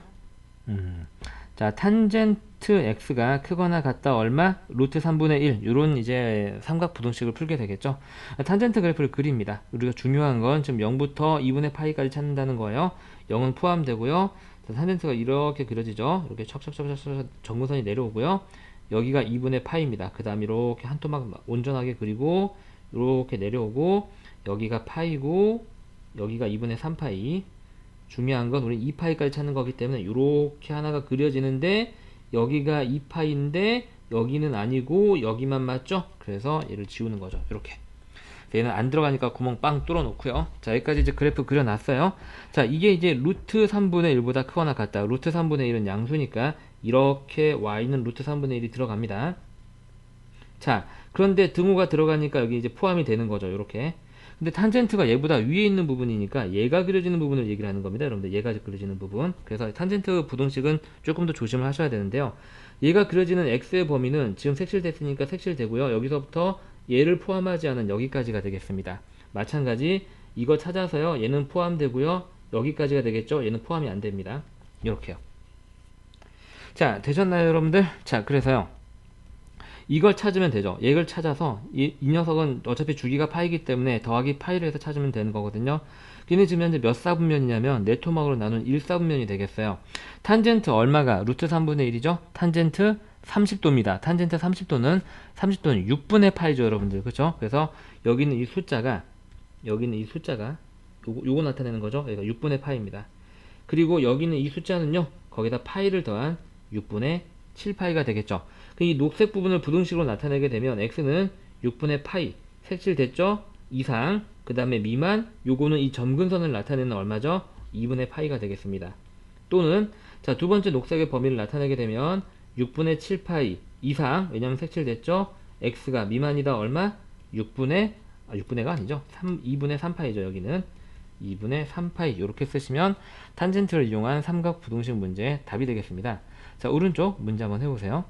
자, 탄젠트 x가 크거나 같다 얼마? 루트 3분의 1. 요런 이제 삼각 부등식을 풀게 되겠죠. 탄젠트 그래프를 그립니다. 우리가 중요한 건 지금 0부터 2분의 파이까지 찾는다는 거예요. 0은 포함되고요. 자, 탄젠트가 이렇게 그려지죠. 이렇게 척척척척 정근선이 내려오고요. 여기가 2분의 파이입니다. 그 다음 이렇게 한 토막 온전하게 그리고 이렇게 내려오고 여기가 파이고 여기가 2분의 3파이. 중요한 건 우리 2파이까지 찾는 거기 때문에 이렇게 하나가 그려지는데 여기가 2파인데 여기는 아니고 여기만 맞죠? 그래서 얘를 지우는 거죠. 이렇게. 얘는 안 들어가니까 구멍 빵 뚫어 놓고요. 자, 여기까지 이제 그래프 그려놨어요. 자, 이게 이제 루트 3분의 1보다 크거나 같다. 루트 3분의 1은 양수니까 이렇게 y는 루트 3분의 1이 들어갑니다. 자, 그런데 등호가 들어가니까 여기 이제 포함이 되는 거죠. 이렇게. 근데 탄젠트가 얘보다 위에 있는 부분이니까 얘가 그려지는 부분을 얘기를 하는 겁니다. 여러분들 얘가 그려지는 부분. 그래서 탄젠트 부등식은 조금 더 조심을 하셔야 되는데요. 얘가 그려지는 x의 범위는 지금 색칠됐으니까 색칠되고요. 여기서부터 얘를 포함하지 않은 여기까지가 되겠습니다. 마찬가지 이거 찾아서요. 얘는 포함되고요. 여기까지가 되겠죠. 얘는 포함이 안 됩니다. 이렇게요. 자, 되셨나요, 여러분들? 자, 그래서요. 이걸 찾으면 되죠. 얘를 찾아서 이 녀석은 어차피 주기가 파이기 때문에 더하기 파이를 해서 찾으면 되는 거거든요. 얘는 지금 현재 몇 사분면이냐면 네 토막으로 나눈 1사분면이 되겠어요. 탄젠트 얼마가 루트 3분의 1이죠? 탄젠트 30도입니다. 탄젠트 30도는 6분의 파이죠, 여러분들. 그렇죠? 그래서 여기는 이 숫자가 요거 나타내는 거죠. 그러니까 6분의 파이입니다. 그리고 여기는 이 숫자는요. 거기다 파이를 더한 6분의 7파이가 되겠죠. 이 녹색 부분을 부등식으로 나타내게 되면 x는 6분의 파이 색칠됐죠? 이상, 그 다음에 미만, 요거는 이 점근선을 나타내는 얼마죠? 2분의 파이가 되겠습니다. 또는 자, 두 번째 녹색의 범위를 나타내게 되면 6분의 7파이 이상, 왜냐면 색칠됐죠? x가 미만이다 얼마? 6분의가 아니죠. 2분의 3파이죠. 여기는 2분의 3파이 이렇게 쓰시면 탄젠트를 이용한 삼각 부등식 문제의 답이 되겠습니다. 자, 오른쪽 문제 한번 해보세요.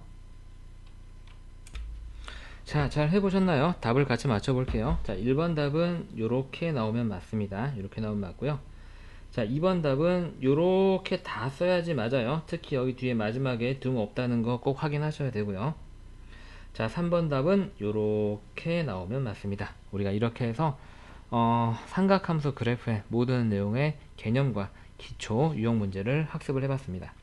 자, 잘 해보셨나요? 답을 같이 맞춰볼게요. 자, 1번 답은 이렇게 나오면 맞습니다. 이렇게 나오면 맞고요. 자, 2번 답은 요렇게 다 써야지 맞아요. 특히 여기 뒤에 마지막에 등 없다는 거 꼭 확인하셔야 되고요. 자, 3번 답은 요렇게 나오면 맞습니다. 우리가 이렇게 해서 삼각함수 그래프의 모든 내용의 개념과 기초 유형 문제를 학습을 해봤습니다.